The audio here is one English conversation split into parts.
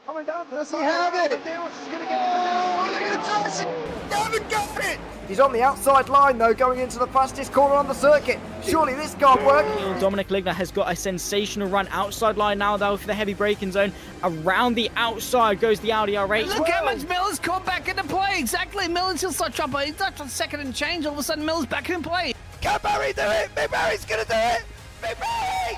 Coming down, does he have it? Oh, look at the They haven't got it! He's on the outside line though, going into the fastest corner on the circuit. Surely this can't work. Dominic Ligner has got a sensational run outside line now though for the heavy braking zone. Around the outside goes the Audi R8. Look how much Miller's caught back into play. Exactly, Miller's still start trouble. He's up to second and change. All of a sudden, Miller's back in play. Can Barry do it? Big Barry's gonna do it! Big Barry!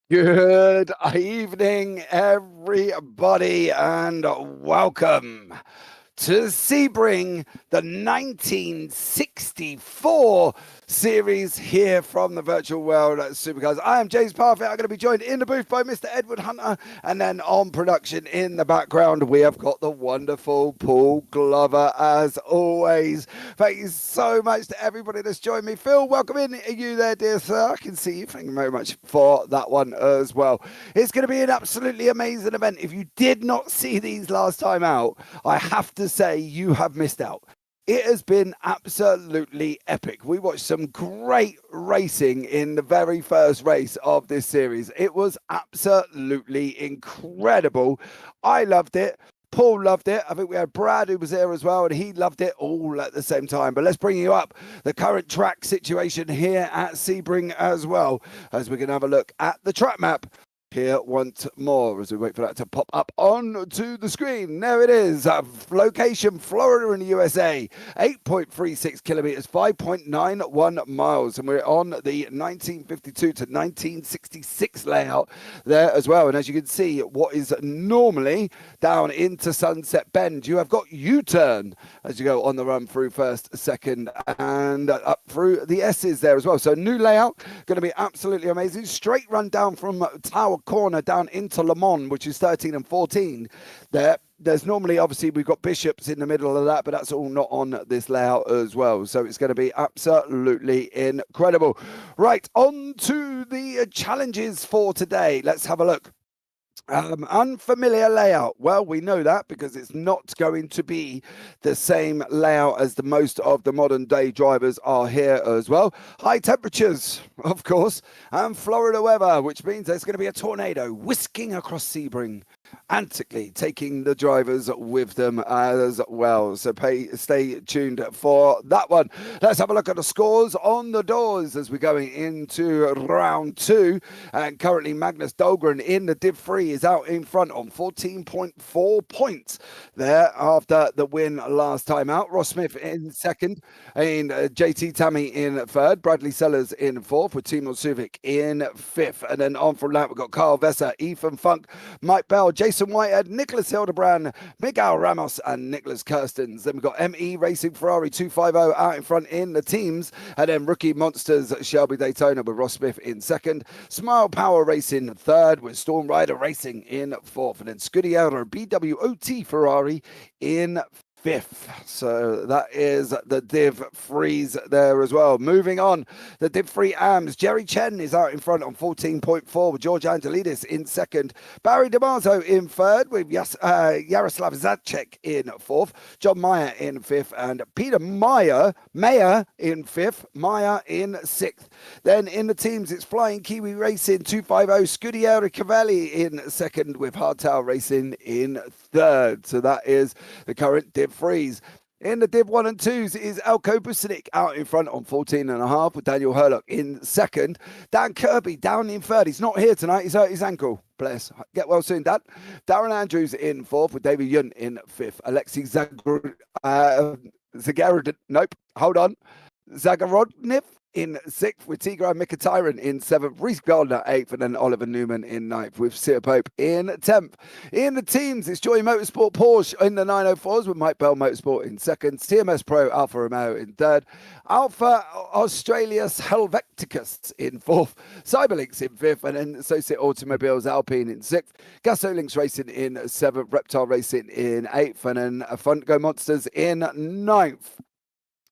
Good evening, everybody, and welcome to Sebring, the 1964 series here from the Virtual World Supercars. I am James Parfitt. I'm going to be joined in the booth by Mr. Edward Hunter, and then on production in the background, we have got the wonderful Paul Glover, as always. Thank you so much to everybody that's joined me. Phil, welcome in. Are you there, dear sir? I can see you. Thank you very much for that one as well. It's going to be an absolutely amazing event. If you did not see these last time out, I have to say you have missed out. It has been absolutely epic. We watched some great racing in the very first race of this series. It was absolutely incredible. I loved it. Paul loved it. I think we had Brad who was there as well, and he loved it all at the same time. But let's bring you up the current track situation here at Sebring as well, as we can have a look at the track map here once more as we wait for that to pop up onto the screen. There it is. Location, Florida in the USA. 8.36 kilometers, 5.91 miles. And we're on the 1952 to 1966 layout there as well. And as you can see, what is normally down into Sunset Bend, you have got U-turn as you go on the run through first, second, and up through the S's there as well. So new layout, going to be absolutely amazing. Straight run down from Tower Corner down into Le Mans, which is 13 and 14 there. There's normally, obviously, we've got Bishops in the middle of that, but that's all not on this layout as well. So it's going to be absolutely incredible. Right, on to the challenges for today. Let's have a look. Unfamiliar layout. Well, we know that because it's not going to be the same layout as the most of the modern day drivers are here as well. High temperatures, of course, and Florida weather, which means there's going to be a tornado whisking across Sebring, antically taking the drivers with them as well. So stay tuned for that one. Let's have a look at the scores on the doors as we're going into round two. And currently Magnus Dahlgren in the Div 3 is out in front on 14.4 points there after the win last time out. Ross Smith in second, and JT Tammy in third, Bradley Sellers in fourth, with Timo Suvic in fifth. And then on from that, we've got Carl Vesser, Ethan Funk, Mike Bell, Jason Whitehead, Nicholas Hildebrand, Miguel Ramos, and Nicholas Kirstens. Then we've got ME Racing Ferrari 250 out in front in the teams, and then Rookie Monsters Shelby Daytona with Ross Smith in second, Smile Power Racing third, with Storm Rider Racing in fourth, and then Scudiero BWOT Ferrari in fifth. So that is the Div 3s there as well. Moving on, the Div 3 AMs. Jerry Chen is out in front on 14.4 with George Angelidis in second. Barry DiMarzio in third with Yaroslav Zacek in fourth. John Meyer in fifth, and Peter Mayer in fifth. Meyer in sixth. Then in the teams, it's Flying Kiwi Racing 250. Scudiero Cavalli in second with Hardtail Racing in third. So that is the current Div 3s. In the Div 1 and 2s is Elko Busanic out in front on 14.5 with Daniel Herlock in second. Dan Kirby down in third. He's not here tonight. He's hurt his ankle. Bless. Get well soon, Dad. Darren Andrews in fourth with David Yunt in fifth. Alexei Zagarodnev. Nope. Hold on. Zagarodnev in 6th, with Tigran Mkhitaryan in 7th, Reece Gardner 8th, and then Oliver Newman in 9th, with Sia Pope in 10th. In the teams, it's Joy Motorsport Porsche in the 904s, with Mike Bell Motorsport in 2nd, CMS Pro Alfa Romeo in 3rd, Alpha Australius Helveticus in 4th, Cyberlinks in 5th, and then Associate Automobiles Alpine in 6th, Gasolinks Racing in 7th, Reptile Racing in 8th, and then Front Go Monsters in 9th.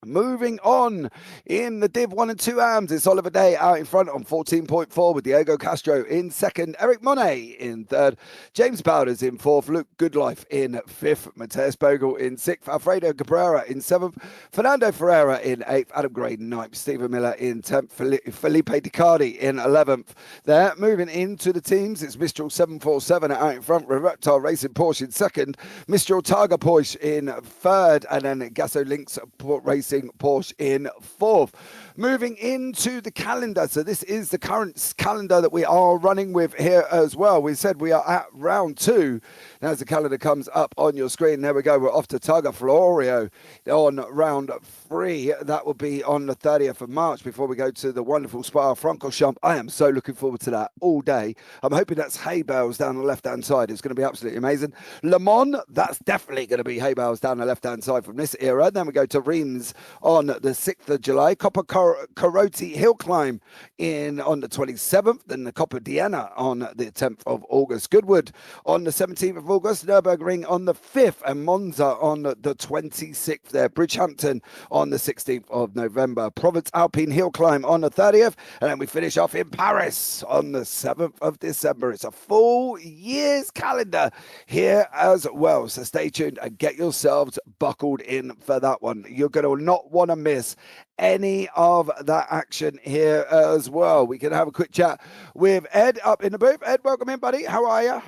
Moving on in the Div 1 and 2 AMs, it's Oliver Day out in front on 14.4 with Diego Castro in 2nd, Eric Monet in 3rd, James Bowders in 4th, Luke Goodlife in 5th, Mateus Bogle in 6th, Alfredo Cabrera in 7th, Fernando Ferreira in 8th, Adam Gray in 9th, Stephen Miller in 10th, Felipe Dicardi in 11th. There, moving into the teams, it's Mistral 747 out in front with Reptile Racing Porsche in 2nd, Mistral Targa Porsche in 3rd, and then Gasolinks Racing Porsche in 4th. Moving into the calendar, so this is the current calendar that we are running with here as well. We said we are at round 2. Now as the calendar comes up on your screen, there we go, we're off to Targa Florio on round 3. That will be on the 30th of March before we go to the wonderful Spa-Francorchamps. I am so looking forward to that all day. I'm hoping that's hay bales down the left-hand side. It's going to be absolutely amazing. Le Mans, that's definitely going to be hay bales down the left-hand side from this era. Then we go to Reims on the 6th of July. Copper Caroti Hill Climb on the 27th. Then the Copper Diana on the 10th of August. Goodwood on the 17th of August. Nürburgring on the 5th. And Monza on the 26th there. Bridgehampton on the 16th of November. Provence Alpine Hill Climb on the 30th. And then we finish off in Paris on the 7th of December. It's a full year's calendar here as well. So stay tuned and get yourselves buckled in for that one. You're going to not want to miss any of that action here as well. We can have a quick chat with Ed up in the booth. Ed, welcome in, buddy. How are you?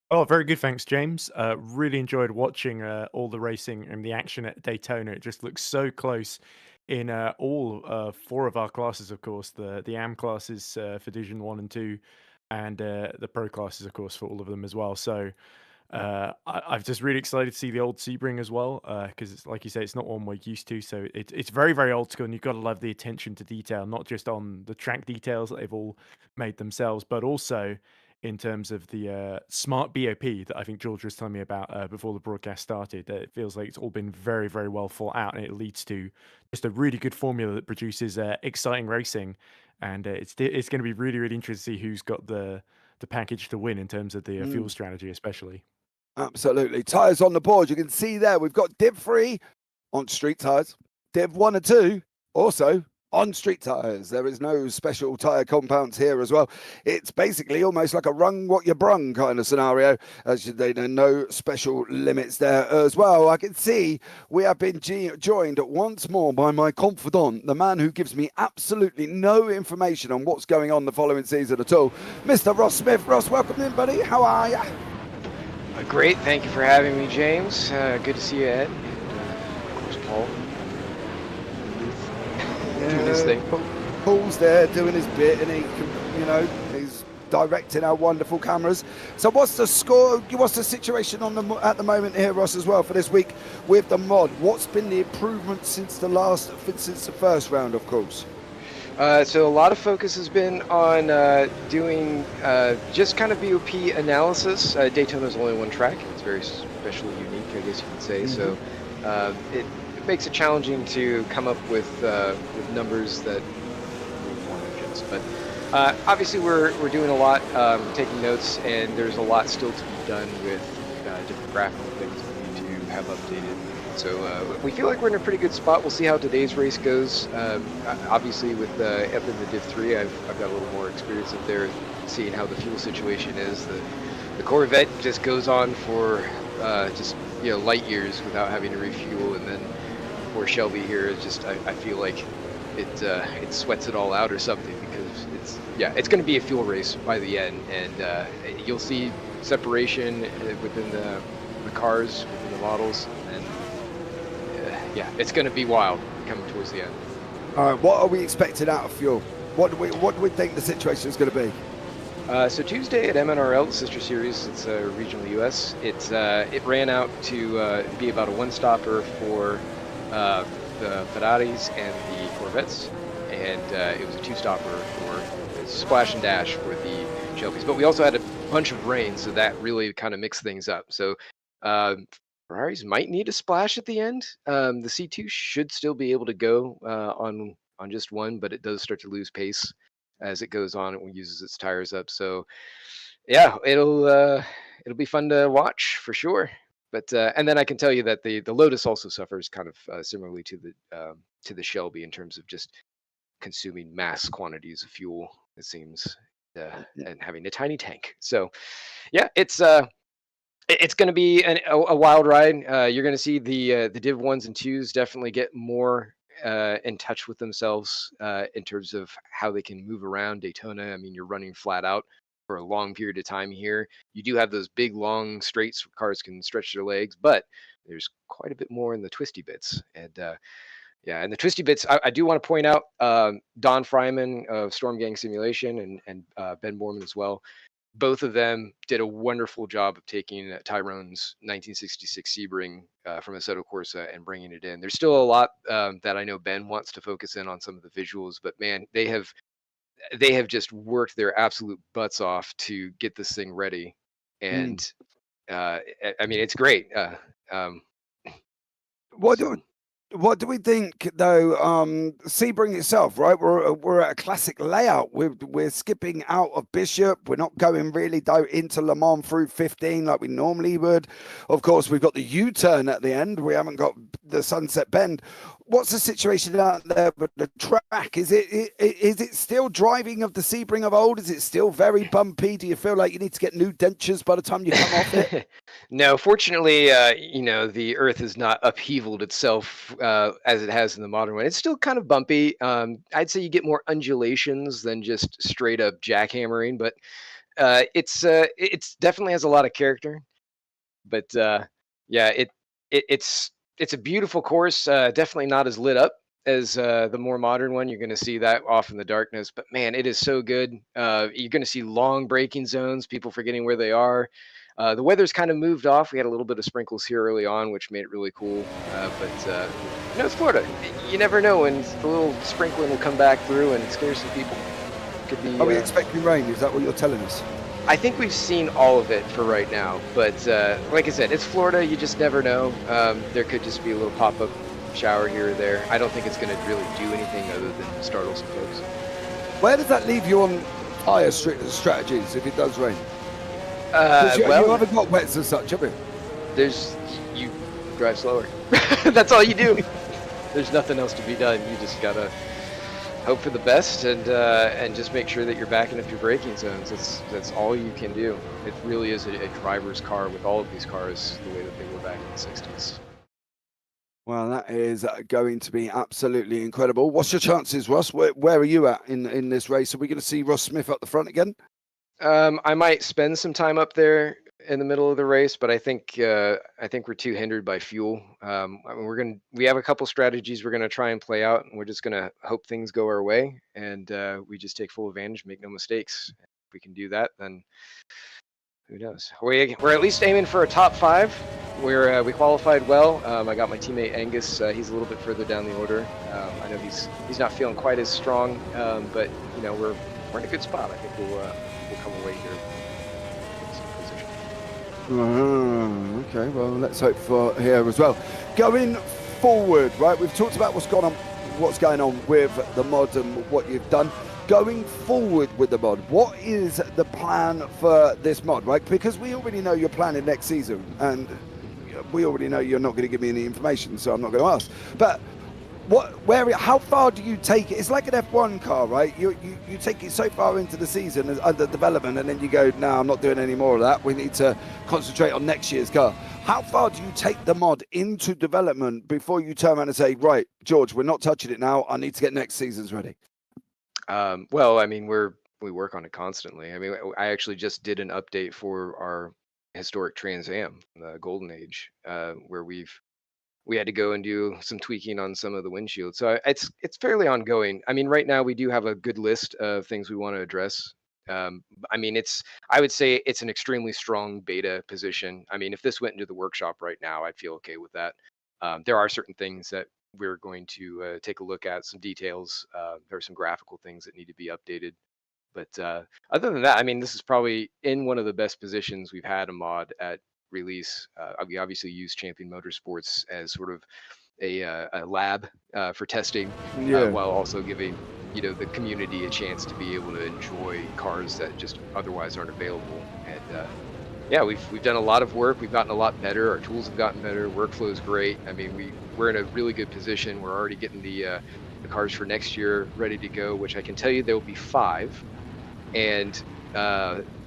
Oh, very good. Thanks, James. Really enjoyed watching all the racing and the action at Daytona. It just looks so close in all 4 of our classes, of course. The AM classes for Division 1 and 2, and the Pro classes, of course, for all of them as well. So I'm just really excited to see the old Sebring as well, because it's like you say, it's not one we're used to. So it's very, very old school, and you've got to love the attention to detail, not just on the track details that they've all made themselves, but also in terms of the smart BOP that I think George was telling me about before the broadcast started. It feels like it's all been very, very well thought out, and it leads to just a really good formula that produces exciting racing. And it's going to be really, really interesting to see who's got the package to win in terms of the fuel strategy, especially. Absolutely. Tyres on the board. You can see there we've got Div 3 on street tyres. Div 1 and 2 also on street tyres. There is no special tyre compounds here as well. It's basically almost like a rung what you brung kind of scenario. As they know, no special limits there as well. I can see we have been joined once more by my confidant, the man who gives me absolutely no information on what's going on the following season at all, Mr. Ross Smith. Ross, welcome in, buddy. How are you? Great, thank you for having me, James. Good to see you, Ed. Of course, Paul. Doing his thing. Paul's there doing his bit, and he's directing our wonderful cameras. So what's the score? What's the situation at the moment here, Ross, as well for this week with the mod? What's been the improvement since the first round, of course? So a lot of focus has been on doing just kind of BOP analysis. Daytona's only one track. It's very special, unique, I guess you could say. So it makes it challenging to come up with numbers that move more engines. But obviously we're doing a lot, taking notes, and there's a lot still to be done with different graphical things we need to have updated. So we feel like we're in a pretty good spot. We'll see how today's race goes. Obviously, with up in the Div 3, I've got a little more experience up there, seeing how the fuel situation is. The Corvette just goes on for light years without having to refuel, and then poor Shelby here is just I feel like it sweats it all out or something, because it's going to be a fuel race by the end, and you'll see separation within the cars, within the models, and it's going to be wild coming towards the end. All right, what are we expecting out of fuel? What do we think the situation is going to be? So Tuesday at MNRL, the sister series, it's regional US. It ran out to be about a one-stopper for the Ferraris and the Corvettes, and it was a two-stopper for splash and dash for the Shelby's. But we also had a bunch of rain, so that really kind of mixed things up. So Ferraris might need a splash at the end. The C2 should still be able to go on just one, but it does start to lose pace as it goes on. It uses its tires up. So yeah, it'll be fun to watch for sure. But and then I can tell you that the Lotus also suffers kind of similarly to the Shelby in terms of just consuming mass quantities of fuel. It seems, and having a tiny tank. So yeah, it's going to be a wild ride. You're going to see the Div 1s and 2s definitely get more in touch with themselves in terms of how they can move around Daytona. I mean, you're running flat out for a long period of time here. You do have those big, long straights where cars can stretch their legs, but there's quite a bit more in the twisty bits. And yeah, and the twisty bits, I do want to point out Don Fryman of Storm Gang Simulation and Ben Borman as well. Both of them did a wonderful job of taking Tyrone's 1966 Sebring from Assetto Corsa and bringing it in. There's still a lot that I know Ben wants to focus in on some of the visuals, but man, they have just worked their absolute butts off to get this thing ready. And I mean, it's great. What So- do what do we think though? Sebring itself, right? We're at a classic layout. We're skipping out of Bishop. We're not going really into Le Mans through 15 like we normally would. Of course, we've got the U-turn at the end. We haven't got the Sunset Bend. What's the situation out there with the track? Is it still driving of the Sebring of old? Is it still very bumpy? Do you feel like you need to get new dentures by the time you come off it? No, fortunately, the Earth has not upheavaled itself as it has in the modern one. It's still kind of bumpy. I'd say you get more undulations than just straight up jackhammering, but it's definitely has a lot of character. But yeah, it's a beautiful course. Definitely not as lit up as the more modern one. You're going to see that off in the darkness, but man, it is so good. You're going to see long braking zones, people forgetting where they are. The weather's kind of moved off. We had a little bit of sprinkles here early on, which made it really cool. But it's Florida. You never know when the little sprinkling will come back through and scare some people. Could be. Are we expecting rain? Is that what you're telling us? I think we've seen all of it for right now. But like I said, it's Florida. You just never know. There could just be a little pop-up shower here or there. I don't think it's going to really do anything other than startle some folks. Where does that leave you on tire strategies if it does rain? You haven't got wets as such, have you? You drive slower. That's all you do. There's nothing else to be done. You just gotta hope for the best and just make sure that you're backing up your braking zones. That's all you can do. It really is a driver's car with all of these cars the way that they were back in the 60s. Well, that is going to be absolutely incredible. What's your chances, Ross? Where are you at in this race? Are we going to see Ross Smith up the front again? I might spend some time up there in the middle of the race, but I think we're too hindered by fuel. I mean, we have a couple strategies we're gonna try and play out, and we're just gonna hope things go our way, and we just take full advantage, make no mistakes. If we can do that, then who knows? We're at least aiming for a top 5. We qualified well. I got my teammate Angus. He's a little bit further down the order. I know he's not feeling quite as strong, but we're in a good spot. I think we'll come away here. Okay, well, let's hope for here as well. Going forward, right? We've talked about what's going on with the mod and what you've done. Going forward with the mod, what is the plan for this mod, right? Because we already know you're planning next season, and we already know you're not going to give me any information, so I'm not going to ask. But how far do you take it? It's like an F1 car, right? You take it so far into the season as under development, and then you go, no, I'm not doing any more of that. We need to concentrate on next year's car. How far do you take the mod into development before you turn around and say, right, George, we're not touching it now. I need to get next season's ready. Well, I mean, we work on it constantly. I mean, I actually just did an update for our historic Trans Am, the Golden Age, where we had to go and do some tweaking on some of the windshield. So it's fairly ongoing. I mean, right now we do have a good list of things we want to address. I mean, I would say it's an extremely strong beta position. I mean, if this went into the workshop right now, I'd feel okay with that. There are certain things that we're going to take a look at some details. There are some graphical things that need to be updated. But other than that, I mean, this is probably in one of the best positions we've had a mod at release. We obviously use Champion Motorsports as sort of a lab for testing, Yeah. while also giving the community a chance to be able to enjoy cars that just otherwise aren't available. And yeah, we've done a lot of work. We've gotten a lot better. Our tools have gotten better. Workflow's great. I mean, we're in a really good position. We're already getting the cars for next year ready to go, which I can tell you there will be 5. And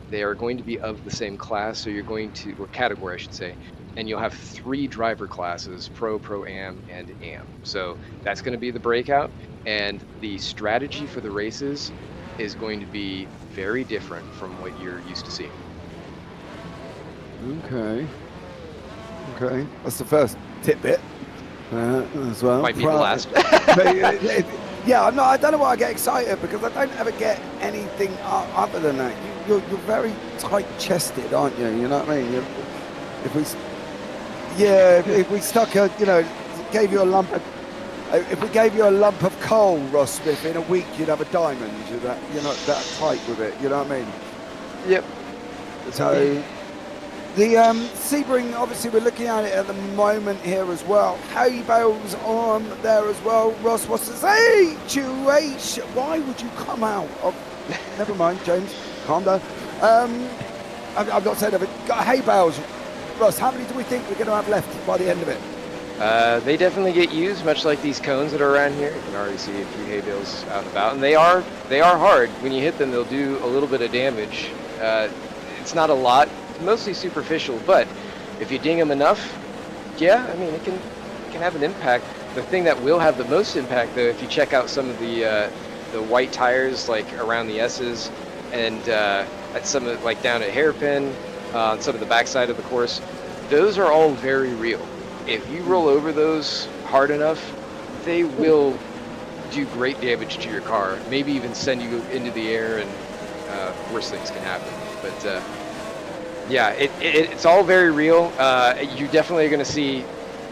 they are going to be of the same class, so you're going to, or category I should say, and you'll have 3 driver classes, Pro, Pro-Am, and Am. So that's going to be the breakout, and the strategy for the races is going to be very different from what you're used to seeing. Okay. That's the first tidbit as well. Might be the last. Yeah, I don't know why I get excited, because I don't ever get anything other than that. You're very tight-chested, aren't you? You know what I mean? If we stuck gave you a lump of, if we gave you a lump of coal, Ross Smith, in a week you'd have a diamond. You're that tight with it. You know what I mean? Yep. So. The Sebring, obviously we're looking at it at the moment here as well. Hay bales on there as well. Ross, what's the situation? Why would you come out of... Never mind, James, calm down. I'm not saying of it. Got hay bales. Ross, how many do we think we're going to have left by the end of it? They definitely get used, much like these cones that are around here. You can already see a few hay bales out and about, and they are hard. When you hit them, they'll do a little bit of damage. It's not a lot. Mostly superficial, but if you ding them enough, yeah, I mean, it can have an impact. The thing that will have the most impact, though, if you check out some of the white tires, like around the S's, and at some of, like down at Hairpin, on some of the backside of the course, those are all very real. If you roll over those hard enough, they will do great damage to your car. Maybe even send you into the air, and worse things can happen. But yeah, it's all very real. You definitely are going to see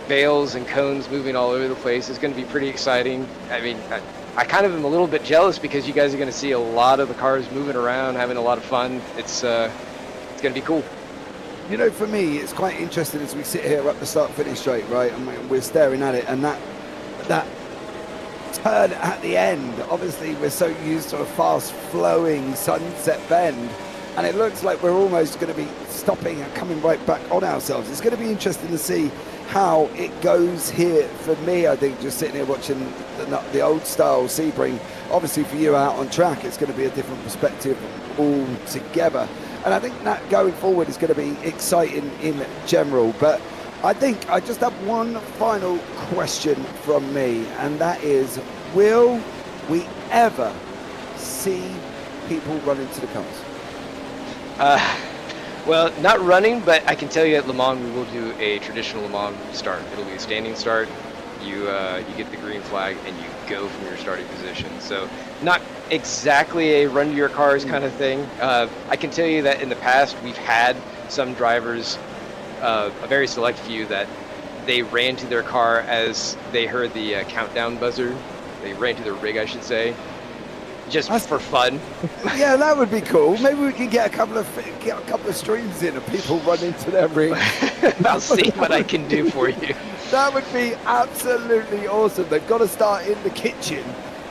bales and cones moving all over the place. It's going to be pretty exciting. I mean, I kind of am a little bit jealous, because you guys are going to see a lot of the cars moving around, having a lot of fun. It's going to be cool. You know, for me, it's quite interesting as we sit here up the start-finish straight, right? And we're staring at it, and that turn at the end. Obviously, we're so used to a fast-flowing sunset bend, and it looks like we're almost going to be stopping and coming right back on ourselves. It's going to be interesting to see how it goes here for me. I think just sitting here watching the old style Sebring. Obviously for you out on track, it's going to be a different perspective altogether. And I think that going forward is going to be exciting in general. But I think I just have one final question from me, and that is, will we ever see people run into the cars? Well, not running, but I can tell you at Le Mans we will do a traditional Le Mans start. It'll be a standing start. You get the green flag and you go from your starting position. So not exactly a run to your cars kind of thing. I can tell you that in the past we've had some drivers, a very select few, that they ran to their car as they heard the countdown buzzer. They ran to their rig, I should say. Just for fun. Yeah, that would be cool. Maybe we can get a couple of streams in of people running to their rig. I'll see what I can do for you. That would be absolutely awesome. They've got to start in the kitchen,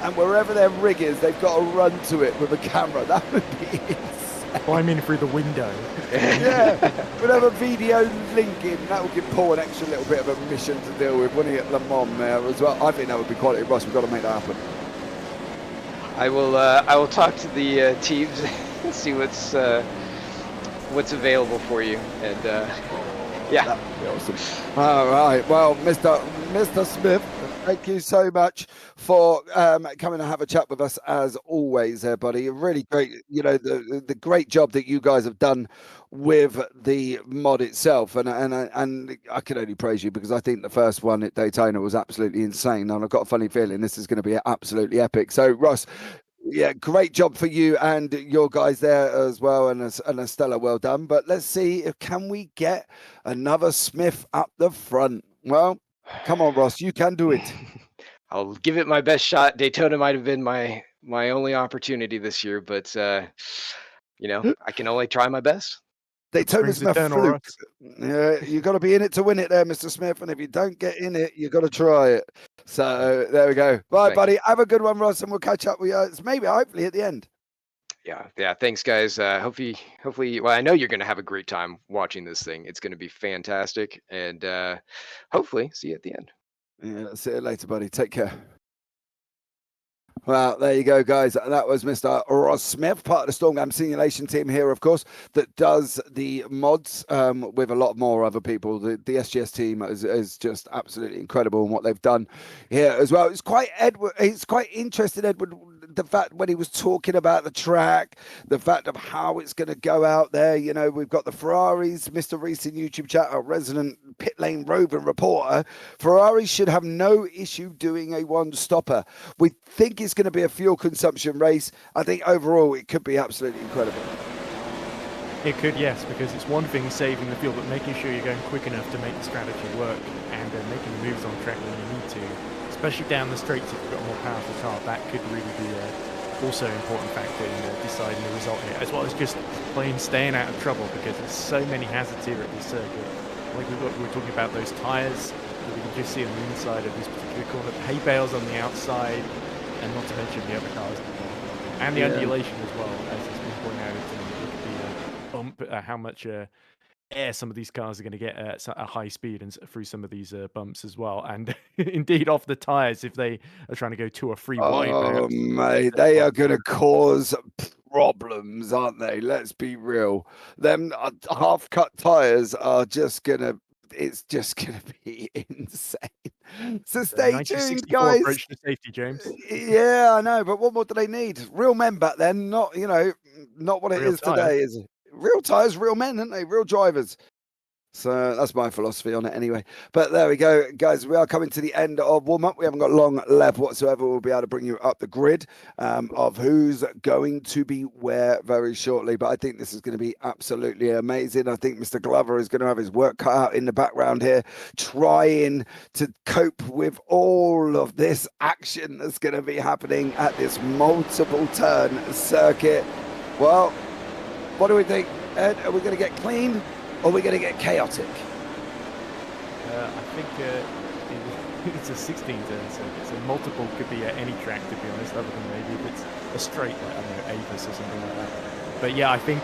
and wherever their rig is, they've got to run to it with a camera. That would be insane. Climbing through the window. Yeah, we'll have a video link in. That would give Paul an extra little bit of a mission to deal with when he at Le Mans there as well. I think that would be quality. Ross, we've got to make that happen. I will talk to the teams and see what's available for you, and yeah. That'd be awesome. All right, well, Mr. Smith, thank you so much for coming and have a chat with us as always there, buddy. Really great, the great job that you guys have done with the mod itself, and I can only praise you, because I think the first one at Daytona was absolutely insane, and I've got a funny feeling this is going to be absolutely epic. So Ross, yeah, great job for you and your guys there as well, and Estella, well done. But let's see, can we get another Smith up the front? Well, Come on, Ross, you can do it. I'll give it my best shot. Daytona might have been my only opportunity this year, but you know, I can only try my best. Daytona's my eternal, fluke. Ross. Yeah, you got to be in it to win it there, Mr. Smith. And if you don't get in it, you got to try it. So there we go. Bye, Thank buddy. you. Have a good one, Ross, and we'll catch up with you. It's maybe, hopefully, at the end. Yeah. Thanks, guys. Hopefully, well, I know you're going to have a great time watching this thing. It's going to be fantastic, and hopefully, see you at the end. Yeah, see you later, buddy. Take care. Well, there you go, guys. That was Mr. Ross Smith, part of the Stormgam simulation team here, of course, that does the mods with a lot more other people. The SGS team is just absolutely incredible in what they've done here as well. It's quite interesting, Edward, the fact when he was talking about the track, the fact of how it's going to go out there. You know, we've got the Ferraris, Mr. Reese in YouTube chat, our resident pit lane roving reporter. Ferrari should have no issue doing a one-stopper. We think it's going to be a fuel consumption race. I think overall it could be absolutely incredible. It could, yes, because it's one thing saving the fuel, but making sure you're going quick enough to make the strategy work and making moves on track when you need to, especially down the straights if you've got a more powerful car. That could really be also an important factor in deciding the result here, as well as just plain staying out of trouble, because there's so many hazards here at this circuit. Like we're talking about those tyres that we can just see on the inside of this particular corner, the hay bales on the outside, and not to mention the other cars and the undulation as well, as has been pointed out. It could be a bump, how much air some of these cars are going to get at a high speed and through some of these bumps as well, and indeed off the tires if they are trying to go 2 or 3 wide. Oh, mate, they are going to cause problems, aren't they? Let's be real. Them half-cut tires are just going to. It's just going to be insane. So stay tuned, guys. Approach to safety, James. Yeah, I know, but what more do they need? Real men back then, not not what it Real is today. Is real tires, real men, aren't they? Real drivers. So that's my philosophy on it anyway. But there we go, guys. We are coming to the end of warm-up. We haven't got long left whatsoever. We'll be able to bring you up the grid of who's going to be where very shortly. But I think this is going to be absolutely amazing. I think Mr. Glover is going to have his work cut out in the background here, trying to cope with all of this action that's going to be happening at this multiple turn circuit. Well, what do we think, Ed? Are we going to get clean? Or are we going to get chaotic? I think it's a 16-turn circuit, so multiple could be at any track, to be honest, other than maybe if it's a straight, like, I don't know, Avis or something like that. But yeah, I think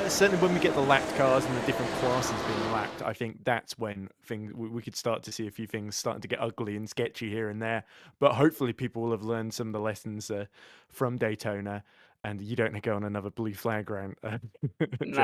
certainly when we get the lapped cars and the different classes being lapped, I think that's when we could start to see a few things starting to get ugly and sketchy here and there. But hopefully people will have learned some of the lessons from Daytona. And you don't go on another blue flag round. No,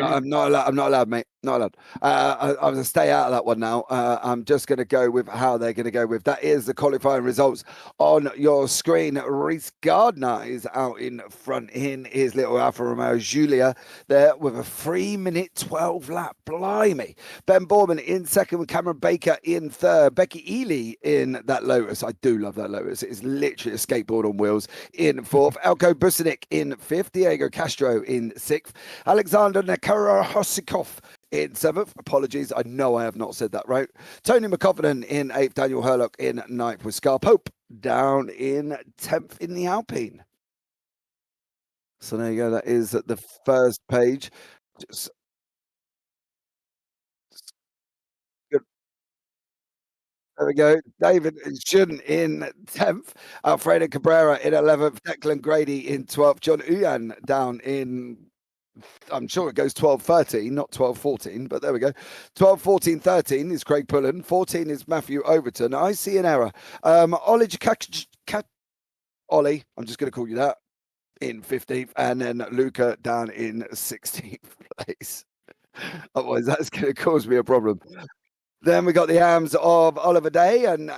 I'm not allowed, mate. Not allowed. I'm going to stay out of that one now. I'm just going to go with how they're going to go with. That is the qualifying results on your screen. Reese Gardner is out in front in his little Alfa Romeo Giulia there with a 3-minute 12 lap. Blimey. Ben Borman in second with Cameron Baker in third. Becky Ely in that Lotus. I do love that Lotus. It is literally a skateboard on wheels in fourth. Elko Businik in fifth, Diego Castro in sixth, Alexander Nekarahosikov in seventh. Apologies, I know I have not said that right. Tony McCovenant in eighth, Daniel Hurlock in ninth, with Scar Pope down in 10th in the Alpine. So there you go, that is the first page. There we go. David Shun in 10th. Alfredo Cabrera in 11th. Declan Grady in 12th. John Uyan down in, I'm sure it goes 12-13, not 12-14, but there we go. 12-14-13 is Craig Pullen. 14 is Matthew Overton. I see an error. Ollie, I'm just going to call you that, in 15th. And then Luca down in 16th place. Otherwise, that's going to cause me a problem. Then we got the arms of Oliver Day and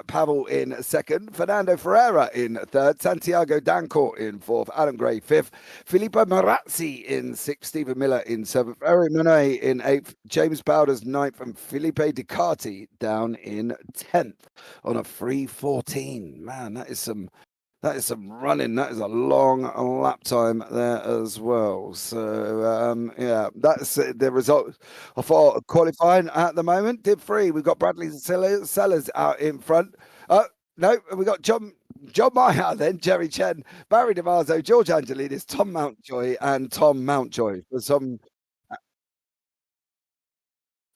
Pavel in second, Fernando Ferreira in third, Santiago Dancourt in fourth, Adam Gray fifth, Filippo Marazzi in sixth, Stephen Miller in seventh, Eric Monet in eighth, James Bowders ninth, and Felipe Ducati down in 10th on a 3:14. Man, that is some That is some running. That is a long lap time there as well. So, yeah, that's the result of our qualifying at the moment. Div 3, we've got Bradley Sellers out in front. No, we got John Meyer, then Jerry Chen, Barry DeMarzo, George Angelidis, Tom Mountjoy, and Tom Mountjoy for some.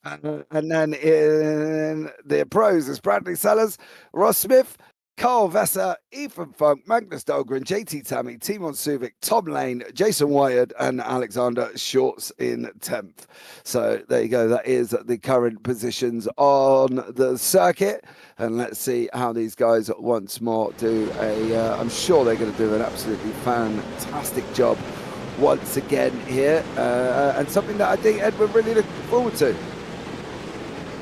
And then in the pros, it's Bradley Sellers, Ross Smith, Carl Vesser, Ethan Funk, Magnus Dahlgren, JT Tammy, Timon Suvic, Tom Lane, Jason Wyatt, and Alexander Shorts in 10th. So there you go. That is the current positions on the circuit. And let's see how these guys once more do I'm sure they're going to do an absolutely fantastic job once again here. And something that I think Ed, we're really looking forward to.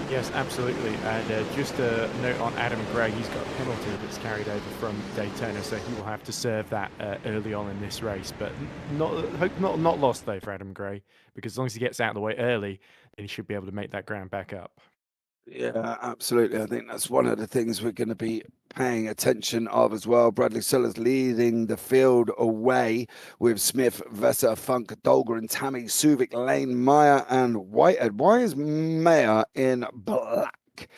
Yes, absolutely. And just a note on Adam Gray, he's got a penalty that's carried over from Daytona, so he will have to serve that early on in this race. But not lost though for Adam Gray, because as long as he gets out of the way early, then he should be able to make that ground back up. Yeah, absolutely. I think that's one of the things we're going to be paying attention of as well. Bradley Sellers leading the field away with Smith, Vesser, Funk, Dahlgren, Tammy, Suvic, Lane, Meyer, and Whitehead. Why is Meyer in black?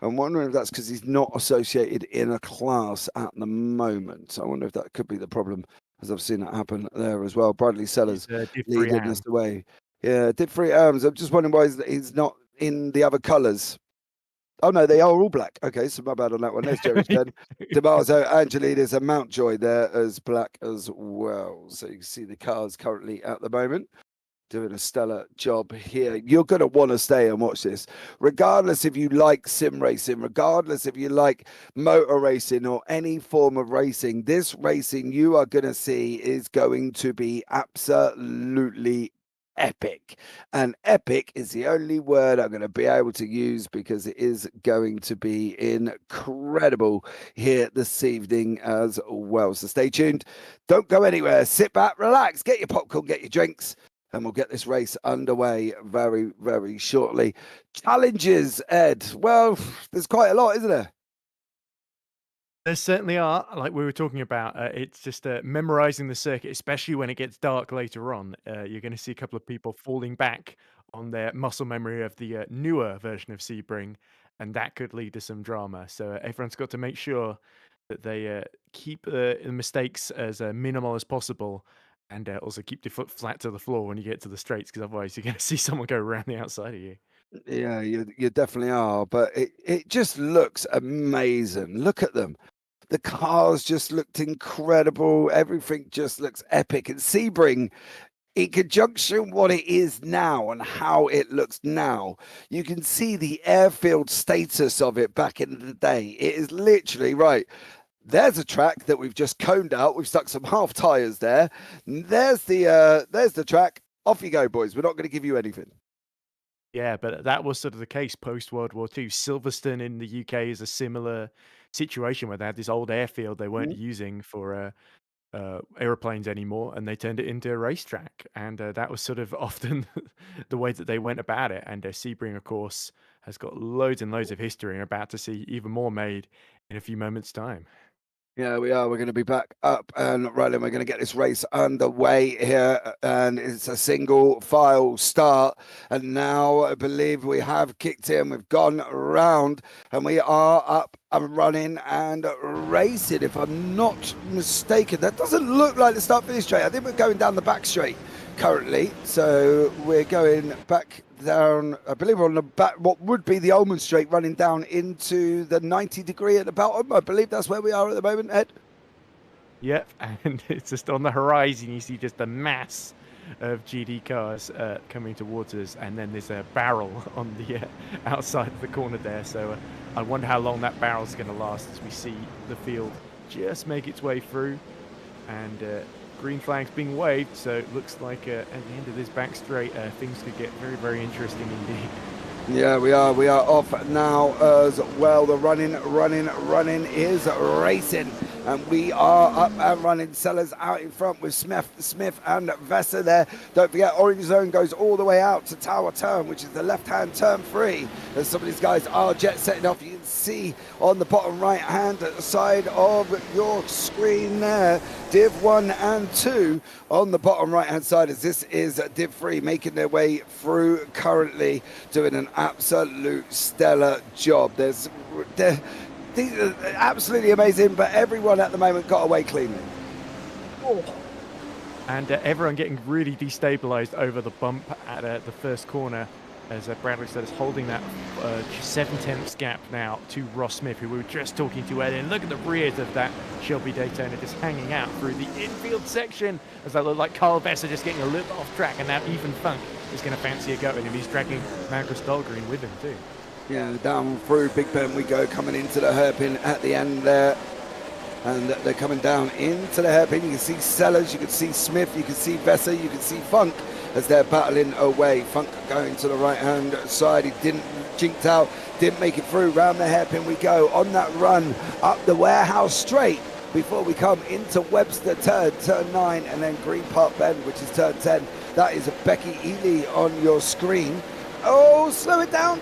I'm wondering if that's because he's not associated in a class at the moment. I wonder if that could be the problem, as I've seen that happen there as well. Bradley Sellers leading us away. Yeah, did 3 arms. I'm just wondering why he's not in the other colours. Oh, no, they are all black. Okay, so my bad on that one. There's Jerry Chen, DeMarzo, Angelidis, and Mountjoy there as black as well. So you can see the cars currently at the moment doing a stellar job here. You're going to want to stay and watch this, regardless if you like sim racing, regardless if you like motor racing or any form of racing. This racing you are going to see is going to be absolutely epic, and epic is the only word I'm going to be able to use because it is going to be incredible here this evening as well. So stay tuned, don't go anywhere, sit back, relax, get your popcorn, get your drinks, and we'll get this race underway very, very shortly. Challenges, Ed. Well, there's quite a lot, isn't there? There certainly are. Like we were talking about, it's just memorizing the circuit, especially when it gets dark later on. You're going to see a couple of people falling back on their muscle memory of the newer version of Sebring, and that could lead to some drama. So everyone's got to make sure that they keep the mistakes as minimal as possible, and also keep your foot flat to the floor when you get to the straights, because otherwise you're going to see someone go around the outside of you. Yeah, you definitely are, but it just looks amazing. Look at them. The cars just looked incredible. Everything just looks epic. And Sebring, in conjunction what it is now and how it looks now, you can see the airfield status of it back in the day. It is literally right. There's a track that we've just coned out. We've stuck some half tires there. There's the track. Off you go, boys. We're not going to give you anything. Yeah, but that was sort of the case post-World War II. Silverstone in the UK is a similar situation where they had this old airfield they weren't using for aeroplanes anymore, and they turned it into a racetrack. And that was sort of often the way that they went about it. And Sebring, of course, has got loads and loads of history, and about to see even more made in a few moments' time. Yeah, we are. We're going to be back up and running. We're going to get this race underway here, and it's a single file start. And now I believe we have kicked in. We've gone around, and we are up and running and racing, if I'm not mistaken. That doesn't look like the start-finish straight. I think we're going down the back straight currently. So we're going back down, I believe we're on the back, what would be the Ullman Straight, running down into the 90 degree at the bottom. I believe that's where we are at the moment, Ed. Yep, and it's just on the horizon, you see just a mass of GD cars coming towards us, and then there's a barrel on the outside of the corner there. So I wonder how long that barrel's going to last as we see the field just make its way through, and green flag's being waved, so it looks like at the end of this back straight, things could get very, very interesting indeed. Yeah, we are off now as well. The running is racing. And we are up and running. Sellers out in front with Smith and Vesser there. Don't forget, Orange Zone goes all the way out to Tower Turn, which is the left-hand turn 3. As some of these guys are jet setting off, you can see on the bottom right-hand side of your screen there, Div 1 and 2 on the bottom right-hand side, as this is Div 3 making their way through currently, doing an absolute stellar job. These are absolutely amazing, but everyone at the moment got away cleanly. And everyone getting really destabilized over the bump at the first corner, as Bradley said, is holding that 7/10 gap now to Ross Smith, who we were just talking to earlier. And look at the rears of that Shelby Daytona just hanging out through the infield section, as that looked like Carl Vesser just getting a little bit off track, and now even Funk is going to fancy a go at him. He's dragging Magnus Dahlgren with him too. Yeah, down through Big Ben we go, coming into the hairpin at the end there. And they're coming down into the hairpin. You can see Sellers, you can see Smith, you can see Vesser, you can see Funk as they're battling away. Funk going to the right-hand side. He didn't jinked out, didn't make it through. Round the hairpin we go on that run up the warehouse straight before we come into Webster turn 9, and then Green Park Bend, which is turn 10. That is Becky Ely on your screen. Oh, slow it down.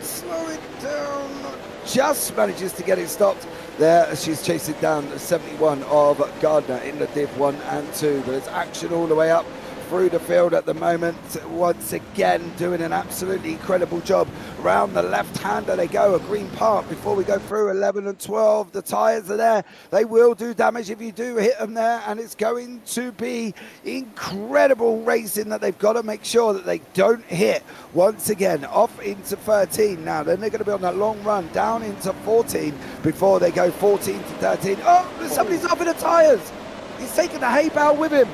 Just manages to get it stopped there as she's chasing down the 71 of Gardner in the Div 1 and 2. But it's action all the way up through the field at the moment. Once again, doing an absolutely incredible job. Round the left-hander they go, a Green Park before we go through 11 and 12. The tyres are there. They will do damage if you do hit them there, and it's going to be incredible racing that they've got to make sure that they don't hit. Once again, off into 13 now. Then they're going to be on that long run down into 14 before they go 14 to 13. Oh, somebody's off in the tyres. He's taking the hay bale with him.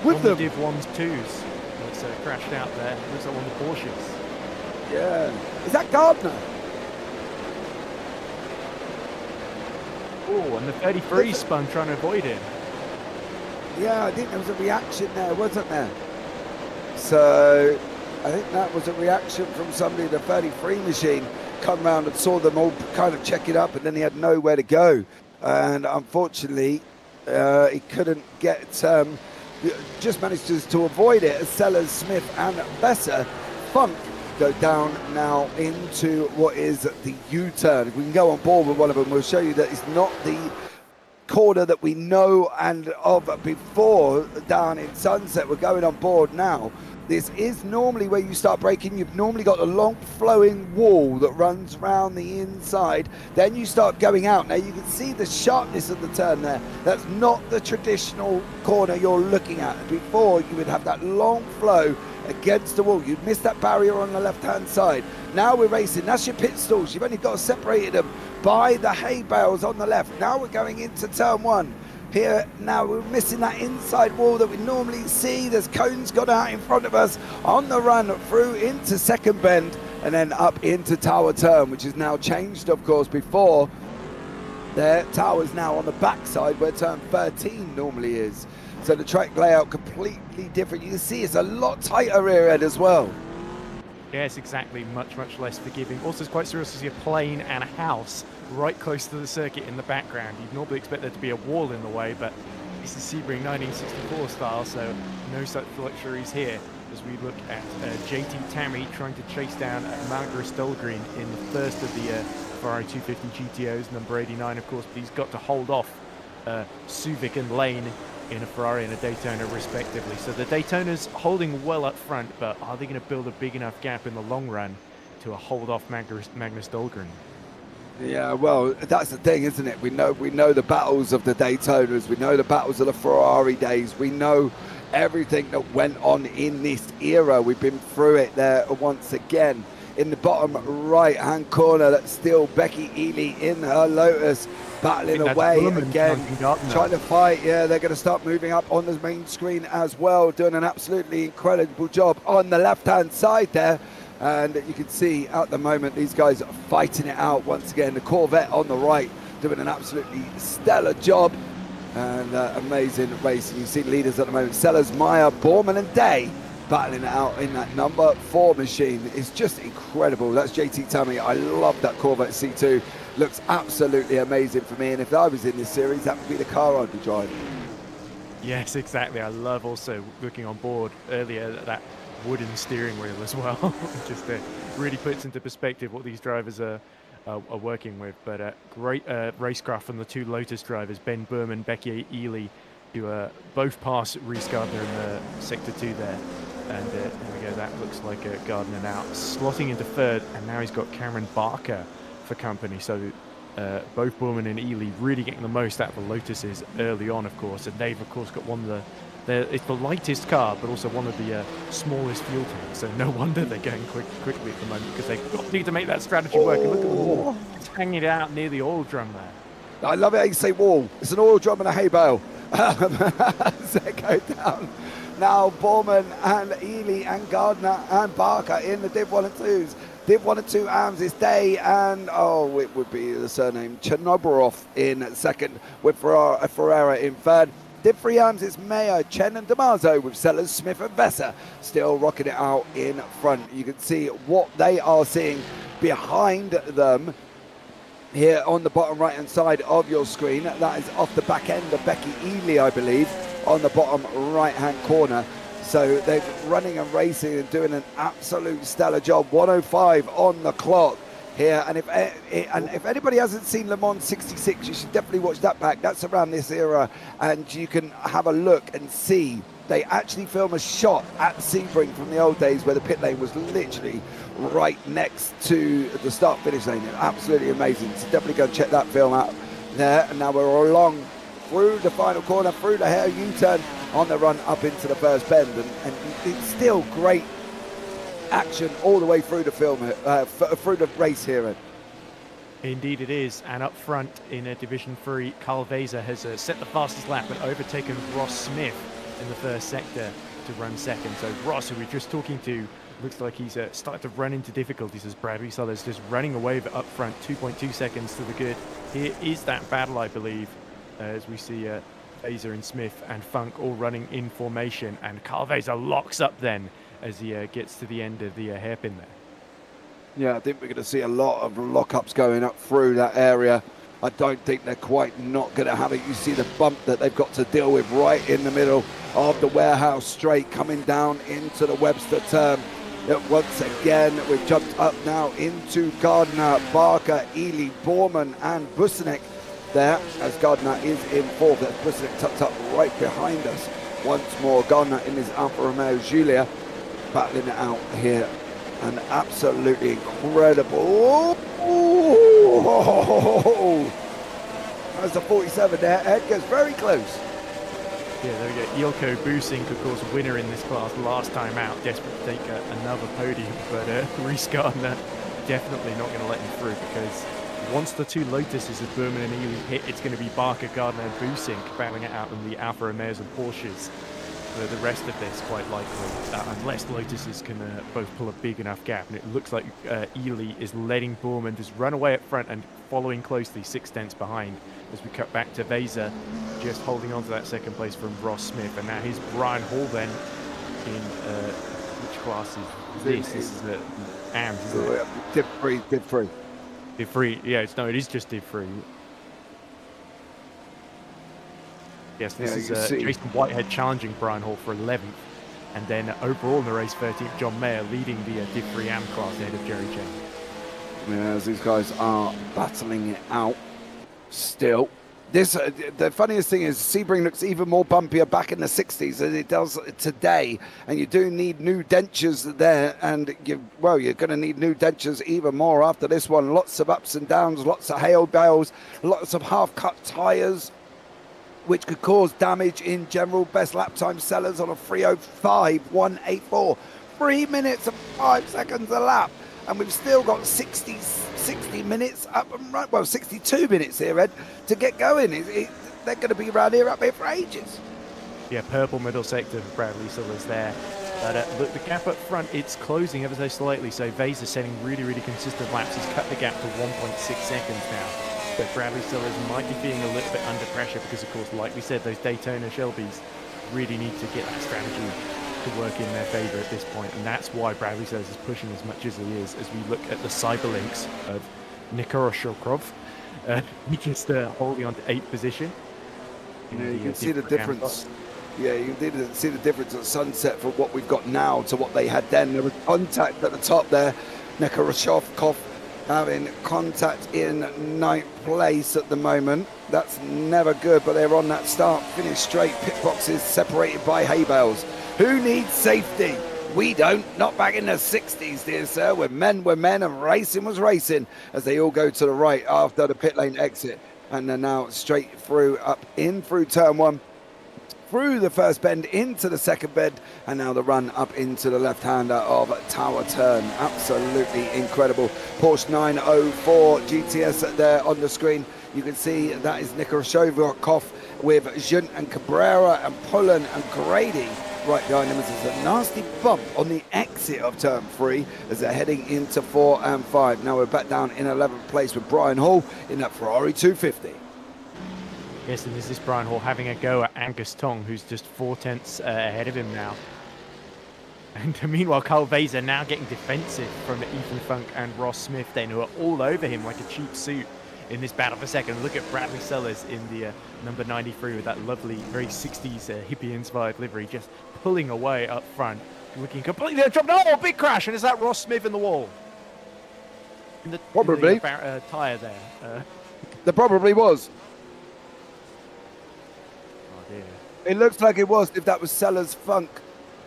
With them. Div 1s, 2s. It's crashed out there. Looks like one of the Porsches. Yeah. Is that Gardner? Oh, and the 33 spun trying to avoid it. Yeah, I think there was a reaction there, wasn't there? So I think that was a reaction from somebody. The 33 machine come round and saw them all kind of check it up, and then he had nowhere to go. And unfortunately, he couldn't get... just managed to avoid it as Sellers, Smith and Besser. Funk go down now into what is the U-turn. If we can go on board with one of them, we'll show you that it's not the corner that we know and of before down in Sunset. We're going on board now. This is normally where you start braking. You've normally got a long flowing wall that runs around the inside. Then you start going out. Now you can see the sharpness of the turn there. That's not the traditional corner you're looking at. Before, you would have that long flow against the wall. You'd miss that barrier on the left-hand side. Now we're racing. That's your pit stalls. You've only got to separate them by the hay bales on the left. Now we're going into turn 1. Here now we're missing that inside wall that we normally see. There's cones got out in front of us on the run through into second bend and then up into Tower Turn, which is now changed, of course. Before there, Tower's now on the backside where turn 13 normally is. So the track layout completely different. You can see it's a lot tighter rear end as well. Yes, exactly. Much less forgiving. Also, it's quite serious to see a plane and a house right close to the circuit in the background. You'd normally expect there to be a wall in the way, but this is Sebring 1964 style, so no such luxuries here as we look at JT Tammy trying to chase down Magnus Dahlgren in the first of the Ferrari 250 GTOs, number 89, of course, but he's got to hold off Suvic and Lane in a Ferrari and a Daytona respectively. So the Daytona's holding well up front, but are they going to build a big enough gap in the long run to hold off Magnus Dahlgren? Yeah, well, that's the thing, isn't it? We know the battles of the Daytonas. We know the battles of the Ferrari days. We know everything that went on in this era. We've been through it there once again. In the bottom right-hand corner, that's still Becky Ely in her Lotus, battling away again, trying to fight. Yeah, they're going to start moving up on the main screen as well, doing an absolutely incredible job on the left-hand side there. And you can see at the moment these guys are fighting it out once again. The Corvette on the right doing an absolutely stellar job and amazing racing. You see leaders at the moment, Sellers, Meyer, Borman and Day battling it out in that number 4 machine. It's just incredible. That's JT Tammy. I love that Corvette C2. looks absolutely amazing for me. And if I was in this series, that would be the car I'd be driving. Yes, exactly. I love also looking on board earlier at that wooden steering wheel as well. Just really puts into perspective what these drivers are working with. But great racecraft from the two Lotus drivers, Ben Berman, Becky Ely, who both pass Reese Gardner in the Sector 2 there. And there we go, that looks like Gardner now slotting into third, and now he's got Cameron Barker for company. So both Borman and Ely really getting the most out of the Lotuses early on, of course. And they've, of course, got one of it's the lightest car, but also one of the smallest fuel tanks. So no wonder they're going quickly at the moment, because they need to make that strategy work. And look at the wall. It's hanging out near the oil drum there. I love it how you say wall. It's an oil drum and a hay bale. As they go down. Now Borman and Ely and Gardner and Barker in the Div 1 and 2s. Div 1 and 2 AMS is Day and, it would be the surname, Chernoborov in second, with Ferreira in third. Div 3 AMS is Mayer, Chen and Damaso, with Sellers, Smith and Vesser still rocking it out in front. You can see what they are seeing behind them here on the bottom right hand side of your screen. That is off the back end of Becky Ely, I believe, on the bottom right hand corner. So they're running and racing and doing an absolute stellar job. 105 on the clock here, and if anybody hasn't seen Le Mans 66, you should definitely watch that back. That's around this era, and you can have a look and see they actually film a shot at Sebring from the old days where the pit lane was literally right next to the start finish lane. Absolutely amazing, so definitely go and check that film out there. And now we're along through the final corner, through the hair U-turn on the run up into the first bend, and it's still great action all the way through the film, through the race here. Ed. Indeed it is, and up front in Division 3, Carl Vaser has set the fastest lap and overtaken Ross Smith in the first sector to run second. So Ross, who we were just talking to, looks like he's started to run into difficulties as Bradley Sullers just running away up front, 2.2 seconds to the good. Here is that battle, I believe, as we see Vaser and Smith and Funk all running in formation, and Carl Vaser locks up then as he gets to the end of the hairpin there. Yeah, I think we're going to see a lot of lockups going up through that area. I don't think they're quite not going to have it. You see the bump that they've got to deal with right in the middle of the warehouse straight coming down into the Webster turn. Once again, we've jumped up now into Gardner, Barker, Ely, Borman and Busenek there, as Gardner is in fourth. That's Busenek tucked up right behind us. Once more, Gardner in his Alfa Romeo Giulia, battling it out here. An absolutely incredible. Oh, that's the 47 there. Ed gets very close. Yeah, there we go. Ilko Busink, of course, winner in this class last time out, desperate to take another podium, but Reese Gardner definitely not going to let him through, because once the two Lotuses of Berman and Ely hit, it's going to be Barker, Gardner and Busink battling it out in the Alfa Romeos and Porsches for the rest of this, quite likely, unless Lotuses can both pull a big enough gap. And it looks like Ely is letting Borman just run away up front and following closely 6 tenths behind as we cut back to Vaser, just holding on to that second place from Ross Smith. And now here's Brian Hall then in which class is this? This is the AMS, isn't it? Div 3. Div 3, yeah, it is just Div 3. Yes, this is Jason Whitehead challenging Brian Hall for 11th. And then overall in the race, 13th, John Mayer leading the Div 3 AM class ahead of Jerry Chen. Yeah, as these guys are battling it out still. This the funniest thing is Sebring looks even more bumpier back in the 60s than it does today, and you do need new dentures there, and you're going to need new dentures even more after this one. Lots of ups and downs, lots of hail bales, lots of half-cut tyres, which could cause damage in general. Best lap time Sellers on a 3:05.184, 3 minutes and 5 seconds a lap, and we've still got 60 minutes up and right. Well, 62 minutes here, Ed, to get going. They're going to be around here up here for ages. Yeah, purple middle sector for Bradley Sullers there. But look, the gap up front, it's closing ever so slightly. So Vaser setting really, really consistent laps. He's cut the gap to 1.6 seconds now. But Bradley Sullers might be feeling a little bit under pressure because, of course, like we said, those Daytona Shelbys really need to get that strategy to work in their favour at this point. And that's why Bradley Sullers is pushing as much as he is, as we look at the Cyberlinks of Nikoroshokov He just holding on to 8th position. You know, you can see the difference. Yeah, you can see the difference at sunset from what we've got now to what they had then. There was contact at the top there. Nekoroshovkov having contact in 9th place at the moment. That's never good, but they're on that start finish straight. Pit boxes separated by hay bales. Who needs safety? We don't. Not back in the 60s, dear sir. We're men, and racing was racing as they all go to the right after the pit lane exit. And they're now straight through, up in through turn 1, through the first bend into the second bend, and now the run up into the left-hander of Tower Turn. Absolutely incredible. Porsche 904 GTS there on the screen. You can see that is Nekoroshovkov with Junt and Cabrera and Pullen and Grady right behind them. There's a nasty bump on the exit of turn 3 as they're heading into 4 and 5. Now we're back down in 11th place with Brian Hall in that Ferrari 250. Yes, and this is Brian Hall having a go at Angus Tong, who's just 4 tenths ahead of him now. And meanwhile, Carl Vaser now getting defensive from Ethan Funk and Ross Smith, then, who are all over him like a cheap suit in this battle for second. Look at Bradley Sellers in the number 93 with that lovely, very 60s hippie-inspired livery, just pulling away up front, looking completely dropped. Oh, big crash! And is that Ross Smith in the wall? Probably. Tyre there. There probably was. Oh dear. It looks like it was, if that was Sellers, Funk,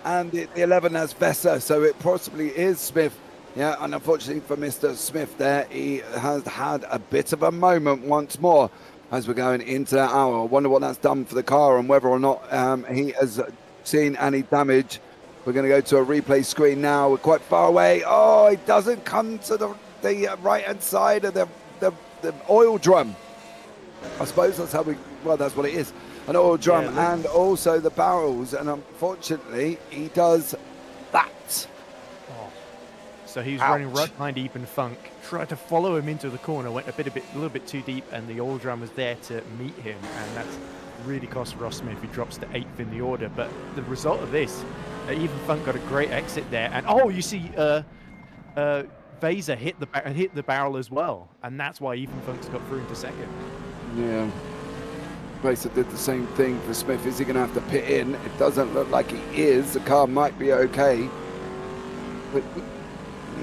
and the 11 has Vesser, so it possibly is Smith. Yeah, and unfortunately for Mr. Smith there, he has had a bit of a moment once more as we're going into that hour. I wonder what that's done for the car and whether or not he has seen any damage. We're going to go to a replay screen now. We're quite far away. Oh, it doesn't come to the right-hand side of the oil drum. I suppose that's how that's what it is. An oil drum, yeah, and also the barrels. And unfortunately, he does that. So he was running right behind Ethan Funk, tried to follow him into the corner, went a little bit too deep, and the oil drum was there to meet him, and that's really cost Ross Smith, who drops to 8th in the order. But the result of this, Ethan Funk got a great exit there, and you see Vaser hit the barrel as well, and that's why Ethan Funk's got through into second. Yeah. Vaser did the same thing for Smith. Is he going to have to pit in? It doesn't look like he is. The car might be okay, but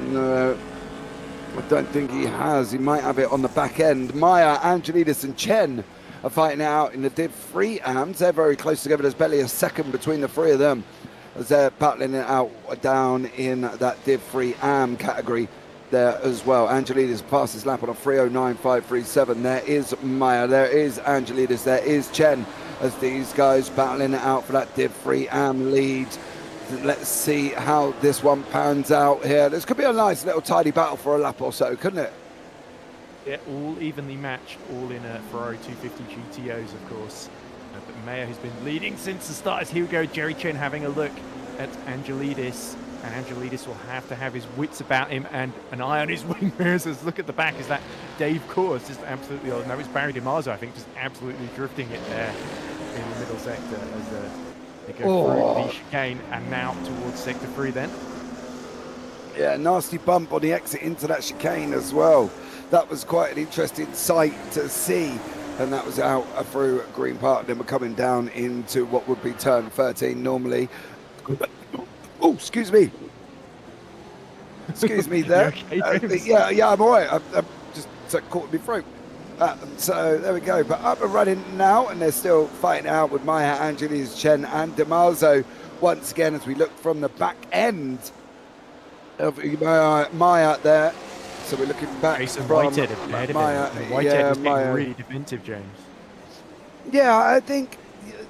no, I don't think he has. He might have it on the back end. Maya, Angelidis and Chen are fighting it out in the Div 3 AMs. They're very close together. There's barely a second between the three of them as they're battling it out down in that Div 3 AM category there as well. Angelidis passes his lap on a 309.537. There is Maya, there is Angelidis, there is Chen as these guys battling it out for that Div 3 AM lead. Let's see how this one pans out here. This could be a nice little tidy battle for a lap or so, couldn't it? Yeah, all evenly matched, all in Ferrari 250 GTOs, of course. But Mayer, who's been leading since the start, as here we go, Jerry Chen having a look at Angelidis. And Angelidis will have to have his wits about him and an eye on his wing mirrors. As look at the back, is that Dave Coors just absolutely, no, it's Barry DiMarzio, I think, just absolutely drifting it there in the middle sector as they go through the chicane and now towards sector 3 then. Yeah, nasty bump on the exit into that chicane as well. That was quite an interesting sight to see. And that was out through Green Park. Then we're coming down into what would be turn 13 normally. Oh, excuse me. Excuse me there. Okay, yeah, I'm all right. I'm just caught in my throat. So there we go. But up and running now, and they're still fighting out with Maya, Angelis, Chen, and DiMarzio once again as we look from the back end of Maya there. So we're looking back Jason from Whitehead ahead of Maya. him. Whitehead was getting really defensive, James. Yeah, I think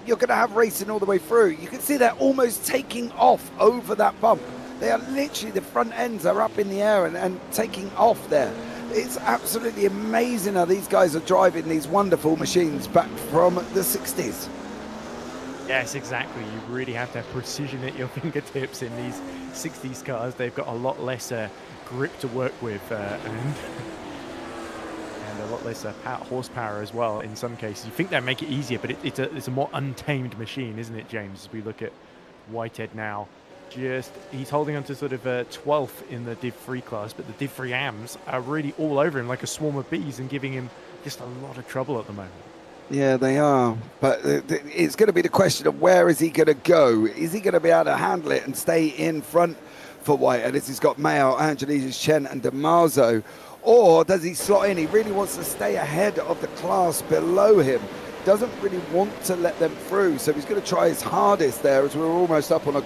you're going to have racing all the way through. You can see they're almost taking off over that bump. They are literally, the front ends are up in the air and taking off there. It's absolutely amazing how these guys are driving these wonderful machines back from the 60s. Yes, exactly. You really have to have precision at your fingertips in these 60s cars. They've got a lot less grip to work with and a lot less horsepower as well in some cases. You think they make it easier, but it's a more untamed machine, isn't it, James? As we look at Whitehead now, he's holding on to sort of 12th in the Div 3 class, but the Div 3 AMs are really all over him like a swarm of bees and giving him just a lot of trouble at the moment. Yeah, they are. But it's going to be the question of where is he going to go? Is he going to be able to handle it and stay in front for Whitehead as he's got Mayo, Angelidis, Chen and DeMarzo? Or does he slot in? He really wants to stay ahead of the class below him. Doesn't really want to let them through. So he's going to try his hardest there as we're almost up on a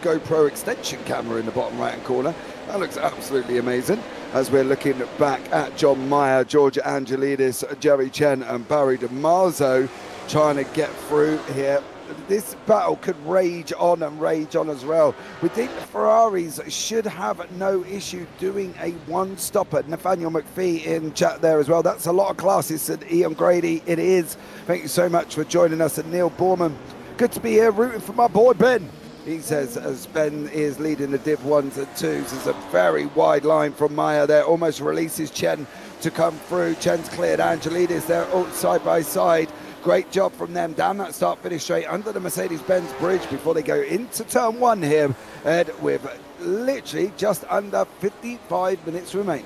GoPro extension camera in the bottom right-hand corner. That looks absolutely amazing. As we're looking back at John Mayer, George Angelidis, Jerry Chen and Barry DeMarzo trying to get through here. This battle could rage on as well. We think the Ferraris should have no issue doing a one-stopper. Nathaniel McPhee in chat there as well. That's a lot of classes, said Ian Grady. It is. Thank you so much for joining us. And Neil Borman, good to be here rooting for my boy Ben. He says, as Ben is leading the Div 1s and 2s, there's a very wide line from Maya there. Almost releases Chen to come through. Chen's cleared Angelidis there, all side by side. Great job from them down that start-finish straight under the Mercedes-Benz bridge before they go into turn 1 here, Ed, with literally just under 55 minutes remaining.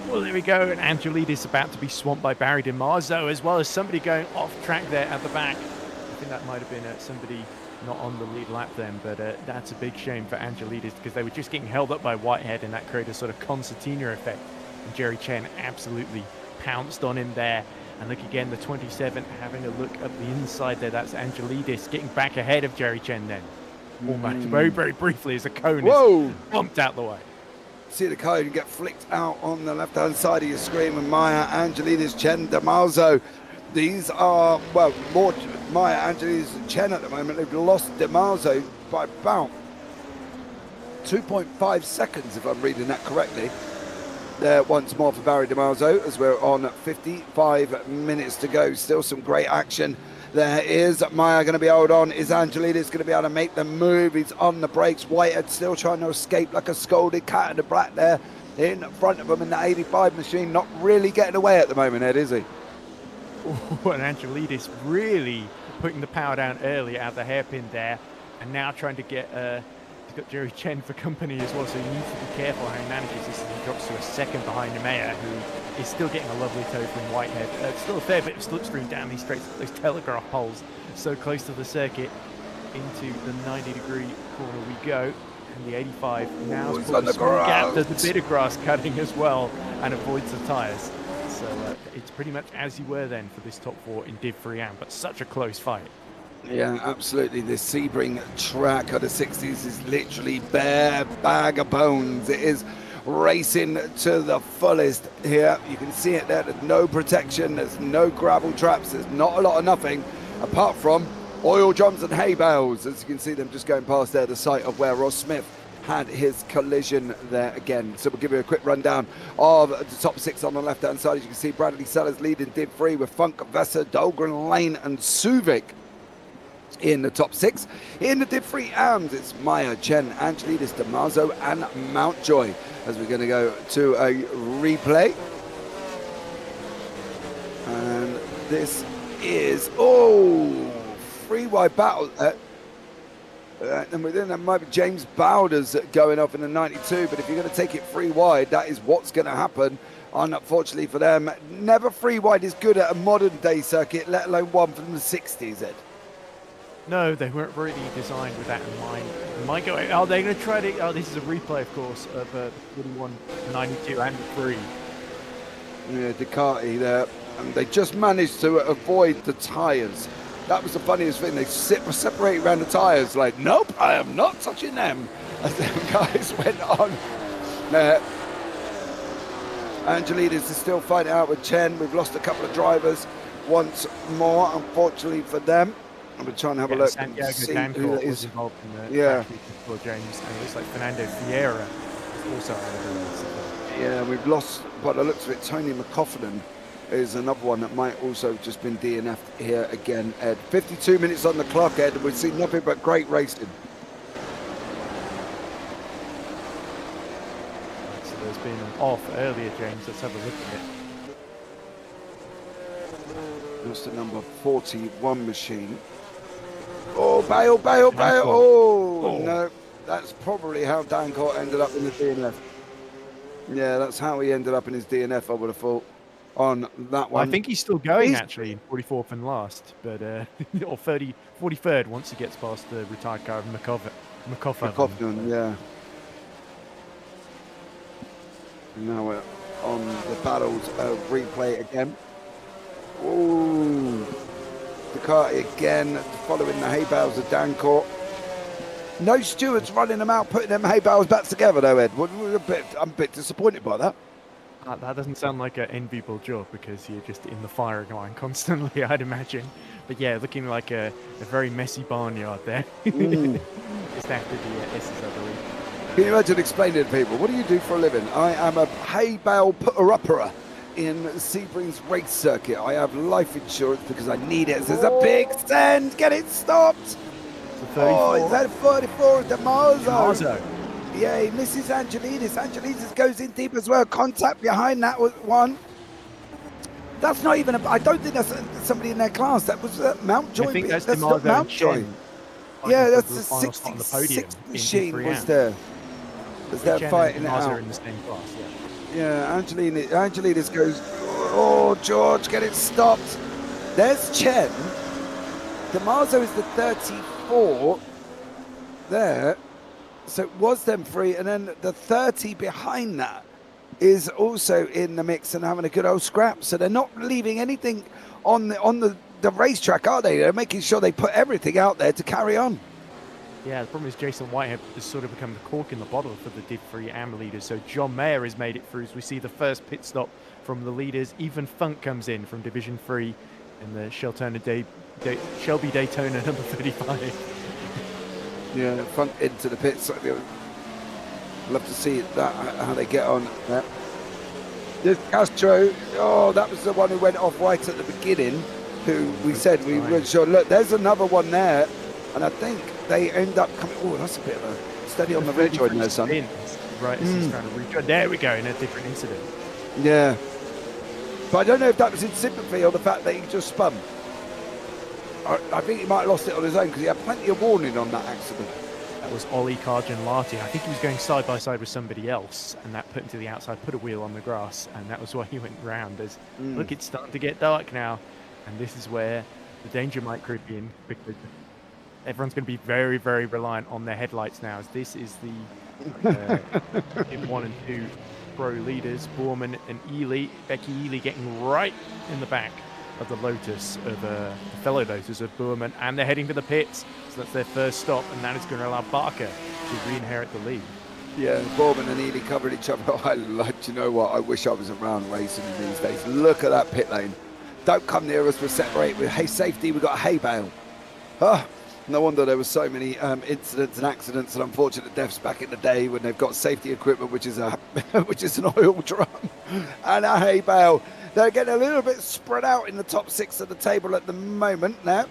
Well, there we go. And Angelidis about to be swamped by Barry DeMarzo, as well as somebody going off track there at the back. I think that might have been somebody not on the lead lap then, but that's a big shame for Angelidis because they were just getting held up by Whitehead, and that created a sort of concertina effect. And Jerry Chen absolutely pounced on him there. And look again, the 27 having a look at the inside there. That's Angelidis getting back ahead of Jerry Chen then. Almost very, very briefly as a cone is bumped out the way. See the cone get flicked out on the left-hand side of your screen with Maya, Angelidis, Chen, DeMarzo. These are, well, more Maya, Angelidis and Chen at the moment. They've lost DeMarzo by about 2.5 seconds, if I'm reading that correctly. There once more for Barry DeMarzo as we're on 55 minutes to go. Still some great action. There is Maya going to be hold on. Is Angelidis going to be able to make the move? He's on the brakes. Whitehead still trying to escape like a scolded cat in the black there in front of him in the 85 machine. Not really getting away at the moment, Ed, is he? Ooh, and Angelidis really putting the power down early out the hairpin there, and now trying to get he's got Jerry Chen for company as well, so he needs to be careful how he manages this as he drops to a second behind Nemea, who is still getting a lovely toe from Whitehead. Still a fair bit of slipstream down these straights, those telegraph poles so close to the circuit. Into the 90-degree corner we go, and the 85 now has put a small gap. There's a bit of grass cutting as well and avoids the tyres. So it's pretty much as you were then for this top 4 in Div 3 but such a close fight. Yeah, absolutely. This Sebring track of the 60s is literally bare bag of bones. It is racing to the fullest here. You can see it there. There's no protection. There's no gravel traps. There's not a lot of nothing apart from oil drums and hay bales. As you can see them just going past there, the site of where Ross Smith had his collision there again. So we'll give you a quick rundown of the top 6 on the left-hand side. As you can see, Bradley Sellers leading Div 3 with Funk, Vesser, Dahlgren, Lane and Suvik in the top 6. In the Div 3 AMs, it's Maya, Chen, Angelidis, DeMarzo and Mountjoy. As we're going to go to a replay. And this is, free wide battle. And within that might be James Bowders going off in the 92, but if you're going to take it free wide, that is what's going to happen. Unfortunately for them, never free wide is good at a modern day circuit, let alone one from the 60s, Ed. No, they weren't really designed with that in mind. Might go, are they going to try to, this is a replay, of course, of 41, 92 and 3. Yeah, Ducati there, and they just managed to avoid the tyres. That was the funniest thing. They separated around the tyres like, nope, I am not touching them. As the guys went on. Angelidis is still fighting out with Chen. We've lost a couple of drivers once more, unfortunately for them. I'm going to try and have a look. Santiago and see Dancourt who it was is. involved in the Yeah. for James, and it looks like Fernando Vieira is also out of the race. Yeah, we've lost, by the looks of it, Tony McCoffin is another one that might also have just been DNF'd here again, Ed. 52 minutes on the clock, Ed. We've seen nothing but great racing. Right, so there's been an off earlier, James. Let's have a look at it. That's the number 41 machine. Oh, bail. Oh, no. That's probably how Dancourt ended up in the DNF. Yeah, that's how he ended up in his DNF, I would have thought. on that Well, one. I think he's still going He's- actually in 44th and last, but or 43rd once he gets past the retired car of McCoffin. Kaufman, yeah. Now we're on the battles of replay again. Ooh, Ducati again following the hay bales of Dancourt. No stewards running them out, putting them hay bales back together though, Ed. I'm a bit disappointed by that. That doesn't sound like an enviable job because you're just in the firing line constantly, I'd imagine. But yeah, looking like a very messy barnyard there. Just after the S's, I believe. Can you imagine explaining to people, what do you do for a living? I am a hay bale putter-upperer in Sebring's race circuit. I have life insurance because I need it. There's a big stand. Get it stopped. Oh, is that 44 of DeMarzo? Yeah, he misses Angelidis. Angelidis goes in deep as well. Contact behind that was one. That's not even I don't think that's somebody in their class. That was Mountjoy. I think that's not DeMarzo and Mountjoy. Chen. Yeah, that's the final spot on the podium 66 in machine P3 was there. Was there Chen fighting and it DeMarzo out? are in the same class, yeah. Yeah, Angelidis goes, oh, George, get it stopped. There's Chen. DeMarzo is the 34 there. So it was them three, and then the 30 behind that is also in the mix and having a good old scrap. So they're not leaving anything on the racetrack, are they? They're making sure they put everything out there to carry on. Yeah, the problem is Jason Whitehead has sort of become the cork in the bottle for the Div 3 AM leaders. So John Mayer has made it through as we see the first pit stop from the leaders. Even Funk comes in from Division 3 in the Shelby Daytona number 35. Yeah, front into the pits. Love to see that how they get on there. This Castro, oh, that was the one who went off right at the beginning, who we said we weren't sure. Look, there's another one there, and I think they end up coming. Oh, that's a bit of a steady on the rejoin there, son. Right as he's trying to rejoin. There we go, in a different incident. Yeah, but I don't know if that was in sympathy or the fact that he just spun. I think he might have lost it on his own because he had plenty of warning on that accident. That was Ollie Cargian-Larty. I think he was going side by side with somebody else, and that put him to the outside, put a wheel on the grass, and that was why he went round. Look, it's starting to get dark now, and this is where the danger might creep in because everyone's going to be very, very reliant on their headlights now, as this is the in 1 and 2 pro leaders, Borman and Ely. Becky Ely getting right in the back of the Lotus of the fellow Lotus of Borman, and they're heading to the pits. So that's their first stop, and that is going to allow Barker to re-inherit the lead. Yeah, Borman and Ely covered each other. Do you know what? I wish I was around racing these days. Look at that pit lane. Don't come near us. We're separated with hay safety. We've got a hay bale. Oh, no wonder there were so many incidents and accidents and unfortunate deaths back in the day when they've got safety equipment, which is an oil drum and a hay bale. They're getting a little bit spread out in the top 6 of the table at the moment now.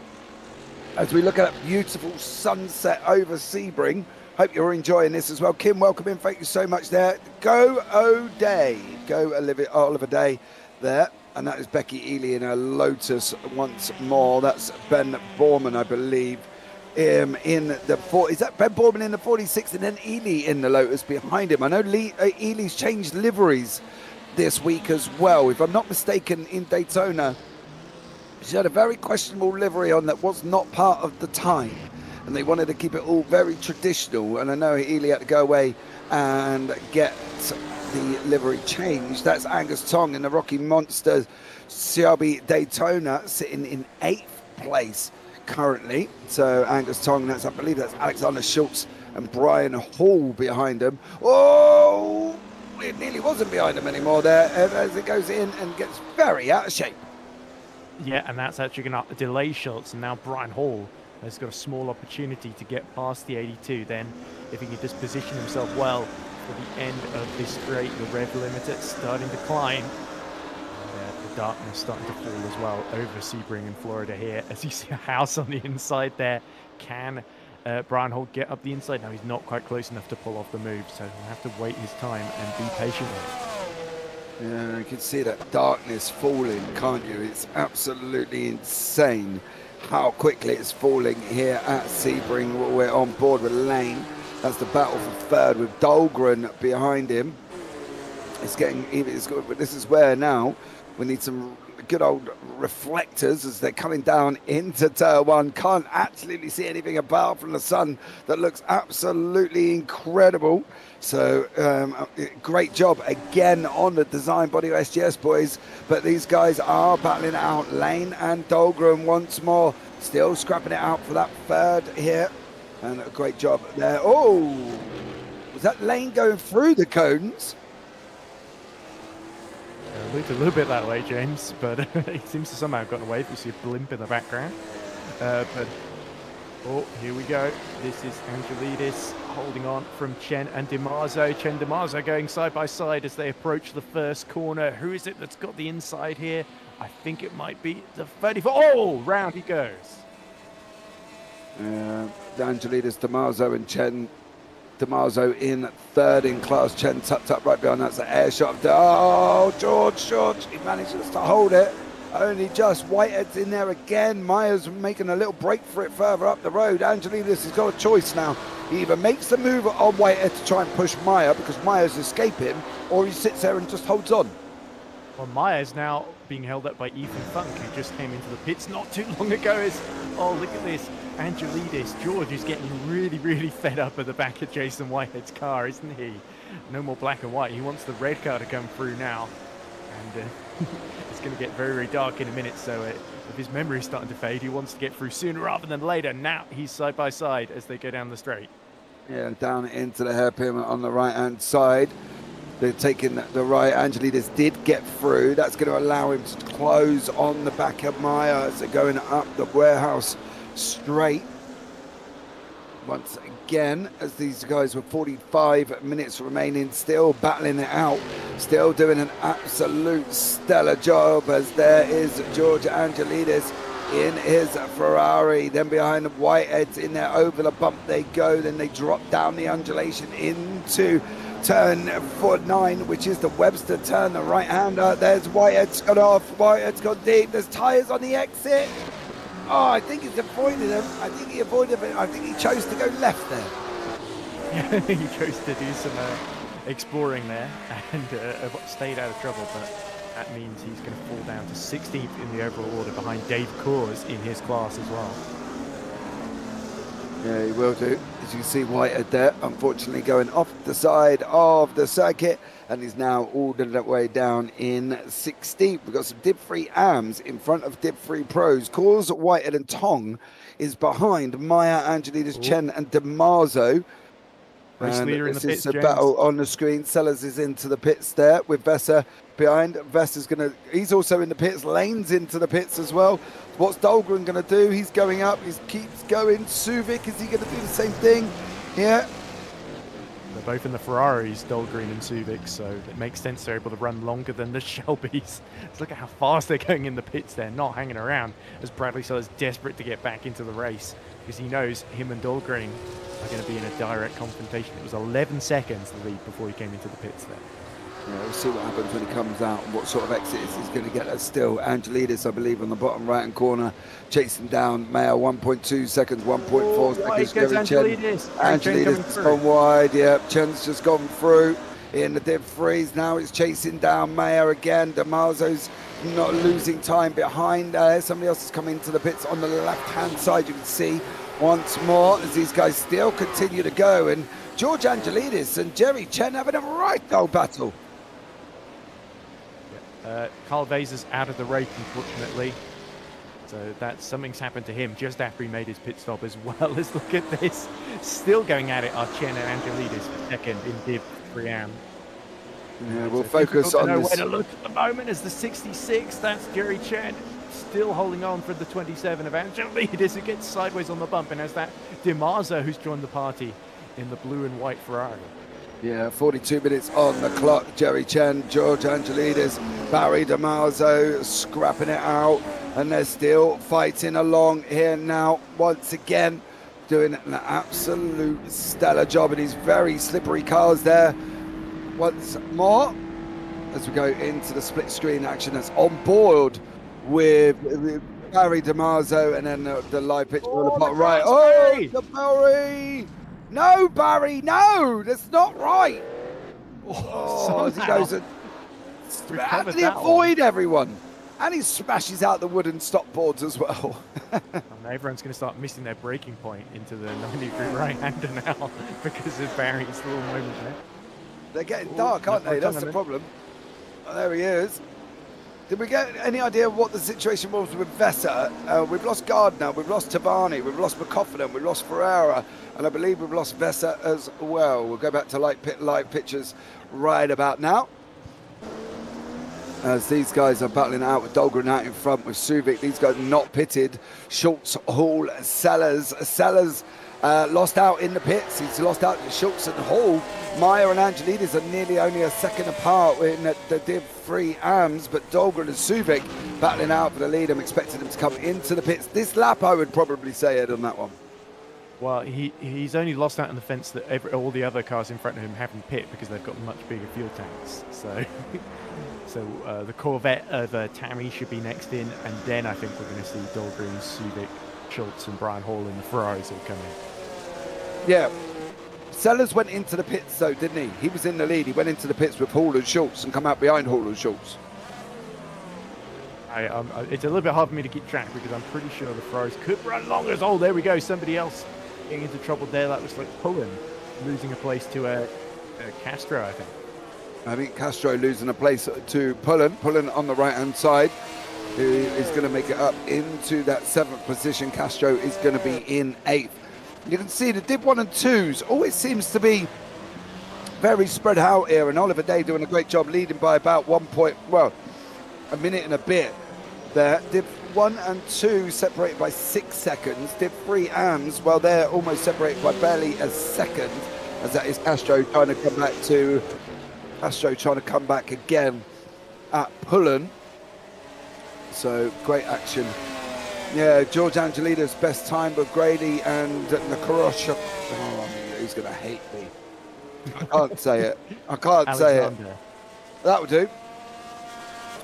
As we look at that beautiful sunset over Sebring. Hope you're enjoying this as well. Kim, welcome in. Thank you so much there. Go O'Day. Go Oliver Day there. And that is Becky Ely in her Lotus once more. That's Ben Borman, I believe, in the 40. Is that Ben Borman in the 46 and then Ely in the Lotus behind him? I know Ely's changed liveries this week as well. If I'm not mistaken, in Daytona, she had a very questionable livery on that was not part of the time. And they wanted to keep it all very traditional. And I know Ely had to go away and get the livery changed. That's Angus Tong in the Rocky Monster Shelby Daytona, sitting in 8th place currently. So Angus Tong, I believe that's Alexander Schultz and Brian Hall behind him. Oh, it nearly wasn't behind him anymore there as it goes in and gets very out of shape. Yeah, and that's actually going to delay Schultz, and now Brian Hall has got a small opportunity to get past the 82. Then, if he can just position himself well for the end of this straight, the rev limiter starting to climb. The darkness starting to fall as well over Sebring in Florida here, as you see a house on the inside there. Can Brian Hall get up the inside? No, he's not quite close enough to pull off the move, so he'll have to wait his time and be patient. Yeah, you can see that darkness falling, can't you? It's absolutely insane how quickly it's falling here at Sebring. We're on board with Lane. That's the battle for third with Dahlgren behind him. It's getting even. This is where now We need some good old reflectors as they're coming down into turn one. Can't absolutely see anything apart from the sun that looks absolutely incredible. So great job again on the design body of SGS boys, but these guys are battling it out. Lane and Dahlgren once more, still scrapping it out for that third here, and a great job there. Oh, was that Lane going through the cones? It looked a little bit that way, James, but it seems to somehow have gotten away. You see a blimp in the background. But oh, here we go. This is Angelidis holding on from Chen and DiMarzo. Chen DiMarzo going side by side as they approach the first corner. Who is it that's got the inside here? I think it might be the 34. Oh, round he goes. Angelidis, DiMarzo and Chen. DiMarzo in third in class. Chen tucked up right behind. That's an air shot. Oh, George, he manages to hold it. Only just. Whitehead's in there again. Myers making a little break for it further up the road. Angelidis has got a choice now. He either makes the move on Whitehead to try and push Meyer because Myers escape him, or he sits there and just holds on. Well, Myers now being held up by Ethan Funk, who just came into the pits not too long ago. Oh, look at this. Angelidis, George is getting really, really fed up at the back of Jason Whitehead's car, isn't he? No more black and white. He wants the red car to come through now. And it's going to get very, very dark in a minute. So if his memory's starting to fade, he wants to get through sooner rather than later. Now he's side by side as they go down the straight. Yeah, down into the hairpin on the right-hand side. They're taking the right. Angelidis did get through. That's going to allow him to close on the back of Meyer as they're going up the warehouse straight. Once again, as these guys with 45 minutes remaining, still battling it out, still doing an absolute stellar job, as there is George Angelidis in his Ferrari. Then behind the Whiteheads in there, over the bump they go. Then they drop down the undulation into turn 9, which is the Webster turn, the right-hander. There's Whitehead's gone off. Whitehead's gone deep. There's tyres on the exit. Oh, I think he's avoided them. I think he avoided them. I think he chose to go left there. Yeah, he chose to do some exploring there and stayed out of trouble, but that means he's going to fall down to 16th in the overall order behind Dave Coors in his class as well. Yeah, he will do. As you can see, Whitehead there, unfortunately going off the side of the circuit, and he's now all the way down in 16th. We've got some Div 3 AMs in front of Div 3 Pros. Coors, Whitehead and Tong is behind Meyer, Angelidis, Chen and DiMarzo. Race leader in the pits, This is a James. battle on the screen. Sellers is into the pits there with Vesser behind. Vesser's he's also in the pits. Lane's into the pits as well. What's Dahlgren going to do? He's going up. He keeps going. Suvic, is he going to do the same thing? Yeah. They're both in the Ferraris, Dahlgren and Suvic, so it makes sense they're able to run longer than the Shelbys. Let's look at how fast they're going in the pits there, not hanging around, as Bradley Sellers desperate to get back into the race because he knows him and Dahlgren are going to be in a direct confrontation. It was 11 seconds the lead before he came into the pits there. Yeah, we'll see what happens when he comes out and what sort of exits he's going to get. That's still Angelidis, I believe, on the bottom right-hand corner, chasing down Mayer. 1.2 seconds, 1.4 seconds. Angelidis gone wide. Yeah, Chen's just gone through in the Div 3s. Now it's chasing down Mayer again. DiMarzo's not losing time behind there. Somebody else is coming to the pits on the left-hand side. You can see once more as these guys still continue to go. And George Angelidis and Jerry Chen having a right old battle. Carl Vaser's out of the race, unfortunately. So something's happened to him just after he made his pit stop as well. As look at this. Still going at it are Chen and Angelidis for second in Div 3 AM. Yeah, we'll focus on this. Where to look at the moment as the 66, that's Jerry Chen. Still holding on for the 27 of Angelidis, who gets sideways on the bump, and has that DiMarzo who's joined the party in the blue and white Ferrari. Yeah, 42 minutes on the clock. Jerry Chen, George Angelidis, Barry DiMarzo scrapping it out, and they're still fighting along here now. Once again, doing an absolute stellar job in these very slippery cars there. Once more, as we go into the split screen action that's on board with Barry DiMarzo, and then the live picture on the bottom right. Oh, the Barry! No, Barry, no! That's not right! Oh, as he goes and How covered did he that avoid everyone? And he smashes out the wooden stop boards as well. And everyone's going to start missing their braking point into the 90-degree right-hander now because of Barry's little moment there. They're getting dark, aren't they? That's the problem. Oh, there he is. Did we get any idea what the situation was with Vessa? We've lost Gardner, we've lost Tavani, we've lost McCoffin, we've lost Ferrara, and I believe we've lost Vessa as well. We'll go back to live pictures right about now. As these guys are battling it out with Dahlgren out in front with Subic. These guys not pitted. Schultz, Hall, Sellers. Sellers lost out in the pits. He's lost out to Schultz and Hall. Meyer and Angelidis are nearly only a second apart in the Div 3 AMs, but Dahlgren and Subic battling out for the lead. I'm expecting them to come into the pits this lap, I would probably say, Ed, on that one. Well, he's only lost out in the fence that all the other cars in front of him haven't pit because they've got much bigger fuel tanks. So the Corvette of Tammy should be next in, and then I think we're going to see Dahlgren, Subic, Schultz and Brian Hall in the Ferraris will come in. Yeah. Sellers went into the pits though, didn't he? He was in the lead. He went into the pits with Hall and Schultz and come out behind Hall and Schultz. It's a little bit hard for me to keep track because I'm pretty sure the Ferraris could run longer. Oh, there we go. Somebody else getting into trouble there. That was like Pullen losing a place to Castro, I think. I think Castro losing a place to Pullen. Pullen on the right-hand side, who is going to make it up into that 7th position. Castro is going to be in 8th. You can see the Div 1 and 2s always seems to be very spread out here, and Oliver Day doing a great job leading by about a minute and a bit there. Div 1 and 2 separated by 6 seconds. Div 3 AMs, well, they're almost separated by barely a second, as that is Castro trying to come back again at Pullen. So great action. Yeah, George Angelidis best time, but Grady and Nakarosh. Oh, he's going to hate me. I can't say it. I can't say it. That would do.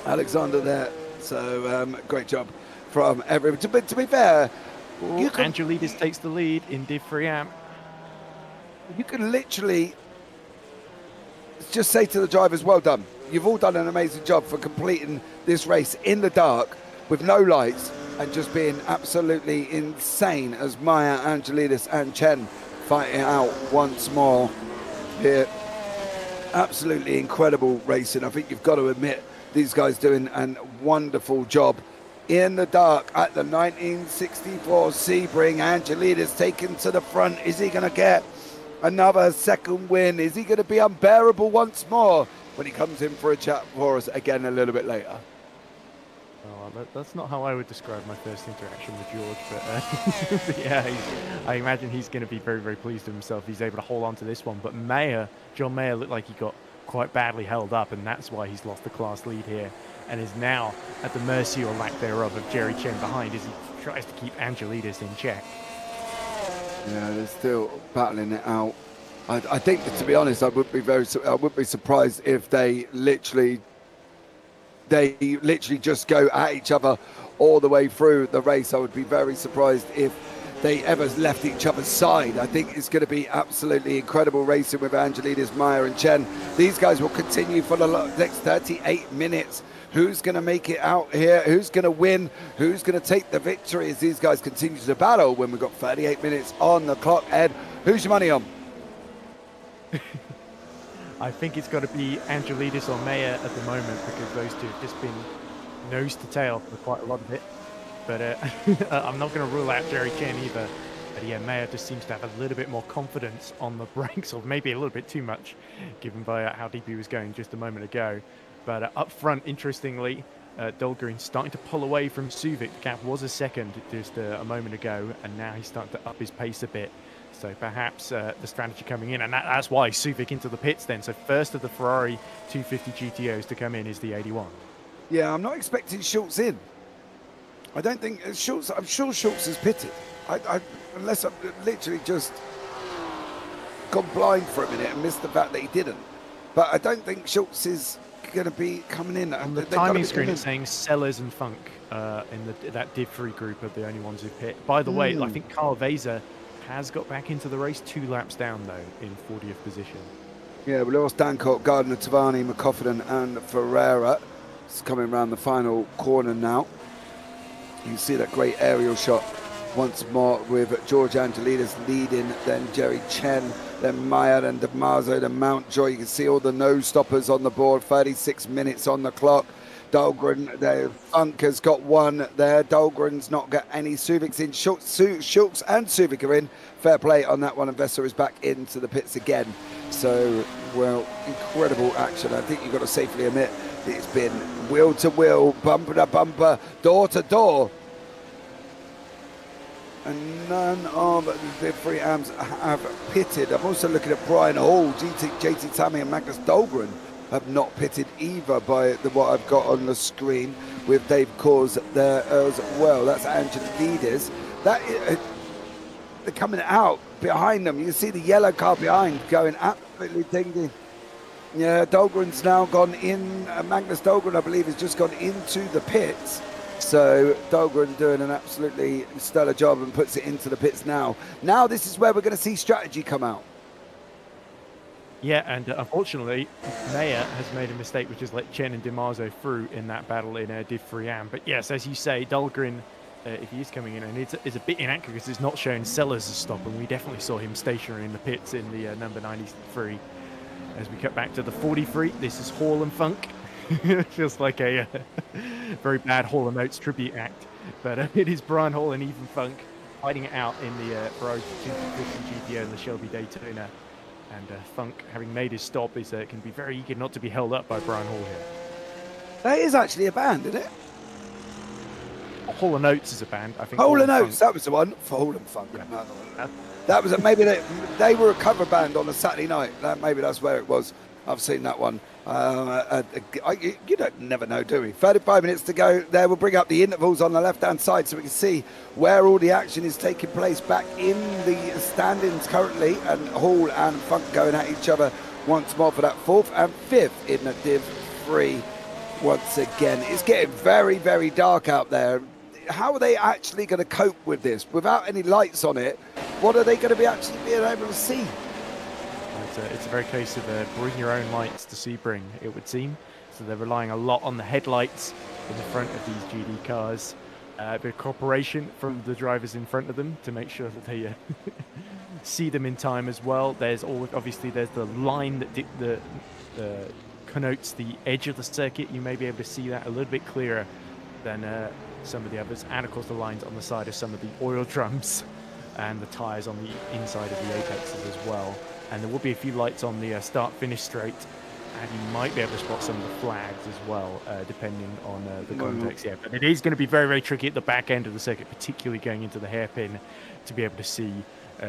Alexander there. So great job from everyone. But to be fair, Angelidis takes the lead in Div 3 AM. You can literally just say to the drivers, well done. You've all done an amazing job for completing this race in the dark with no lights and just being absolutely insane as Maya, Angelidis and Chen fighting out once more here. Absolutely incredible racing. I think you've got to admit these guys doing a wonderful job in the dark at the 1964 Sebring. Angelidis taken to the front. Is he going to get another second win? Is he going to be unbearable once more when he comes in for a chat for us again a little bit later? Oh, that's not how I would describe my first interaction with George, but yeah, I imagine he's going to be very, very pleased with himself. He's able to hold on to this one, but John Mayer looked like he got quite badly held up, and that's why he's lost the class lead here and is now at the mercy or lack thereof of Jerry Chen behind as he tries to keep Angelidis in check. Yeah, they're still battling it out. I think, to be honest, I would be surprised if they literally just go at each other all the way through the race. I would be very surprised if they ever left each other's side. I think it's going to be absolutely incredible racing with Angelidis, Meyer and Chen. These guys will continue for the next 38 minutes. Who's going to make it out here? Who's going to win? Who's going to take the victory as these guys continue to battle when we've got 38 minutes on the clock? Ed, who's your money on? I think it's got to be Angelidis or Mayer at the moment because those two have just been nose to tail for quite a lot of it. But I'm not going to rule out Jerry Chen either. But yeah, Mayer just seems to have a little bit more confidence on the brakes, or maybe a little bit too much, given by how deep he was going just a moment ago. But up front, interestingly, Dahlgren starting to pull away from Subic. The gap was a second just a moment ago, and now he's starting to up his pace a bit. So perhaps the strategy coming in, and that's why Subic into the pits then. So first of the Ferrari 250 GTOs to come in is the 81. Yeah, I'm not expecting Schultz in. I don't think Schultz. I'm sure Schultz is pitted. Unless I've literally just gone blind for a minute and missed the fact that he didn't. But I don't think Schultz is going to be coming in. On the timing screen, it's saying Sellers and Funk in that Div 3 group are the only ones who pit. By the way, I think Carl Vaser has got back into the race 2 laps down, though, in 40th position. Yeah, we lost Dancock, Gardner, Tavani, McCoffin and Ferreira. It's coming around the final corner now. You can see that great aerial shot once more with George Angelidis leading, then Jerry Chen, then Maya and DeMarzo, then Mountjoy. You can see all the no stoppers on the board, 36 minutes on the clock. Dahlgren, Funk has got one there. Dahlgren's not got any. Suvic's in. Schultz and Suvic are in. Fair play on that one, and Vesser is back into the pits again. So, well, incredible action. I think you've got to safely admit that it's been wheel to wheel, bumper to bumper, door to door. And none of the three AMs have pitted. I'm also looking at Brian Hall, JT Tammy and Magnus Dahlgren have not pitted either by what I've got on the screen, with Dave Kors there as well. That's Angelidis. That is, they're coming out behind them. You can see the yellow car behind going absolutely dingy. Yeah, Dahlgren's now gone in. Magnus Dahlgren, I believe, has just gone into the pits. So Dahlgren doing an absolutely stellar job and puts it into the pits now. Now this is where we're going to see strategy come out. Yeah, and unfortunately, Maya has made a mistake, which has let Chen and DiMarzo through in that battle in Div 3am. But yes, as you say, Dahlgren, if he is coming in, and it's a bit inaccurate because it's not showing Sellers as stop, and we definitely saw him stationary in the pits in the number 93. As we cut back to the 43, this is Hall and Funk. It feels like a very bad Hall and Oates tribute act, but it is Brian Hall and Ethan Funk fighting it out in the Ferrari 250 GTO and the Shelby Daytona. And Funk, having made his stop, can be very eager not to be held up by Brian Hall here. That is actually a band, isn't it? Hall and Oates is a band, I think. Hall and Oates, that was the one for Hall and Funk. Yeah. That was maybe they were a cover band on a Saturday night. Maybe that's where it was. I've seen that one. You don't never know, do we? 35 minutes to go there. We'll bring up the intervals on the left-hand side so we can see where all the action is taking place back in the standings currently. And Hall and Funk going at each other once more for that 4th and 5th in the Div 3 once again. It's getting very, very dark out there. How are they actually going to cope with this? Without any lights on it, what are they going to be actually being able to see? It's a very case of bring your own lights to Sebring, it would seem. So they're relying a lot on the headlights in the front of these GD cars. A bit of cooperation from the drivers in front of them to make sure that they see them in time as well. Obviously there's the line that connotes the edge of the circuit. You may be able to see that a little bit clearer than some of the others. And of course the lines on the side of some of the oil drums and the tyres on the inside of the apexes as well. And there will be a few lights on the start-finish straight, and you might be able to spot some of the flags as well, depending on the context. Yeah, but it is going to be very, very tricky at the back end of the circuit, particularly going into the hairpin, to be able to see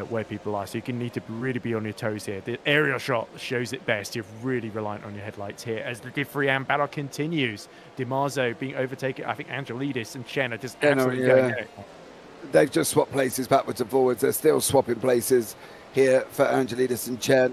where people are. So you can need to really be on your toes here. The aerial shot shows it best. You're really reliant on your headlights here as the Div 3am battle continues. DiMarzo being overtaken. I think Angelidis and Chen are just absolutely going at it. They've just swapped places backwards and forwards. They're still swapping places here for Angelidis and Chen.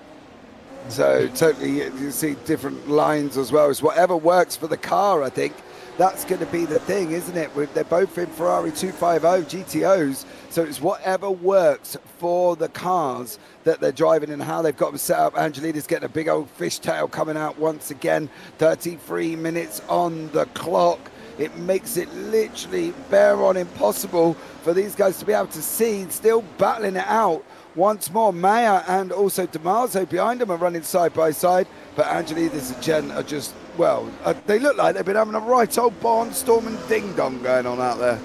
So totally, you see different lines as well. It's whatever works for the car, I think. That's going to be the thing, isn't it? They're both in Ferrari 250 GTOs, so it's whatever works for the cars that they're driving and how they've got them set up. Angelidis getting a big old fishtail coming out once again. 33 minutes on the clock. It makes it literally bare on impossible for these guys to be able to see. Still battling it out. Once more, Maya and also DiMarzo behind them are running side by side. But Angelidis and Chen are just, well, they look like they've been having a right old barnstorming ding-dong going on out there.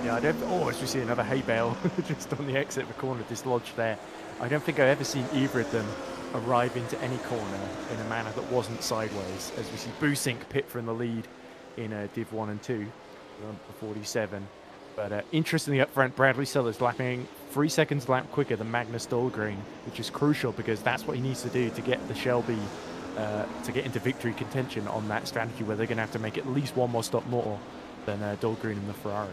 Yeah, as we see another hay bale just on the exit of the corner dislodged there. I don't think I've ever seen either of them arrive into any corner in a manner that wasn't sideways. As we see Busink pit from the lead in Div 1 and 2, 47. But interestingly up front, Bradley Sellers lapping 3 seconds lap quicker than Magnus Dahlgren, which is crucial because that's what he needs to do to get the Shelby to get into victory contention on that strategy, where they're going to have to make at least one more stop more than Dahlgren in the Ferrari.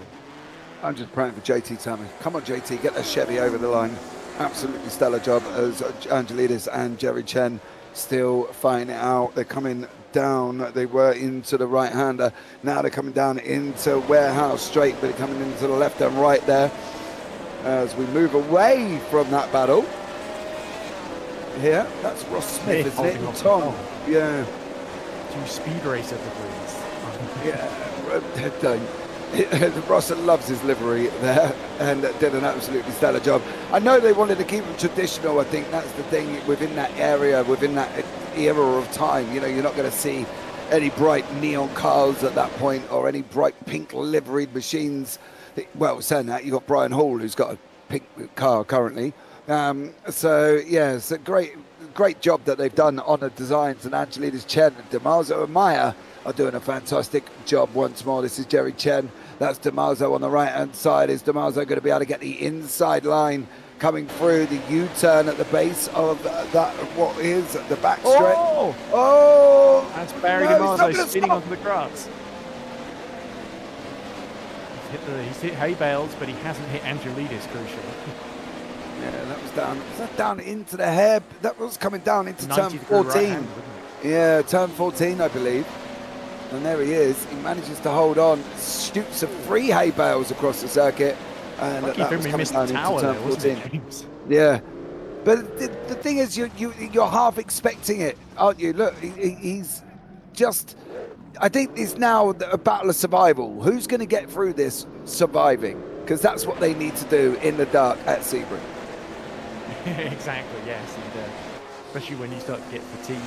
I'm just praying for JT Tammy. Come on, JT, get that Chevy over the line. Absolutely stellar job as Angelidis and Jerry Chen still fighting it out. They're coming down. They were into the right-hander. Now they're coming down into Warehouse straight, but they're coming into the left and right there as we move away from that battle. here. That's Ross Smith, isn't it? holding off Tom. Tom. Yeah. 2 speed racer degrees. Yeah. Don't. Ross loves his livery there and did an absolutely stellar job. I know they wanted to keep them traditional. I think that's the thing within that area, within that era of time. You know, you're not going to see any bright neon cars at that point or any bright pink liveried machines. Well, saying that, you've got Brian Hall, who's got a pink car currently. So, yeah, it's a great job that they've done on the designs. And Angelina's Chen and DeMarzo and Maya are doing a fantastic job once more. This is Jerry Chen. That's DeMarzo on the right-hand side. Is DeMarzo going to be able to get the inside line coming through the U-turn at the base of that, what is the back stretch? Oh! That's Barry No, DeMarzo spinning onto the grass. He's hit hay bales, but he hasn't hit Angelidis, crucially. Yeah, that was down. Was that down into the hair? That was coming down into turn 14. Right hand, yeah, turn 14, I believe. And there he is. He manages to hold on, shoots 3 hay bales across the circuit, and Lucky that was he coming missed down the into tower turn there, wasn't 14. it, James? Yeah, but the thing is, you're half expecting it, aren't you? Look, he's just. I think it's now a battle of survival. Who's going to get through this surviving? Because that's what they need to do in the dark at Sebring. Exactly, yes. And, especially when you start to get fatigued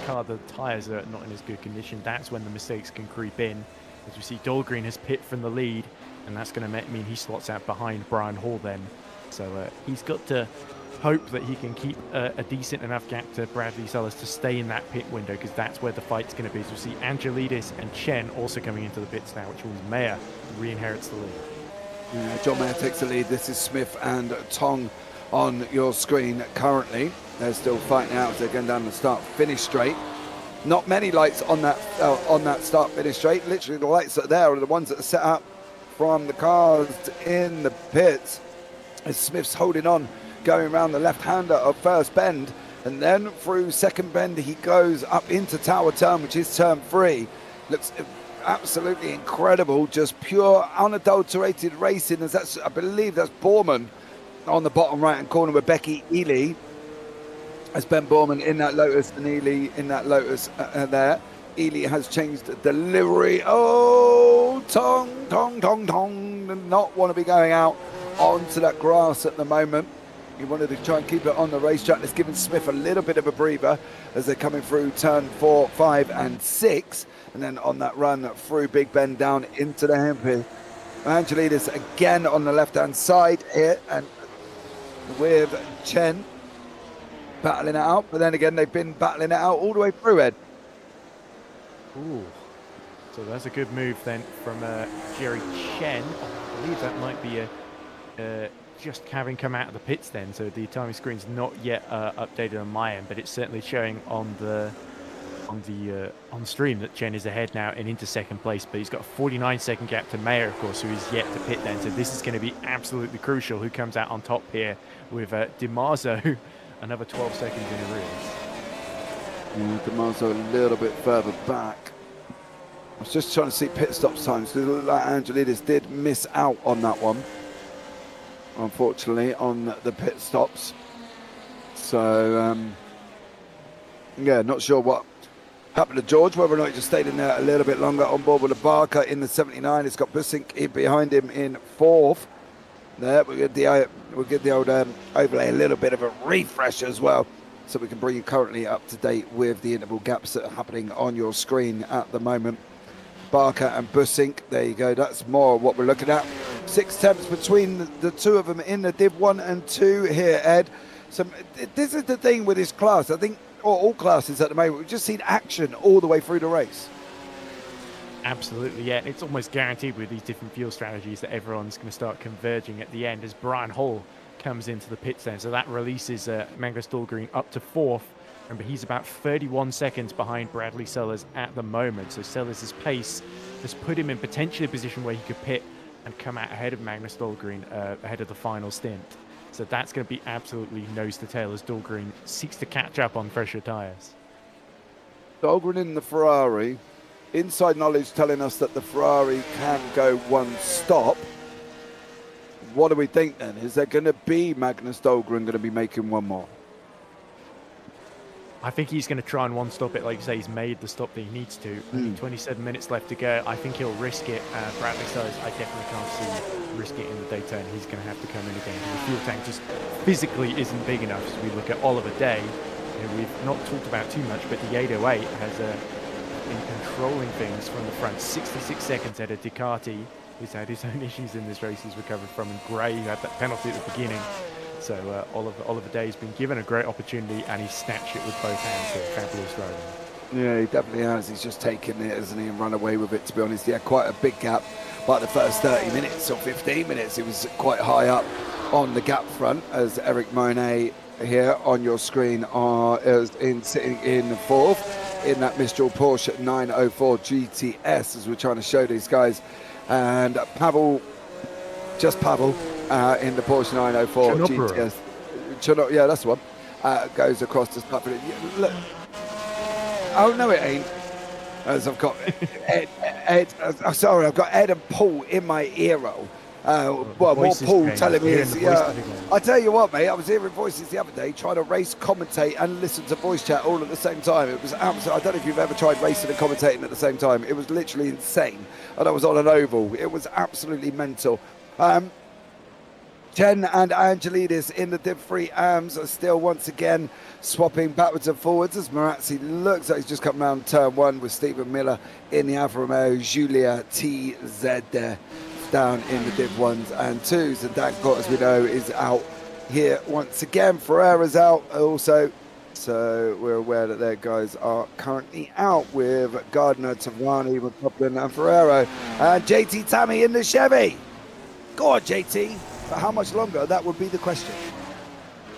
and the tyres are not in as good condition, that's when the mistakes can creep in. As we see, Dahlgren has pit from the lead, and that's going to mean he slots out behind Brian Hall then. So he's got to hope that he can keep a decent enough gap to Bradley Sellers to stay in that pit window, because that's where the fight's going to be. So we see Angelidis and Chen also coming into the pits now, which means Mayer re-inherits the lead. Yeah, John Mayer takes the lead. This is Smith and Tong on your screen currently. They're still fighting out as they're going down the start-finish straight. Not many lights on that start-finish straight. Literally, the lights that are there are the ones that are set up from the cars in the pits. As Smith's holding on, going around the left-hander of first bend, and then through second bend he goes up into tower turn, which is turn 3. Looks absolutely incredible, just pure unadulterated racing. As that's, I believe that's Borman on the bottom right-hand corner with Becky Ely. As Ben Borman in that Lotus and Ely in that Lotus there. Ely has changed the livery. Oh, Tong, did not want to be going out onto that grass at the moment. He wanted to try and keep it on the racetrack. It's given Smith a little bit of a breather as they're coming through turn 4, 5 and 6. And then on that run through Big Ben down into the hairpin. Angelidis again on the left-hand side here, and with Chen battling it out. But then again, they've been battling it out all the way through, Ed. Ooh. So that's a good move then from Jerry Chen. I believe that might be just having come out of the pits then. So the timing screen's not yet updated on my end, but it's certainly showing on the stream that Chen is ahead now and into second place. But he's got a 49-second gap to Mayer, of course, who is yet to pit then. So this is going to be absolutely crucial who comes out on top here with DeMarzo, another 12 seconds in arrears. Yeah, DeMarzo a little bit further back. I was just trying to see pit stop times, because it looked like Angelidis did miss out on that one, unfortunately, on the pit stops. So, yeah, not sure what happened to George, whether or not he just stayed in there a little bit longer. On board with the Barker in the 79. It's got Busink in behind him in 4th. There, we'll give the old overlay a little bit of a refresh as well, so we can bring you currently up to date with the interval gaps that are happening on your screen at the moment. Barker and Busink, there you go, that's more what we're looking at. 6 tenths between the two of them in the Div 1 and 2 here, Ed. So this is the thing with this class, I think, or all classes at the moment, we've just seen action all the way through the race. Absolutely, yeah. It's almost guaranteed with these different fuel strategies that everyone's going to start converging at the end as Brian Hall comes into the pits then. So that releases Magnus Dahlgren up to 4th. Remember, he's about 31 seconds behind Bradley Sellers at the moment. So Sellers' pace has put him in potentially a position where he could pit and come out ahead of Magnus Dahlgren ahead of the final stint. So that's going to be absolutely nose to tail as Dahlgren seeks to catch up on fresher tyres. Dahlgren in the Ferrari. Inside knowledge telling us that the Ferrari can go one stop. What do we think then? Is there going to be Magnus Dahlgren going to be making one more? I think he's going to try and one-stop it. Like you say, he's made the stop that he needs to. Only 27 minutes left to go. I think he'll risk it. Bradley says, I definitely can't see risk it in the Daytona. He's going to have to come in again. The fuel tank just physically isn't big enough. So we look at Oliver Day, who we've not talked about too much, but the 808 has been controlling things from the front. 66 seconds at a Ducati, who's had his own issues in this race he's recovered from. And Gray, who had that penalty at the beginning. So Oliver Day's been given a great opportunity, and he snatched it with both hands here. Fabulous driving. Yeah, he definitely has. He's just taken it, hasn't he, and run away with it, to be honest. He had quite a big gap. But the first 30 minutes or 15 minutes, he was quite high up on the gap front, as Eric Monet here on your screen is sitting in fourth in that Mistral Porsche 904 GTS, as we're trying to show these guys. And Pavel in the Porsche 904 GTS. Yeah, that's the one. Goes across the start. Look. Oh, no, it ain't. As I've got I've got Ed and Paul in my ear roll. Well, more Paul telling me I tell you what, mate, I was hearing voices the other day trying to race, commentate and listen to voice chat all at the same time. It was absolutely, I don't know if you've ever tried racing and commentating at the same time. It was literally insane. And I was on an oval. It was absolutely mental. Jen and Angelidis in the Div 3 AMs are still once again swapping backwards and forwards as Marazzi looks like he's just come around turn one with Stephen Miller in the Alfa Romeo Giulia TZ there down in the Div 1s and 2s. And Dankot, as we know, is out here once again. Ferreira's out also. So we're aware that their guys are currently out with Gardner, Tavrani, McCoplin and Ferrero. And JT Tammy in the Chevy. Go on, JT. For how much longer? That would be the question.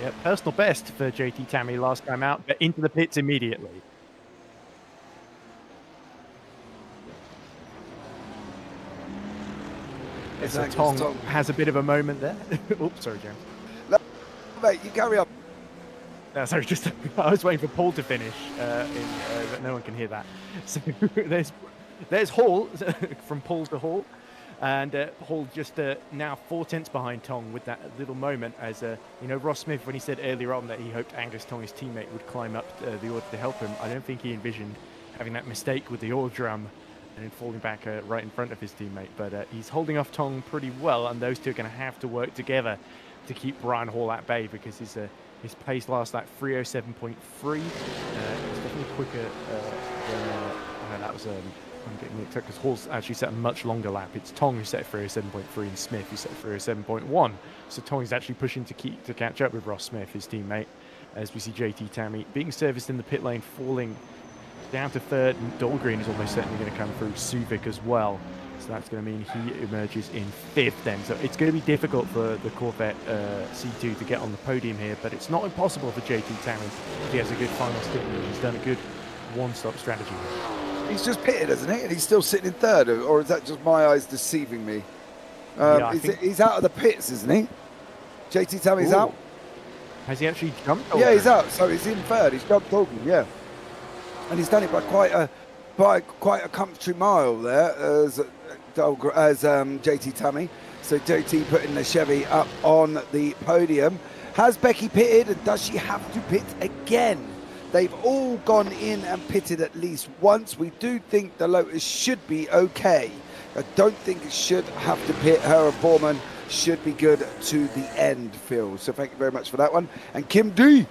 Yeah, personal best for JT Tammy last time out, but into the pits immediately. So Tong has a bit of a moment there. Oops, sorry, James. No, mate, you carry on. No, sorry, just I was waiting for Paul to finish, but no one can hear that. So there's Hall from Paul to Hall. And Hall just now 4 tenths behind Tong with that little moment as, Ross Smith, when he said earlier on that he hoped Angus Tong, his teammate, would climb up the order to help him, I don't think he envisioned having that mistake with the oil drum and then falling back right in front of his teammate. But he's holding off Tong pretty well, and those two are going to have to work together to keep Brian Hall at bay because his pace last lap 307.3. It's definitely quicker than that was... I'm getting mixed up because Hall's actually set a much longer lap. It's Tong who set 307.3 and Smith who set 307.1. So Tong is actually pushing to catch up with Ross Smith, his teammate, as we see JT Tammy being serviced in the pit lane, falling down to third, and Dahlgren is almost certainly going to come through, Suvik as well. So that's going to mean he emerges in fifth then. So it's going to be difficult for the Corvette C2 to get on the podium here, but it's not impossible for JT Tammy if he has a good final stint. He's done a good one-stop strategy. He's just pitted, hasn't he? And he's still sitting in third, or is that just my eyes deceiving me? He's out of the pits, isn't he? JT Tammy's out. Has he actually jumped? Yeah, he's out. So he's in third. He's jumped Dalton, yeah. And he's done it by quite a country mile there as JT Tammy. So JT putting the Chevy up on the podium. Has Becky pitted, and does she have to pit again? They've all gone in and pitted at least once. We do think the Lotus should be okay. I don't think it should have to pit. Her and Borman should be good to the end, Phil. So thank you very much for that one. And Kim D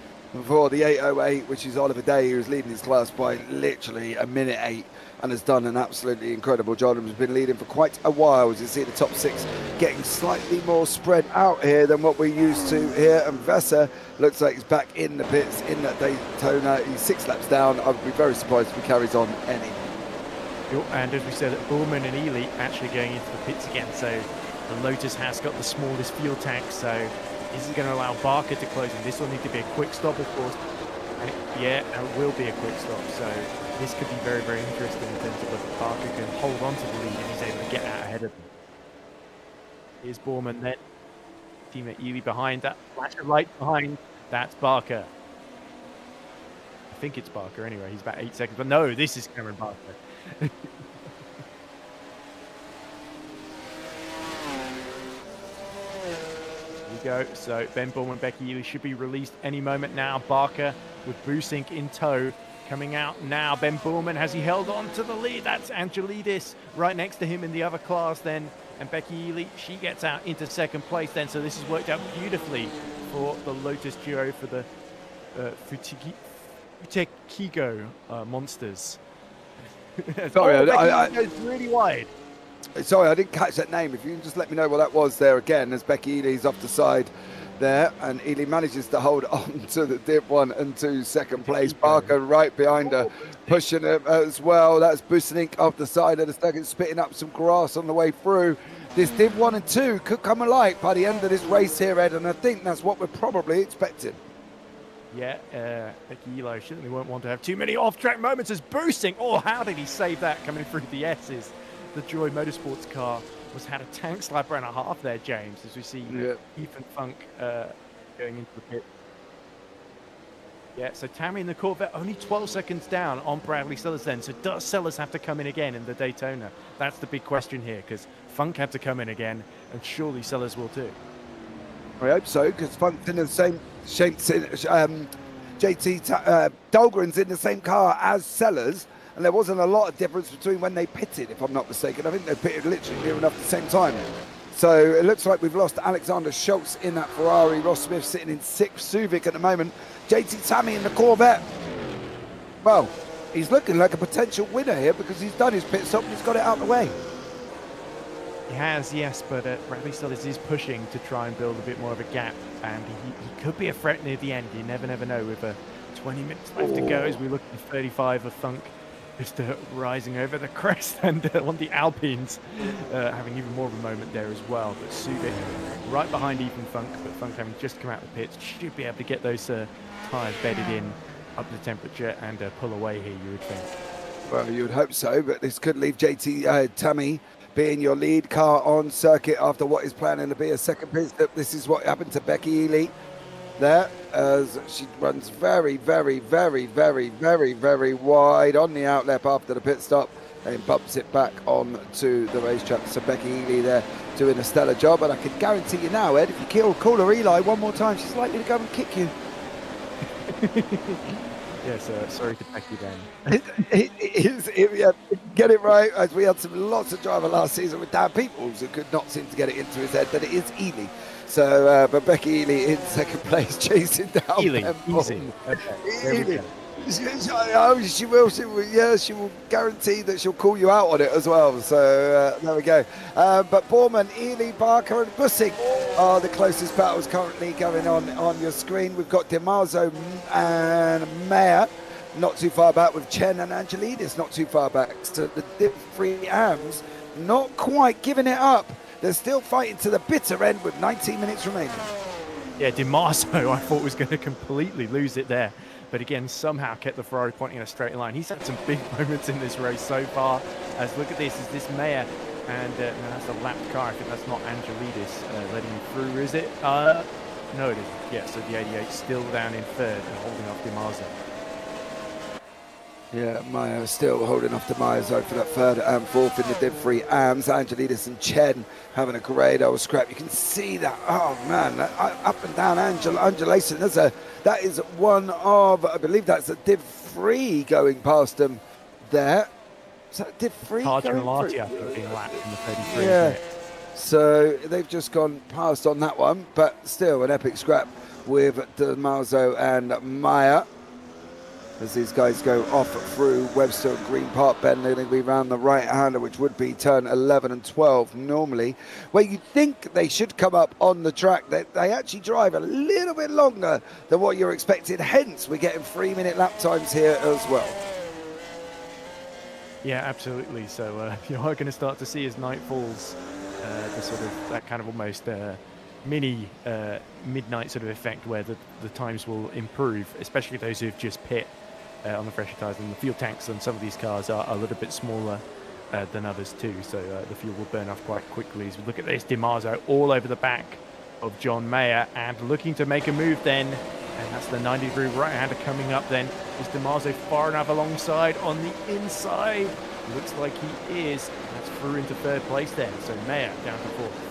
for the 808, which is Oliver Day, who's leading his class by literally a minute 8 and has done an absolutely incredible job and has been leading for quite a while. As you see the top 6 getting slightly more spread out here than what we're used to here. And Vesser looks like he's back in the pits in that Daytona. He's 6 laps down. I would be very surprised if he carries on any. And as we said, Borman and Ely actually going into the pits again. So the Lotus has got the smallest fuel tank. So this is going to allow Barker to close. And this will need to be a quick stop, of course. And it will be a quick stop. So this could be very, very interesting in terms of whether Barker can hold on to the lead and he's able to get out ahead of them. Here's Borman then. Teammate Ely behind that. Flash of light behind. That's Barker. I think it's Barker anyway. He's about 8 seconds. But no, this is Cameron Barker. go. So Ben Bullman and Becky Ely should be released any moment now. Barker with Busink in tow. Coming out now, Ben Bullman, has he held on to the lead? That's Angelidis right next to him in the other class then. And Becky Ely, she gets out into second place then. So this has worked out beautifully for the Lotus duo, for the Futekigo monsters. Sorry, Becky goes really wide. Sorry, I didn't catch that name. If you can just let me know what that was there again, as Becky Ely's off the side there, and Ely manages to hold on to the Div 1 and 2 second place. Barker right behind her, pushing her as well. That's Busink off the side of the second, spitting up some grass on the way through. This Div 1 and 2 could come alive by the end of this race here, Ed, and I think that's what we're probably expecting. Yeah, Becky Ely certainly won't want to have too many off-track moments as Busink. Oh, how did he save that coming through the S's? The Joy Motorsports car had a tank slapper and a half there, James, as we see Ethan Funk going into the pit. Yeah, so Tammy in the Corvette only 12 seconds down on Bradley Sellers then. So does Sellers have to come in again in the Daytona? That's the big question here, because Funk had to come in again, and surely Sellers will too. I hope so, because Funk's in the same shape. JT Dahlgren's in the same car as Sellers, and there wasn't a lot of difference between when they pitted, if I'm not mistaken. I think they pitted literally near enough at the same time. So it looks like we've lost Alexander Schultz in that Ferrari. Ross Smith sitting in 6th. Suvic at the moment. JT Tammy in the Corvette. Well, he's looking like a potential winner here because he's done his pit stop and he's got it out of the way. He has, yes, but Bradley Sellers is pushing to try and build a bit more of a gap, and he could be a threat near the end. You never know with 20 minutes left to go as we look at the 35 of Funk. Just rising over the crest, and on the Alpines having even more of a moment there as well. But Subic right behind Ethan Funk, but Funk having just come out of the pits, should be able to get those tyres bedded in up to temperature and pull away here, you would think. Well, you would hope so, but this could leave JT Tammy being your lead car on circuit after what is planning to be a second pit stop. This is what happened to Becky Ely there, as she runs very wide on the outlap after the pit stop and bumps it back onto the racetrack. So Becky Ely there doing a stellar job, and I can guarantee you now, Ed, if you call her Eli one more time, she's likely to go and kick you. Yes, sorry to Becky then. Get it right, as we had lots of driver last season with Dan Peoples who could not seem to get it into his head that it is Ely. So, but Becky Ely in second place, chasing down Ely, easy. Okay, she will guarantee that she'll call you out on it as well. So there we go. But Borman, Ely, Barker and Busink are the closest battles currently going on your screen. We've got DiMarzio and Mayer not too far back, with Chen and Angelidis not too far back. So the Div 3 AMs not quite giving it up. They're still fighting to the bitter end with 19 minutes remaining. Yeah, DiMarzio I thought was going to completely lose it there, but again somehow kept the Ferrari pointing in a straight line. He's had some big moments in this race so far. As look at this, is this Mayer, and no, that's a lapped car. I think that's not Angelidis letting him through, is it? No, it isn't. Yeah, so the 88 still down in third and holding off DiMarzio. Yeah, Mayer still holding off DiMarzio for that third and fourth in the Div 3 AMs. Angelidis and Chen having a great old scrap. You can see that, oh man, that up and down undulation. That is one of, I believe that's a Div 3 going past them there. Is that Div 3? Tarja and Larty, I think, being lapped in the 33. Yeah, so they've just gone past on that one, but still an epic scrap with DiMarzio and Mayer. As these guys go off through Webster Green Park Bend, they're going to be round the right-hander, which would be turn 11 and 12 normally, where you think they should come up on the track. They actually drive a little bit longer than what you're expected, hence we're getting 3-minute lap times here as well. Yeah, absolutely. So you are going to start to see as night falls, the sort of that kind of almost mini midnight sort of effect where the times will improve, especially those who've just pit on the fresher tyres, and the fuel tanks on some of these cars are a little bit smaller than others too, so the fuel will burn off quite quickly. As we look at this, DiMarzio all over the back of John Mayer and looking to make a move then, and that's the 90-degree right-hander coming up then. Is DiMarzio far enough alongside on the inside? Looks like he is. That's through into third place then, so Mayer down to fourth.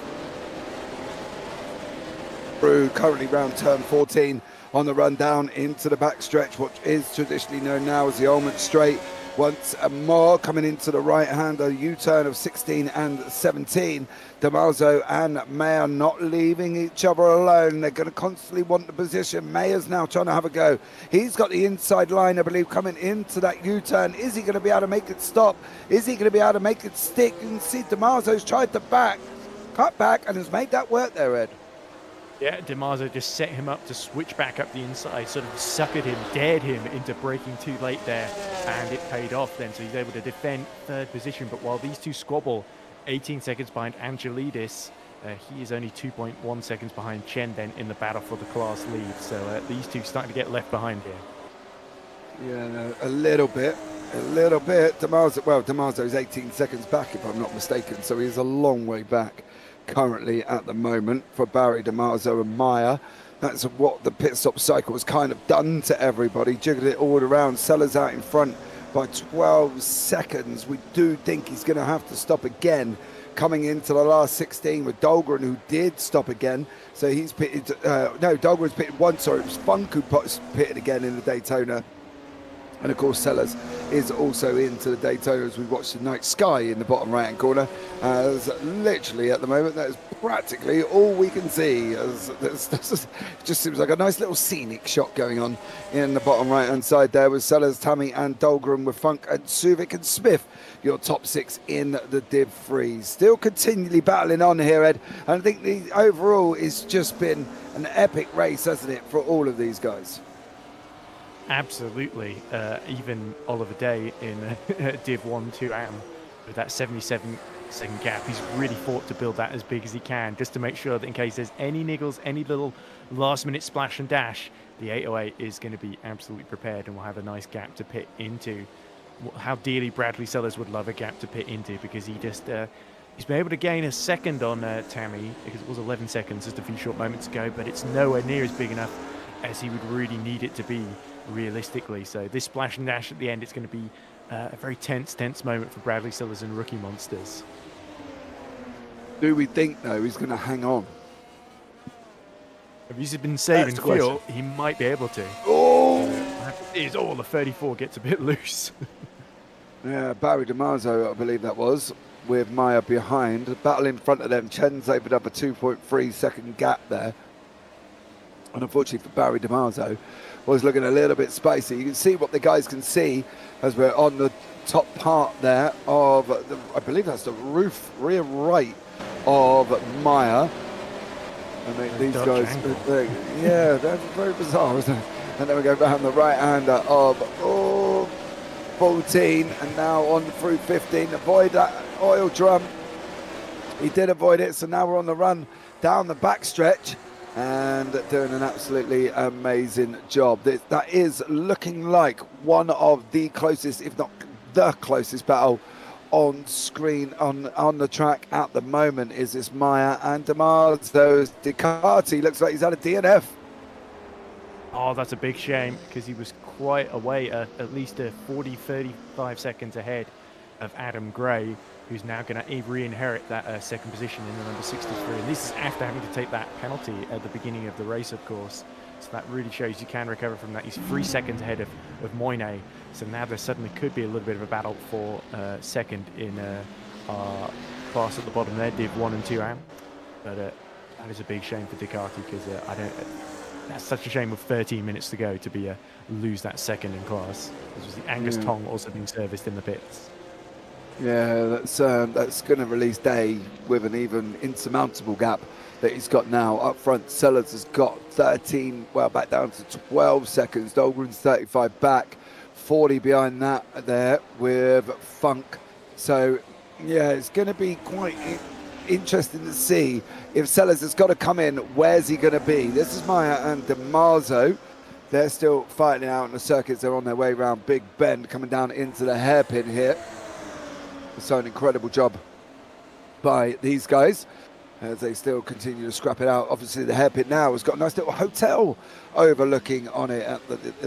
through currently round turn 14 on the run down into the backstretch, what is traditionally known now as the Ulmont Straight. Once more coming into the right-hander U-turn of 16 and 17. Damaso and Mayer not leaving each other alone. They're going to constantly want the position. Mayer's now trying to have a go. He's got the inside line, I believe, coming into that U-turn. Is he going to be able to make it stop? Is he going to be able to make it stick? You can see Damaso's tried to cut back, and has made that work there, Ed. Yeah, Damaso just set him up to switch back up the inside, sort of suckered him, dared him into braking too late there, and it paid off then, so he's able to defend third position. But while these two squabble, 18 seconds behind Angelidis, he is only 2.1 seconds behind Chen then in the battle for the class lead, so these two starting to get left behind here. Yeah, no, a little bit. Damaso's 18 seconds back, if I'm not mistaken, so he's a long way back currently at the moment for Barry Damaso and Meyer. That's what the pit stop cycle has kind of done to everybody, jiggled it all around. Sellers out in front by 12 seconds. We do think he's going to have to stop again coming into the last 16 with Dahlgren, who did stop again. So he's pitted, Dahlgren's pitted once, sorry, it was Funk who pitted again in the Daytona. And of course, Sellers is also into the Daytona as we watch the night sky in the bottom right-hand corner. As literally at the moment, that is practically all we can see. As it just seems like a nice little scenic shot going on in the bottom right-hand side there with Sellers, Tammy and Dahlgren, with Funk and Suvic and Smith, your top six in the Div 3. Still continually battling on here, Ed. And I think the overall it's just been an epic race, hasn't it, for all of these guys? Absolutely. Even Oliver Day in Div 1 2AM with that 77-second gap, he's really fought to build that as big as he can, just to make sure that in case there's any niggles, any little last-minute splash and dash, the 808 is going to be absolutely prepared and will have a nice gap to pit into. How dearly Bradley Sellers would love a gap to pit into, because he just he's been able to gain a second on Tammy, because it was 11 seconds just a few short moments ago, but it's nowhere near as big enough as he would really need it to be realistically. So this splash and dash at the end, it's going to be a very tense moment for Bradley Sellers and Rookie Monsters. Do we think, though, he's going to hang on? If he's been saving fuel, he might be able to. Oh! The 34 gets a bit loose. Yeah, Barry Damaso, I believe that was, with Maya behind. The battle in front of them. Chen's opened up a 2.3 second gap there. And unfortunately for Barry Damaso, was looking a little bit spicy. You can see what the guys can see as we're on the top part there of, I believe that's the roof rear right of Maya. I mean, these guys, yeah, that's very bizarre, isn't it? And then we go down the right-hander of 14, and now on through 15. Avoid that oil drum. He did avoid it, so now we're on the run down the backstretch and doing an absolutely amazing job. That is looking like one of the closest, if not the closest battle on screen on the track at the moment. Is this Maya and Damaso. Ducati looks like he's had a DNF. Oh, that's a big shame, because he was quite away, at least 35 seconds ahead of Adam Gray, who's now going to re-inherit that second position in the number 63. And this is after having to take that penalty at the beginning of the race, of course. So that really shows you can recover from that. He's 3 seconds ahead of Moyne. So now there suddenly could be a little bit of a battle for second in our class at the bottom there, Div 1 and 2AM. But that is a big shame for Ducati, because that's such a shame with 13 minutes to go to lose that second in class. This was the Angus Tong also being serviced in the pits. Yeah, that's going to release Day with an even insurmountable gap that he's got now. Up front, Sellers has got 13, well, back down to 12 seconds. Dahlgren's 35 back, 40 behind that there with Funk. So, yeah, it's going to be quite interesting to see if Sellers has got to come in. Where's he going to be? This is Maya and Damaso. They're still fighting out in the circuits. They're on their way around Big Bend, coming down into the hairpin here. So an incredible job by these guys as they still continue to scrap it out. Obviously the hairpin now has got a nice little hotel overlooking on it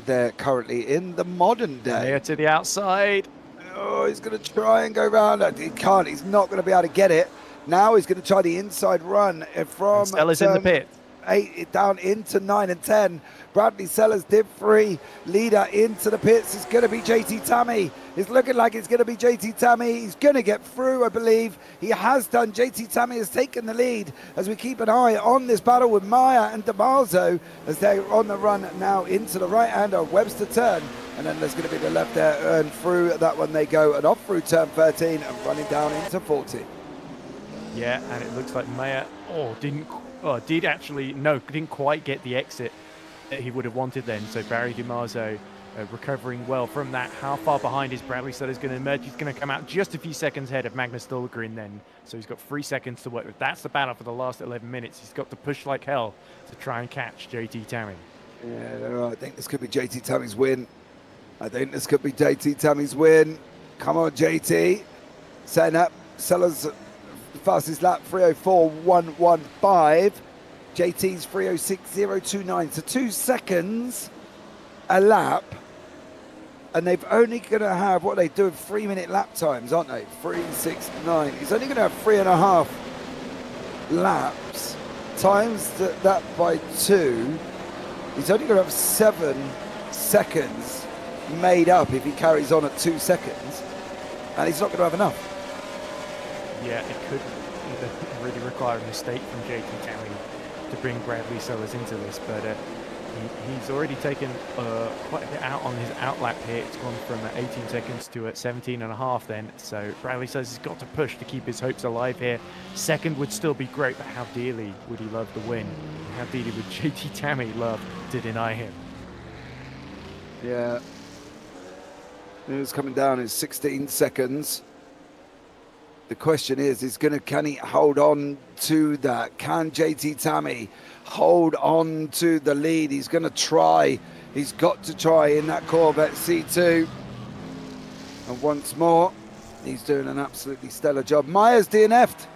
they're currently in the modern day. Here to the outside. Oh, he's going to try and go round. He can't. He's not going to be able to get it. Now he's going to try the inside run from Stella's in the pit. 8 down into 9 and 10. Bradley Sellers, Div 3 leader into the pits. It's going to be JT Tammy. It's looking like it's going to be JT Tammy. He's going to get through, I believe. He has done. JT Tammy has taken the lead as we keep an eye on this battle with Maya and DeMarzo as they're on the run now into the right-hander Webster turn. And then there's going to be the left there, and through that one they go, and off through turn 13 and running down into 40. Yeah, and it looks like Maya didn't quite get the exit that he would have wanted then. So Barry DiMarzo recovering well from that. How far behind is Bradley Sellers going to emerge? He's going to come out just a few seconds ahead of Magnus Dahlgren then. So he's got 3 seconds to work with. That's the battle for the last 11 minutes. He's got to push like hell to try and catch JT Tammy. Yeah, I think this could be JT Tammy's win. Come on, JT. Setting up. Sellers fastest lap 3:04.115. JT's 3:06.029. So 2 seconds a lap. And they've only going to have what they do 3-minute lap times, aren't they? 3:06.9. He's only going to have 3.5 laps. Times that by 2. He's only going to have 7 seconds made up if he carries on at 2 seconds, and he's not going to have enough. Yeah, it could really require a mistake from JT Tammy to bring Bradley Sellers into this, but he's already taken quite a bit out on his outlap here. It's gone from 18 seconds to 17.5 then, so Bradley Sellers has got to push to keep his hopes alive here. Second would still be great, but how dearly would he love the win? How dearly would JT Tammy love to deny him? Yeah. It's coming down in 16 seconds. The question is can he hold on to that? Can JT Tammy hold on to the lead? He's going to try. He's got to try in that Corvette C2. And once more, he's doing an absolutely stellar job. Maya's DNF'd.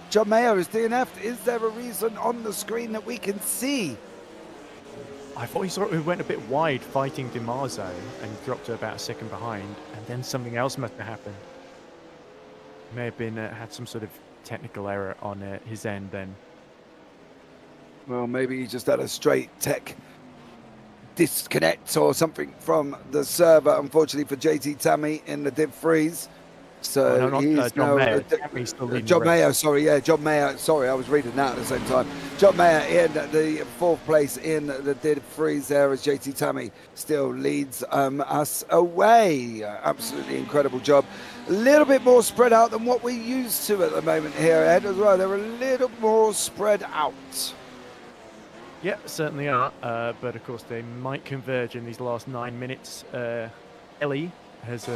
John Mayer is DNF'd. Is there a reason on the screen that we can see? I thought he went a bit wide fighting DiMarzo and dropped to about a second behind, and then something else must have happened. May have been had some sort of technical error on his end then. Well, maybe he just had a straight tech disconnect or something from the server, unfortunately for JT Tammy in the Div Freeze. So he's John now John Mayer, sorry, I was reading that at the same time. John Mayer in the 4th place in the Div Freeze there as JT Tammy still leads us away. Absolutely incredible job. A little bit more spread out than what we're used to at the moment here, Ed, as well. They're a little more spread out. Yeah, certainly are. But of course, they might converge in these last 9 minutes. Ellie has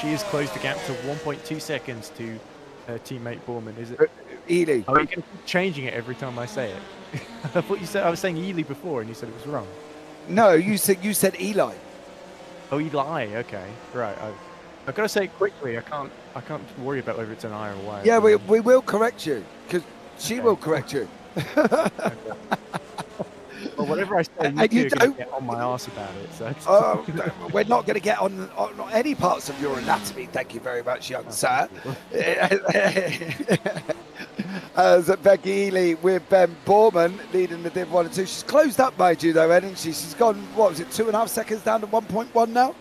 she has closed the gap to 1.2 seconds to her teammate Borman. Is it Ely? Oh, you can keep changing it every time I say it. I thought you said I was saying Ely before, and you said it was wrong. No, you said Eli. Oh, Eli. Okay, right. I've got to say it quickly. I can't worry about whether it's an I or a Y. Yeah, we will correct you because she will correct you. Okay. Well, whatever I say, you don't get on my arse about it. So we're not going to get on any parts of your anatomy. Thank you very much, young sir. As Becky Ely with Ben Borman leading the Div 1 and 2. She's closed up, mind you, though, hasn't she? She's gone, 2.5 seconds down to 1.1 now?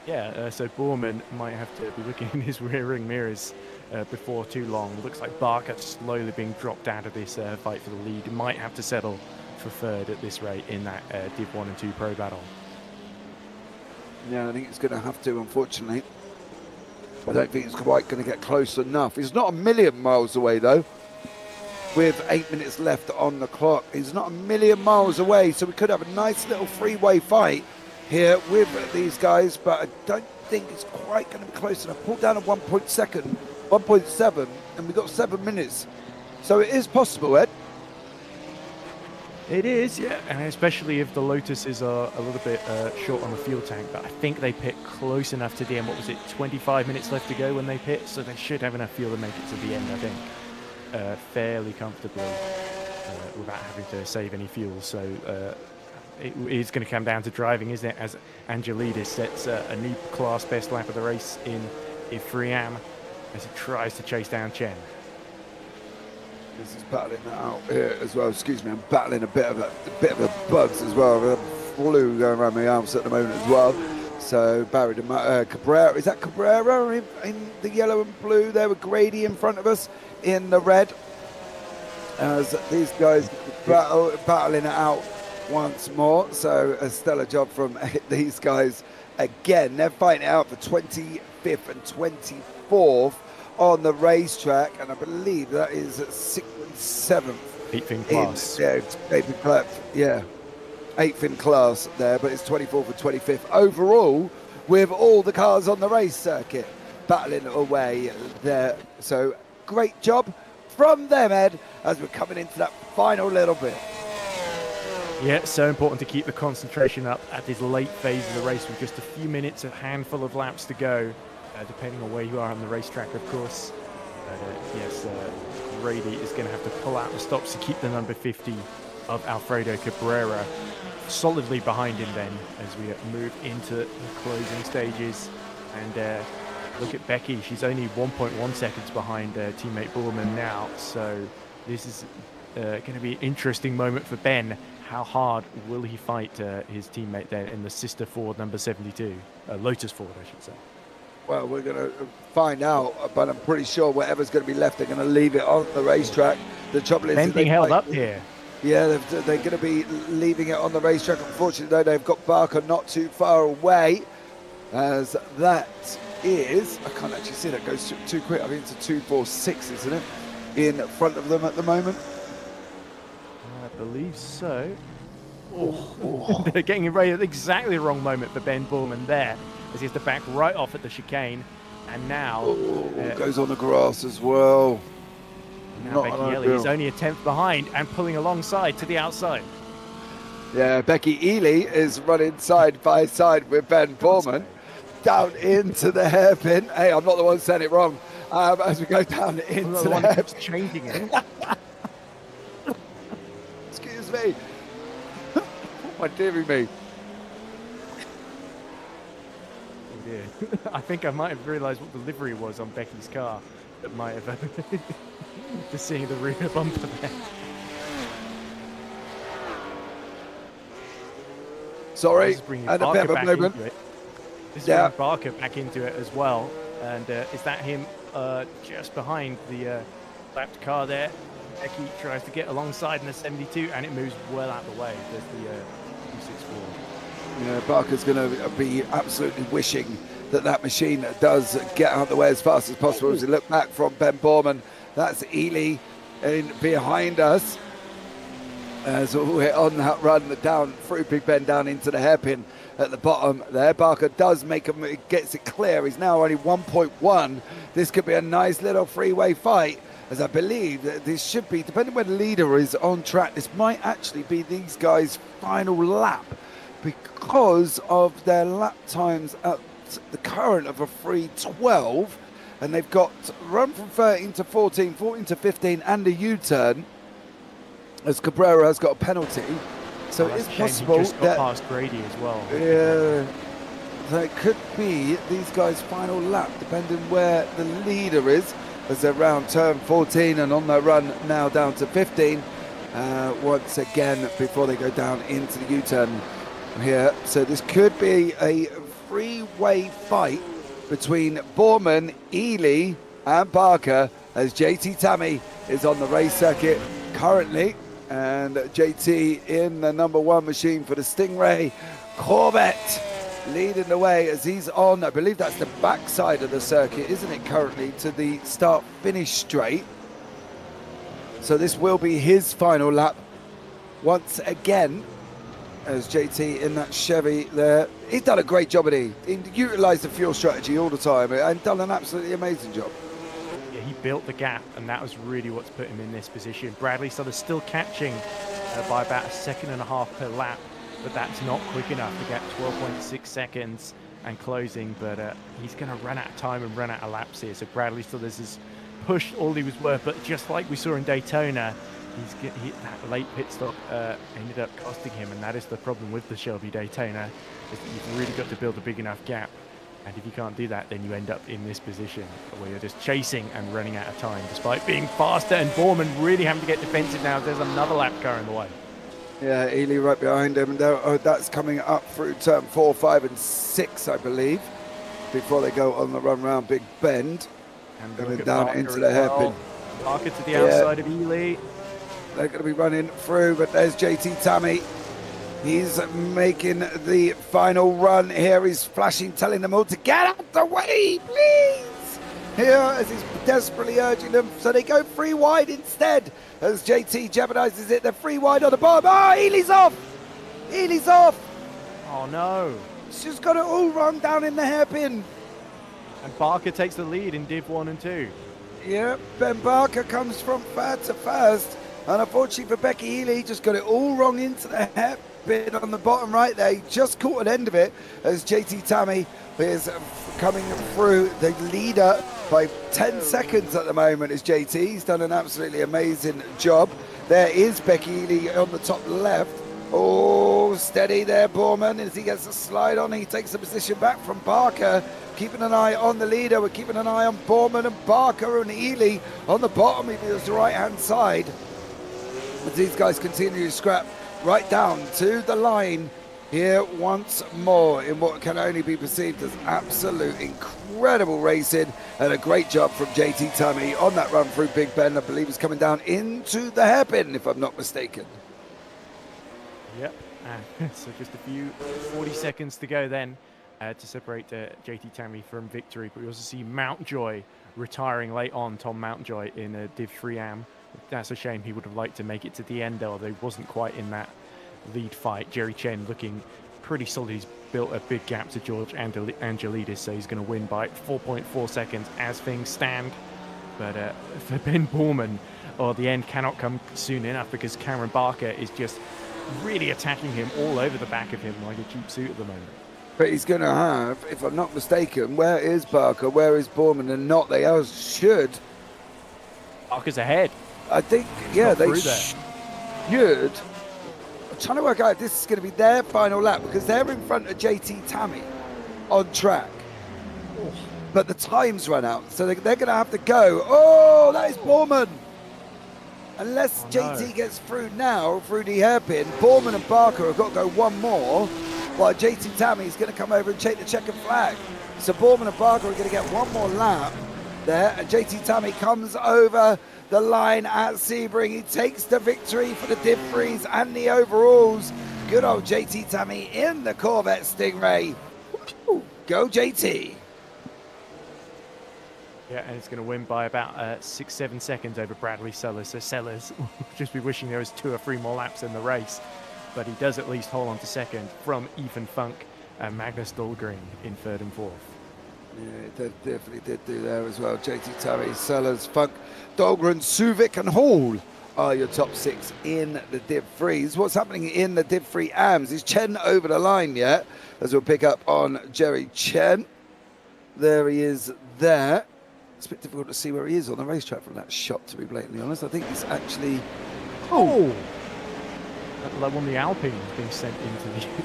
Yeah, so Borman might have to be looking in his rear-ring mirrors before too long. Looks like Barker slowly being dropped out of this fight for the lead. He might have to settle for third at this rate in that Div 1 and 2 pro battle. Yeah, I think it's going to have to, unfortunately. I don't think it's quite going to get close enough. It's not a million miles away, though. With 8 minutes left on the clock. It's not a million miles away, so we could have a nice little three-way fight here with these guys, but I don't think it's quite going to be close enough. Pulled down to 1.7, and we've got 7 minutes. So it is possible, Ed. It is, yeah, and especially if the Lotuses are a little bit short on the fuel tank, but I think they pit close enough to the end. What was it, 25 minutes left to go when they pit? So they should have enough fuel to make it to the end, I think, fairly comfortably without having to save any fuel. So it is going to come down to driving, isn't it, as Angelidis sets a new class best lap of the race in Ifriam as he tries to chase down Chen. This is battling that out here as well. Excuse me, I'm battling a bit of the bugs as well. A flu going around my arms at the moment as well. So Barry Cabrera, is that Cabrera in the yellow and blue there with Grady in front of us in the red? As these guys battling it out once more. So a stellar job from these guys again. They're fighting it out for 25th and 24th on the racetrack, and I believe that is 6th and 7th. 8th in class. Yeah, 8th in class there, but it's 24th and 25th overall with all the cars on the race circuit battling away there. So great job from them, Ed, as we're coming into that final little bit. Yeah, so important to keep the concentration up at this late phase of the race with just a few minutes, a handful of laps to go, depending on where you are on the racetrack, of course. Yes, Grady is going to have to pull out the stops to keep the number 50 of Alfredo Cabrera solidly behind him then as we move into the closing stages. And look at Becky, she's only 1.1 seconds behind teammate Borman now. So this is going to be an interesting moment for Ben. How hard will he fight his teammate there in the sister Ford number 72? Lotus Ford, I should say. Well, we're going to find out, but I'm pretty sure whatever's going to be left, they're going to leave it on the racetrack. The trouble is... Ben being held up here. Yeah, they're going to be leaving it on the racetrack. Unfortunately, though, they've got Barker not too far away, as that is... I can't actually see that. It goes too quick. I think it's a 246, isn't it? In front of them at the moment. I believe so. They're getting ready at exactly the wrong moment for Ben Borman there, as he has to back right off at the chicane. And now... goes on the grass as well. Now Becky Ely is only a 10th behind and pulling alongside to the outside. Yeah, Becky Ely is running side by side with Ben Borman down into the hairpin. Hey, I'm not the one saying it wrong. As we go down into the hairpin. Keeps changing it. Excuse me. What dearie me? Oh dear. I think I might have realised what the livery was on Becky's car. That might have just seeing the rear bumper there. Sorry, and a bit of a moment. This is bringing Barker back into it as well. And is that him just behind the lapped car there? Becky tries to get alongside in the 72 and it moves well out of the way. There's the 264. Yeah, Barker's going to be absolutely wishing that machine does get out of the way as fast as possible. As we look back from Ben Borman, that's Ely in behind us. As we're on that run down through Big Ben down into the hairpin at the bottom there. Barker does gets it clear. He's now only 1.1. This could be a nice little freeway fight, as I believe that this should be, depending where the leader is on track, this might actually be these guys' final lap because of their lap times at the current of a 3:12, and they've got run from 13 to 14, 14 to 15 and a U-turn, as Cabrera has got a penalty. So it's possible he just got past Grady as well. Yeah, that could be these guys' final lap, depending where the leader is, as they're around turn 14 and on their run now down to 15 once again before they go down into the U-turn here. So this could be a three-way fight between Borman, Ely and Barker, as JT Tammy is on the race circuit currently, and JT in the number one machine for the Stingray Corvette leading the way as he's on, I believe that's the backside of the circuit, isn't it, currently, to the start-finish straight. So this will be his final lap once again, as JT in that Chevy there. He's done a great job, he utilised the fuel strategy all the time and done an absolutely amazing job. Yeah, he built the gap, and that was really what's put him in this position. Bradley Sutter still catching by about 1.5 seconds per lap, but that's not quick enough to get 12.6 seconds and closing. But he's going to run out of time and run out of laps here. So Bradley Sutters has pushed all he was worth, but just like we saw in Daytona, that late pit stop ended up costing him, and that is the problem with the Shelby Daytona, is that you've really got to build a big enough gap And if you can't do that, then you end up in this position where you're just chasing and running out of time, despite being faster. And Borman really having to get defensive now. There's another lap car in the way. Yeah, Ely right behind him. That's coming up through turn 4, 5, and 6, I believe, before they go on the run round Big Bend. And Going down into the hairpin. Parker to the outside of Ely. They're going to be running through, but there's JT Tammy. He's making the final run here. He's flashing, telling them all to get out the way, please. Here, as he's desperately urging them, so they go 3 wide instead. As JT jeopardizes it, they're 3 wide on the bottom. Oh, Ely's off. Ely's off. Oh no. He's just got it all run down in the hairpin. And Barker takes the lead in Div 1 and 2. Yeah, Ben Barker comes from third to first. And unfortunately for Becky Ely, he just got it all wrong into the hairpin on the bottom right there. He just caught an end of it as JT Tammy is coming through the leader by 10 seconds at the moment as JT. He's done an absolutely amazing job. There is Becky Ely on the top left. Oh, steady there, Borman, as he gets a slide on. He takes the position back from Barker. Keeping an eye on the leader. We're keeping an eye on Borman and Barker and Ely on the bottom. He goes the right-hand side. As these guys continue to scrap right down to the line here once more in what can only be perceived as absolute incredible racing, and a great job from JT Tammy on that run through Big Ben. I believe he's coming down into the hairpin, if I'm not mistaken. Yep. So just a few 40 seconds to go then to separate JT Tammy from victory. But we also see Mountjoy retiring late on. Tom Mountjoy in a Div 3 Am. That's a shame. He would have liked to make it to the end, although he wasn't quite in that lead fight. Jerry Chen looking pretty solid. He's built a big gap to George Angelidis, so he's going to win by 4.4 seconds as things stand. But for Ben Borman, the end cannot come soon enough, because Cameron Barker is just really attacking him all over the back of him like a cheap suit at the moment. But he's going to have, if I'm not mistaken, where is Barker, where is Borman, and not they all should. Barker's ahead. I think, yeah, they should. I'm trying to work out if this is going to be their final lap, because they're in front of JT Tammy on track. But the time's run out, so they're going to have to go. Oh, that is Borman. Unless JT gets through now, through the hairpin, Borman and Barker have got to go one more, while JT Tammy is going to come over and take the checkered flag. So Borman and Barker are going to get one more lap there, and JT Tammy comes over the line at Sebring. He takes the victory for the Div 3s and the overalls. Good old JT Tammy in the Corvette Stingray. Woo! Go JT. Yeah, and it's going to win by about 6-7 seconds over Bradley Sellers. So Sellers will just be wishing there was 2 or 3 more laps in the race. But he does at least hold on to second from Ethan Funk and Magnus Dahlgren in third and fourth. Yeah, they definitely did do there as well. JT Tammy, Sellers, Funk, Dahlgren, Suvik and Hall are your top 6 in the Div 3s. What's happening in the Div 3 AMs? Is Chen over the line yet? As we'll pick up on Jerry Chen. There he is there. It's a bit difficult to see where he is on the racetrack from that shot, to be blatantly honest. I think he's actually... Oh! Like one of the Alpines being sent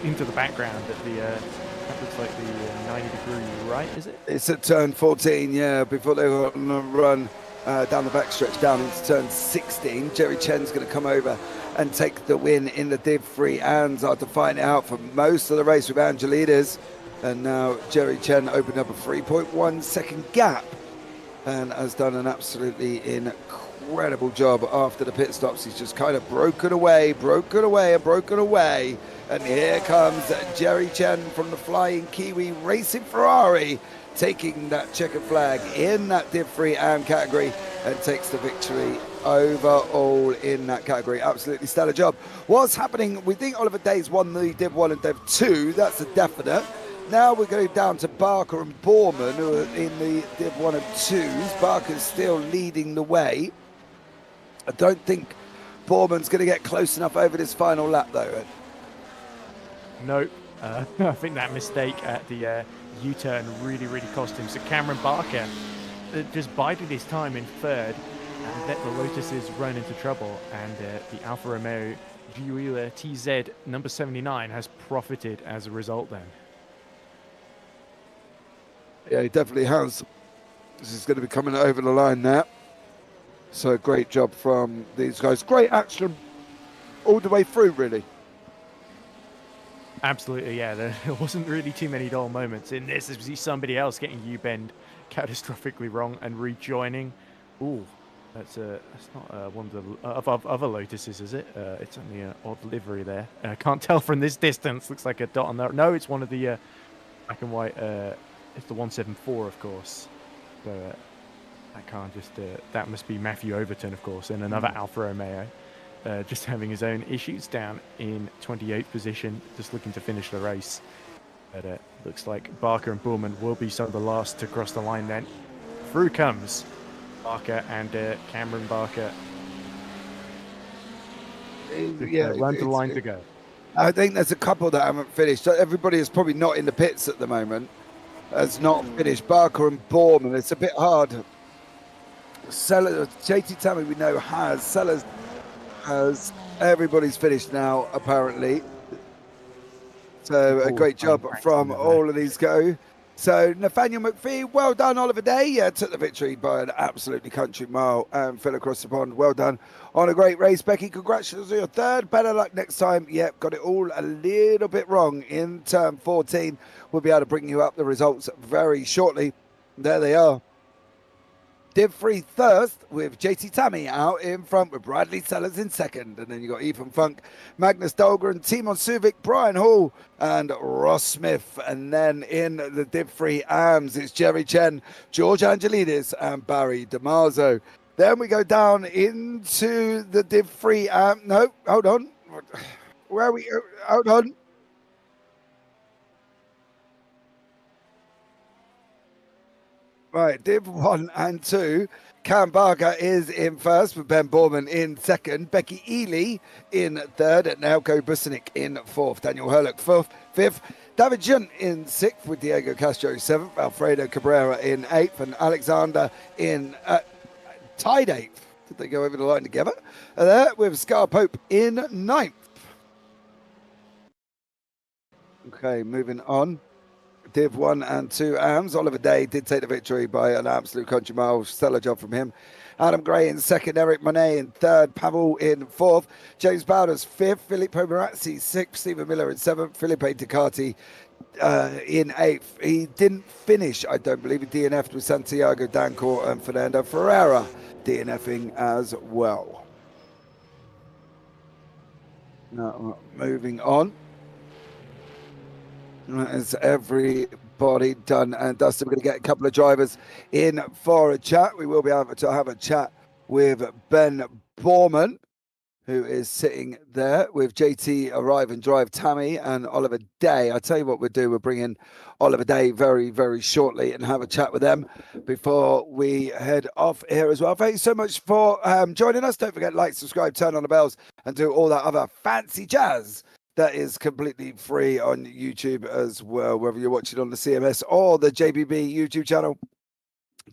into the background at the... that looks like the 90-degree right, is it? It's at turn 14, yeah, before they go on a run down the backstretch down into turn 16. Jerry Chen's going to come over and take the win in the Div 3 ANs after fighting it out for most of the race with Angelidis. And now Jerry Chen opened up a 3.1 second gap and has done an absolutely incredible job after the pit stops. He's just kind of broken away. And here comes Jerry Chen from the Flying Kiwi Racing Ferrari, taking that checkered flag in that Div 3 AM category and takes the victory overall in that category. Absolutely stellar job. What's happening? We think Oliver Day's won the Div 1 and Div 2. That's a definite. Now we're going down to Barker and Borman, who are in the Div 1 and 2s. Barker's still leading the way. I don't think Borman's going to get close enough over this final lap, though, Ed. Nope. I think that mistake at the U-turn really cost him. So Cameron Barker just bided his time in third and let the Lotuses run into trouble. And the Alfa Romeo Giulia TZ number 79 has profited as a result then. Yeah, he definitely has. This is going to be coming over the line there. So great job from these guys. Great action all the way through, really. Absolutely, yeah. There wasn't really too many dull moments in this. As we see somebody else getting U-bend catastrophically wrong and rejoining. Ooh, that's not one of the other Lotuses, is it? It's only an odd livery there. Can't tell from this distance. Looks like a dot on there. No, it's one of the black and white. It's the 174, of course. So that can't just. That must be Matthew Overton, of course, and another Alfa Romeo. Just having his own issues down in 28th position, just looking to finish the race. But looks like Barker and Bullman will be some of the last to cross the line then. Through comes Barker and Cameron Barker. Run the line to go. I think there's a couple that haven't finished. Everybody is probably not in the pits at the moment. Has not finished. Barker and Borman. It's a bit hard. Sellers, JT Tammy we know has. Sellers has. Everybody's finished now, apparently. So a great job from all of these go. So Nathaniel McPhee, well done. Oliver Day, yeah, took the victory by an absolutely country mile and fell across the pond. Well done on a great race. Becky, congratulations on your third. Better luck next time. Yep, got it all a little bit wrong in turn 14. We'll be able to bring you up the results very shortly. There they are. Div 3 Thirst with JT Tammy out in front with Bradley Sellers in second. And then you got Ethan Funk, Magnus Dahlgren, Timon Suvic, Brian Hall and Ross Smith. And then in the Div 3 AMS, it's Jerry Chen, George Angelidis and Barry DeMarzo. Then we go down into the Div 3 no, hold on. Where are we? Hold on. Right, Div 1 and 2. Cam Barker is in first with Ben Borman in second. Becky Ely in third. And Nelko Busanic in fourth. Daniel Herlock fifth. David Junt in sixth with Diego Castro seventh. Alfredo Cabrera in eighth. And Alexander in tied eighth. Did they go over the line together? There with Scar Pope in ninth. Okay, moving on. Div 1 and 2 AMS. Oliver Day did take the victory by an absolute country mile. Stellar job from him. Adam Gray in second. Eric Monet in third. Pavel in fourth. James Bowders fifth. Filippo Marazzi sixth. Stephen Miller in seventh. Felipe Ducati in eighth. He didn't finish, I don't believe. He DNF'd with Santiago Dancourt and Fernando Ferreira DNFing as well. Now, moving on. Is everybody done and dusted? We're going to get a couple of drivers in for a chat. We will be able to have a chat with Ben Borman, who is sitting there with JT Arrive and Drive Tammy and Oliver Day. I tell you what we'll do. We'll bring in Oliver Day very, very shortly and have a chat with them before we head off here as well. Thank you so much for joining us. Don't forget, like, subscribe, turn on the bells and do all that other fancy jazz. That is completely free on YouTube as well, whether you're watching on the CMS or the JPB YouTube channel.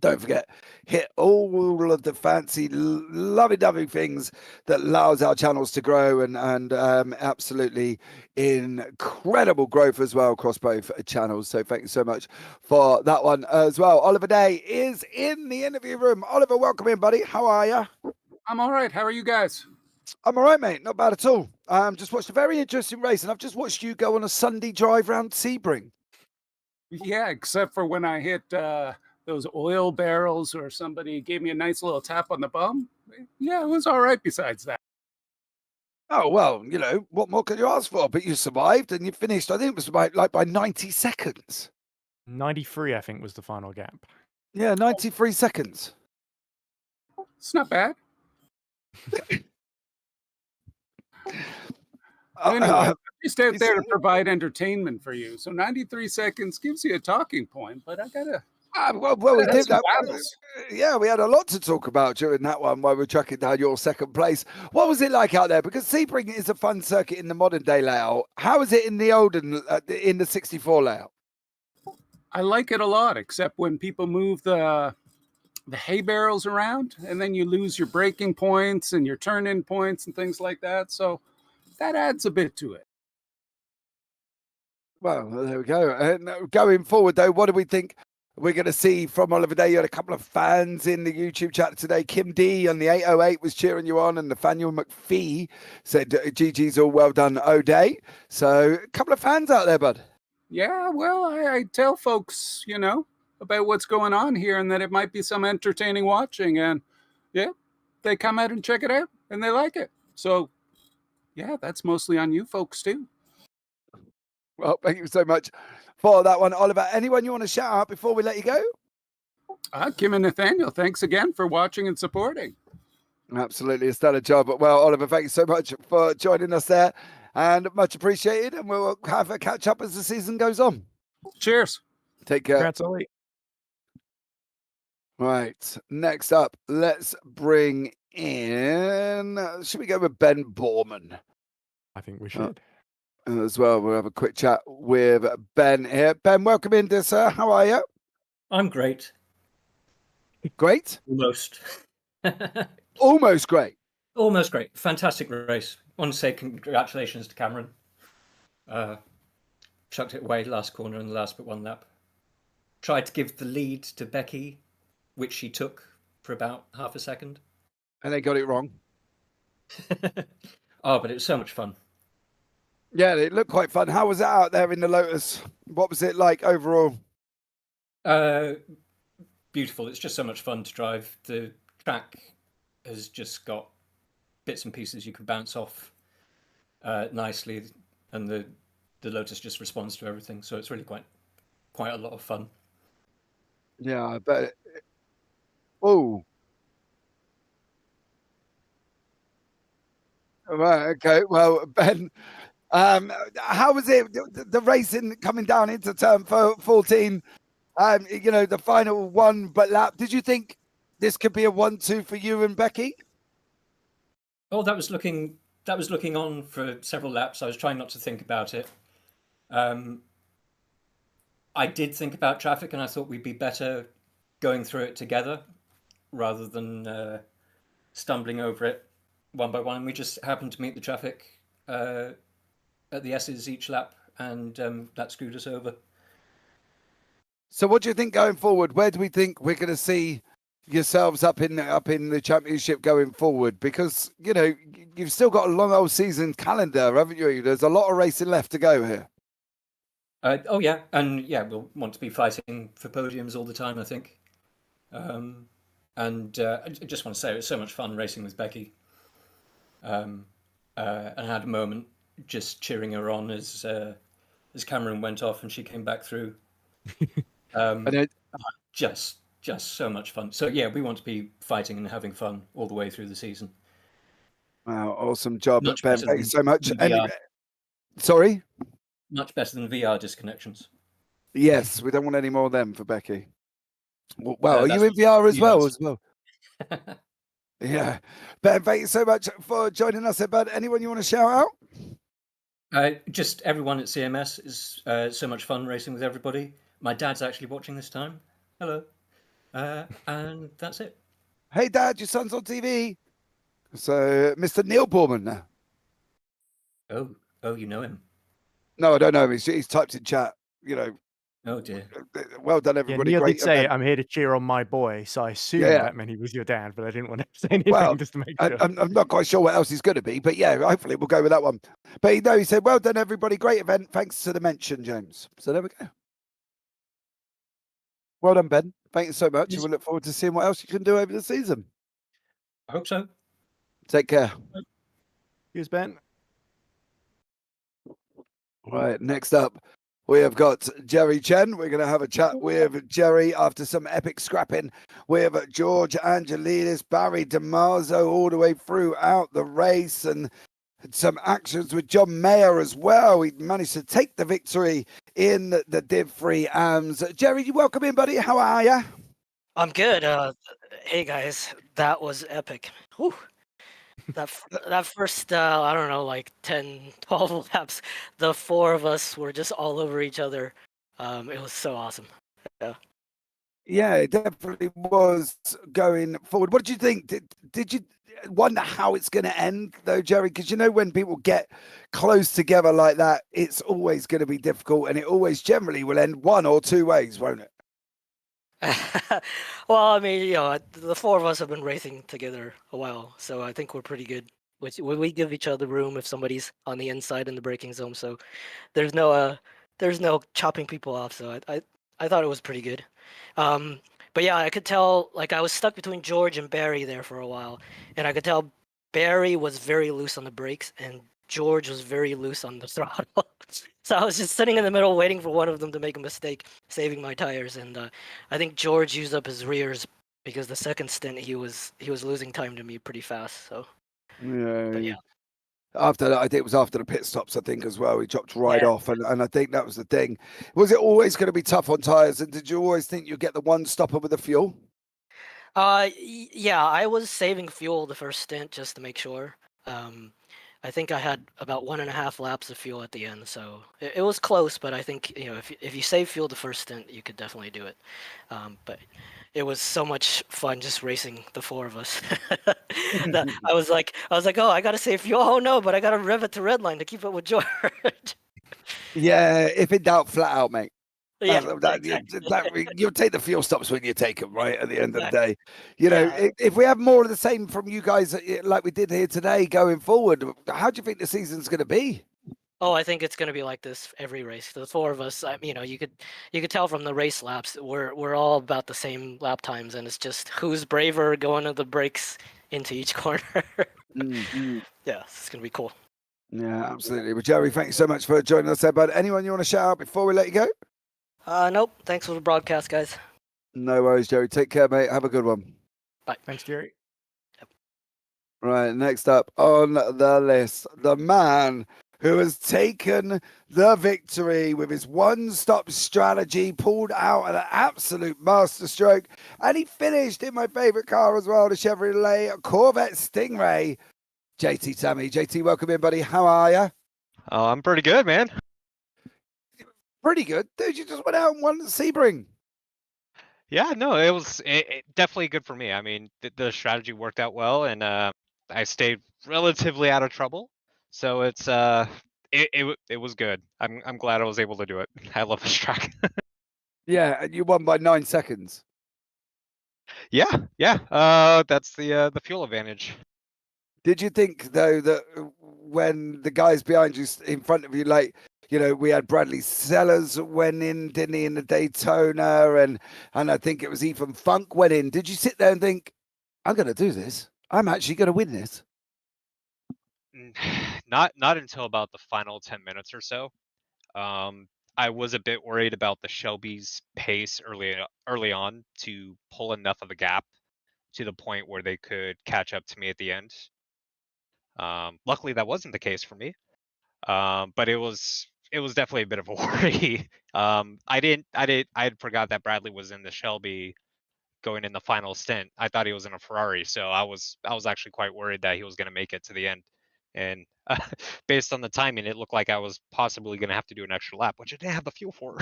Don't forget, hit all of the fancy, lovey-dovey things that allows our channels to grow and absolutely incredible growth as well across both channels. So thank you so much for that one as well. Oliver Day is in the interview room. Oliver, welcome in, buddy. How are you? I'm all right. How are you guys? I'm all right, mate. Not bad at all. Just watched a very interesting race, and I've just watched you go on a Sunday drive round Sebring. Yeah, except for when I hit those oil barrels or somebody gave me a nice little tap on the bum. Yeah, it was all right besides that. Oh, well, you know, what more could you ask for? But you survived and you finished, I think it was by 90 seconds. 93, I think, was the final gap. Yeah, 93 seconds. It's not bad. Anyway, I'm just out there to provide entertainment for you. So 93 seconds gives you a talking point, but I gotta. Well, we did that. Yeah, we had a lot to talk about during that one while we were tracking down your second place. What was it like out there? Because Sebring is a fun circuit in the modern day layout. How is it in the olden, in the 64 layout? I like it a lot, except when people move the hay barrels around, and then you lose your braking points and your turn-in points and things like that. So that adds a bit to it. Well, there we go. And going forward, though, what do we think we're going to see from Oliver Day. You had a couple of fans in the YouTube chat today. Kim D on the 808 was cheering you on, and Nathaniel McPhee said, GG's all well done, O'Day. So a couple of fans out there, bud. Yeah, well, I tell folks, about what's going on here and that it might be some entertaining watching. And yeah, they come out and check it out and they like it. So yeah, that's mostly on you folks too. Well, thank you so much for that one, Oliver. Anyone you want to shout out before we let you go? Kim and Nathaniel, thanks again for watching and supporting. Absolutely, a stellar job. Well, Oliver, thank you so much for joining us there, and much appreciated. And we'll have a catch up as the season goes on. Cheers. Take care. Congrats, Ollie. Right, next up, let's bring in, should we go with Ben Borman? I think we should. As well, we'll have a quick chat with Ben here. Ben, welcome in, dear sir. How are you? I'm great. Great? Almost. Almost great. Almost great. Fantastic race. I want to say congratulations to Cameron. Chucked it away last corner in the last but one lap. Tried to give the lead to Becky, which she took for about half a second. And they got it wrong. Oh, but it was so much fun. Yeah, it looked quite fun. How was it out there in the Lotus? What was it like overall? Beautiful. It's just so much fun to drive. The track has just got bits and pieces you can bounce off nicely, and the Lotus just responds to everything. So it's really quite a lot of fun. Yeah, I bet. Oh. Right, okay. Well, Ben, how was it, the racing coming down into turn 14? The final one but lap. Did you think this could be a 1-2 for you and Becky? Oh, that was looking on for several laps. I was trying not to think about it. I did think about traffic, and I thought we'd be better going through it together rather than stumbling over it one by one. And we just happened to meet the traffic at the S's each lap, and that screwed us over. So what do you think going forward? Where do we think we're going to see yourselves up in the championship going forward? Because, you've still got a long old season calendar, haven't you? There's a lot of racing left to go here. Oh, yeah. And, yeah, we'll want to be fighting for podiums all the time, I think. And I just want to say it was so much fun racing with Becky. And I had a moment just cheering her on as Cameron went off and she came back through. Just so much fun. So, yeah, we want to be fighting and having fun all the way through the season. Wow, awesome job, Much Ben. better Thank you than so much. VR. Sorry? Much better than VR disconnections. Yes, we don't want any more of them for Becky. Well, are that's you in VR as well? yes. Yeah. Ben, thank you so much for joining us. Ben, anyone you want to shout out? Just everyone at CMS is so much fun racing with everybody. My dad's actually watching this time. Hello. And that's it. Hey, Dad, your son's on TV. So, Mr. Neil Borman now. Oh, you know him. No, I don't know him. He's typed in chat, Oh, dear. Well done, Yeah, everybody. Neil Great did say, event. I'm here to cheer on my boy. So I assume Yeah. that meant he was your dad, but I didn't want to say anything Well, just to make sure. I'm not quite sure what else he's going to be, but yeah, hopefully we'll go with that one. But he said, well done, everybody. Great event. Thanks to the mention, James. So there we go. Well done, Ben. Thank you so much. Yes. And we look forward to seeing what else you can do over the season. I hope so. Take care. Here's Ben. Right, next up, we have got Jerry Chen. We're going to have a chat with Jerry after some epic scrapping with George Angelidis, Barry DiMarzio all the way throughout the race, and some actions with John Mayer as well. He managed to take the victory in the Div 3 AMS. Jerry, you welcome in, buddy. How are you? I'm good. Hey guys, that was epic. Whew. That first, I don't know, like 10, 12 laps, the four of us were just all over each other. It was so awesome. Yeah, it definitely was going forward. What did you think? Did you wonder how it's going to end, though, Jerry? Because when people get close together like that, it's always going to be difficult, and it always generally will end one or two ways, won't it? Well, I mean, the four of us have been racing together a while, so I think we're pretty good. Which we give each other room if somebody's on the inside in the braking zone, so there's no chopping people off. So I thought it was pretty good. Um, but yeah, I could tell like I was stuck between George and Barry there for a while, and I could tell Barry was very loose on the brakes and George was very loose on the throttle. So I was just sitting in the middle waiting for one of them to make a mistake, saving my tires. And I think George used up his rears because the second stint he was losing time to me pretty fast. So, but yeah. After that, I think it was after the pit stops, I think, as well. He dropped right Yeah. off. And I think that was the thing. Was it always going to be tough on tyres? And did you always think you'd get the one stopper with the fuel? Yeah, I was saving fuel the first stint just to make sure. I think I had about 1.5 laps of fuel at the end, so it was close. But I think if you save fuel the first stint, you could definitely do it. But it was so much fun just racing the four of us. That I was like, oh, I gotta save fuel. Oh no, but I gotta rev it to redline to keep up with George. Yeah, if in doubt, flat out, mate. Yeah, Exactly. You'll take the fuel stops when you take them, right? At the end of the Exactly. day, you know, Yeah. if we have more of the same from you guys, like we did here today, going forward, how do you think the season's going to be? Oh, I think it's gonna be like this every race. The four of us, you could tell from the race laps, we're all about the same lap times, and it's just who's braver going to the brakes into each corner. Yeah, it's gonna be cool. Yeah, absolutely. Well, Jerry, thank you so much for joining us there, bud. Anyone you want to shout out before we let you go? Nope. Thanks for the broadcast, guys. No worries, Jerry. Take care, mate. Have a good one. Bye. Thanks, Jerry. Right, next up on the list, the man who has taken the victory with his one-stop strategy, pulled out an absolute masterstroke, and he finished in my favourite car as well, the Chevrolet Corvette Stingray. JT Tammy. JT, welcome in, buddy. How are you? Oh, I'm pretty good, man. Pretty good. Dude, you just went out and won the Sebring. Yeah, no, it was definitely good for me. I mean, the strategy worked out well, and I stayed relatively out of trouble. So it was good. I'm glad I was able to do it. I love this track. Yeah, and you won by 9 seconds. Yeah. That's the fuel advantage. Did you think, though, that when the guys behind you, in front of you, like, you know, we had Bradley Sellers went in, didn't he, in the Daytona, and I think it was Ethan Funk went in. Did you sit there and think, I'm going to do this? I'm actually going to win this? Not until about the final 10 minutes or so. I was a bit worried about the Shelby's pace early on to pull enough of a gap to the point where they could catch up to me at the end. Luckily, that wasn't the case for me. But it was definitely a bit of a worry. I had forgot that Bradley was in the Shelby going in the final stint. I thought he was in a Ferrari, so I was actually quite worried that he was going to make it to the end. And based on the timing, it looked like I was possibly going to have to do an extra lap, which I didn't have the fuel for.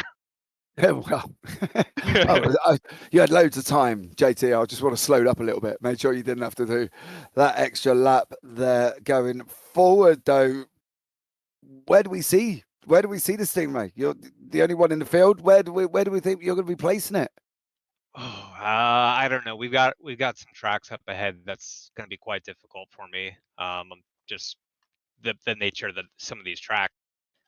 Yeah, well, you had loads of time, JT. I just want to slow it up a little bit. Make sure you didn't have to do that extra lap there going forward, though. Where do we see the Stingray? You're the only one in the field. Where do we think you're going to be placing it? Oh, I don't know. We've got some tracks up ahead that's going to be quite difficult for me. Just the nature of some of these tracks.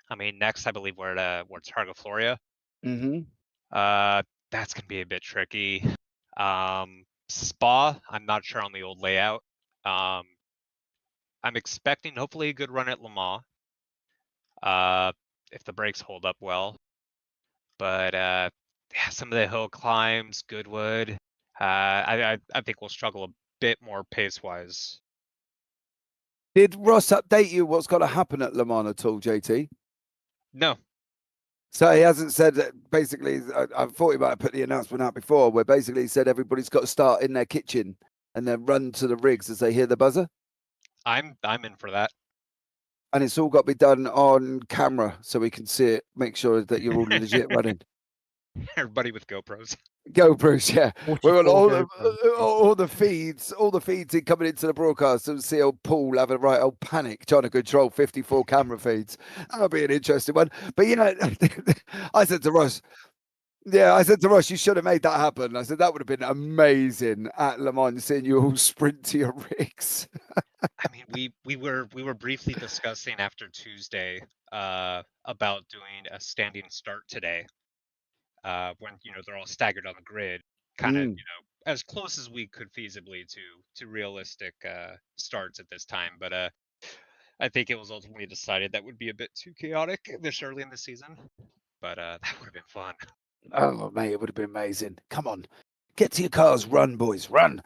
I mean, next I believe we're at Targa Floria. Mm-hmm. That's going to be a bit tricky. Spa, I'm not sure on the old layout. I'm expecting hopefully a good run at Le Mans. If the brakes hold up well. But yeah, some of the hill climbs, Goodwood, I think we'll struggle a bit more pace-wise. Did Ross update you what's going to happen at Le Mans at all, JT? No. So he hasn't said that. Basically, I thought he might have put the announcement out before, where basically he said everybody's got to start in their kitchen and then run to the rigs as they hear the buzzer. I'm in for that. And it's all got to be done on camera so we can see it, make sure that you're all legit running. Everybody with GoPros. GoPros, yeah. We're on all the feeds in coming into the broadcast and see old Paul have a right old panic trying to control 54 camera feeds. That'll be an interesting one. But, you know, I said to Ross, Yeah, I said to Ross, you should have made that happen. I said that would have been amazing at Le Mans, seeing you all sprint to your rigs. I mean, we were briefly discussing after Tuesday about doing a standing start today. When they're all staggered on the grid, kind of as close as we could feasibly to realistic starts at this time. But I think it was ultimately decided that would be a bit too chaotic this early in the season. But that would have been fun. Oh, mate, it would have been amazing. Come on, get to your cars, run, boys, run.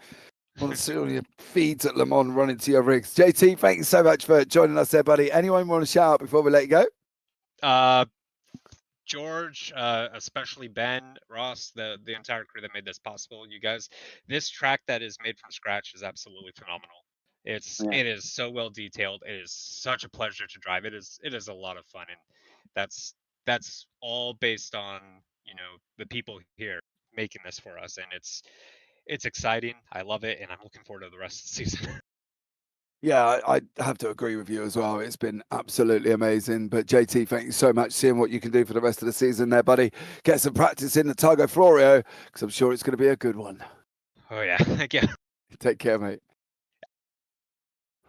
Want to see all your feeds at Le Mans running to your rigs. JT, thank you so much for joining us there, buddy. Anyone want to shout out before we let you go? George, especially Ben, Ross, the entire crew that made this possible. You guys, this track that is made from scratch is absolutely phenomenal. It is so well detailed. It is such a pleasure to drive. It is a lot of fun, and that's all based on the people here making this for us, and it's exciting. I love it, and I'm looking forward to the rest of the season. Yeah, I have to agree with you as well. It's been absolutely amazing. But JT, thank you so much. Seeing what you can do for the rest of the season there, buddy. Get some practice in the Targa Florio, because I'm sure it's going to be a good one. Oh yeah, thank you. Take care, mate.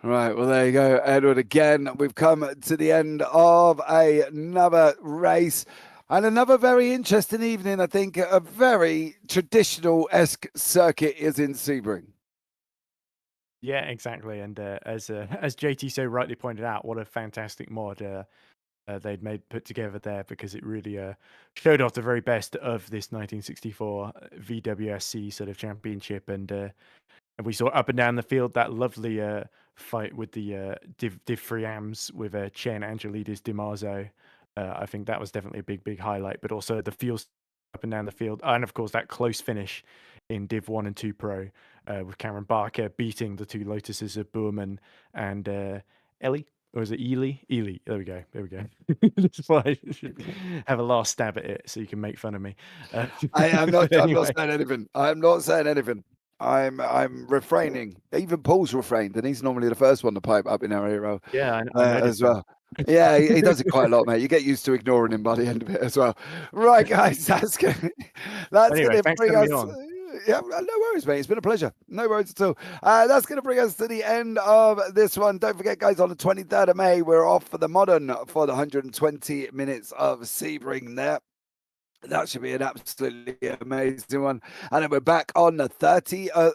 Right, well, there you go, Edward. Again, we've come to the end of another race. And another very interesting evening, I think. A very traditional-esque circuit is in Sebring. Yeah, exactly. And as JT so rightly pointed out, what a fantastic mod they'd put together there, because it really showed off the very best of this 1964 VWSC sort of championship. And we saw up and down the field that lovely fight with the Div Friams with Chen Angelidis DiMarzo. I think that was definitely a big highlight, but also the fields up and down the field. And of course, that close finish in Div 1 and 2 Pro with Cameron Barker beating the two Lotuses of Boorman and Ellie. Or is it Ely? Ely. There we go. That's why I should have a last stab at it so you can make fun of me. I'm not anyway. saying anything. I'm not saying anything. I'm refraining. Even Paul's refrained, and he's normally the first one to pipe up in our hero. Yeah, I as well. Yeah, he does it quite a lot, mate. You get used to ignoring him by the end of it as well. Right, guys, that's going Anyway, to thanks bring for us. having me on. Yeah, no worries, mate. It's been a pleasure. No worries at all. That's going to bring us to the end of this one. Don't forget, guys, on the 23rd of May, we're off for the Modern for the 120 minutes of Sebring there. That should be an absolutely amazing one. And then we're back on the 30th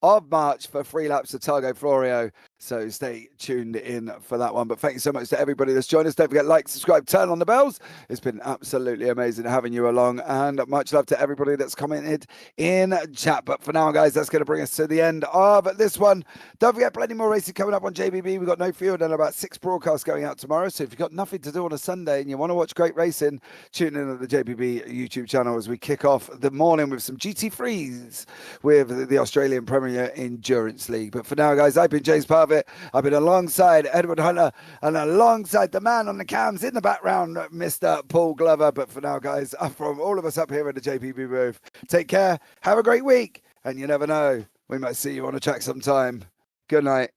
of March for 3 laps of Targa Florio. So stay tuned in for that one. But thank you so much to everybody that's joined us. Don't forget, like, subscribe, turn on the bells. It's been absolutely amazing having you along. And much love to everybody that's commented in chat. But for now, guys, that's going to bring us to the end of this one. Don't forget, plenty more racing coming up on JBB. We've got no field and about 6 broadcasts going out tomorrow. So if you've got nothing to do on a Sunday and you want to watch great racing, tune in at the JBB YouTube channel as we kick off the morning with some GT3s with the Australian Premier Endurance League. But for now, guys, I've been James Parvitt. I've been alongside Edward Hunter and alongside the man on the cams in the background, Mr. Paul Glover. But for now, guys, from all of us up here at the JPB booth, take care, have a great week, and you never know, we might see you on a track sometime. Good night.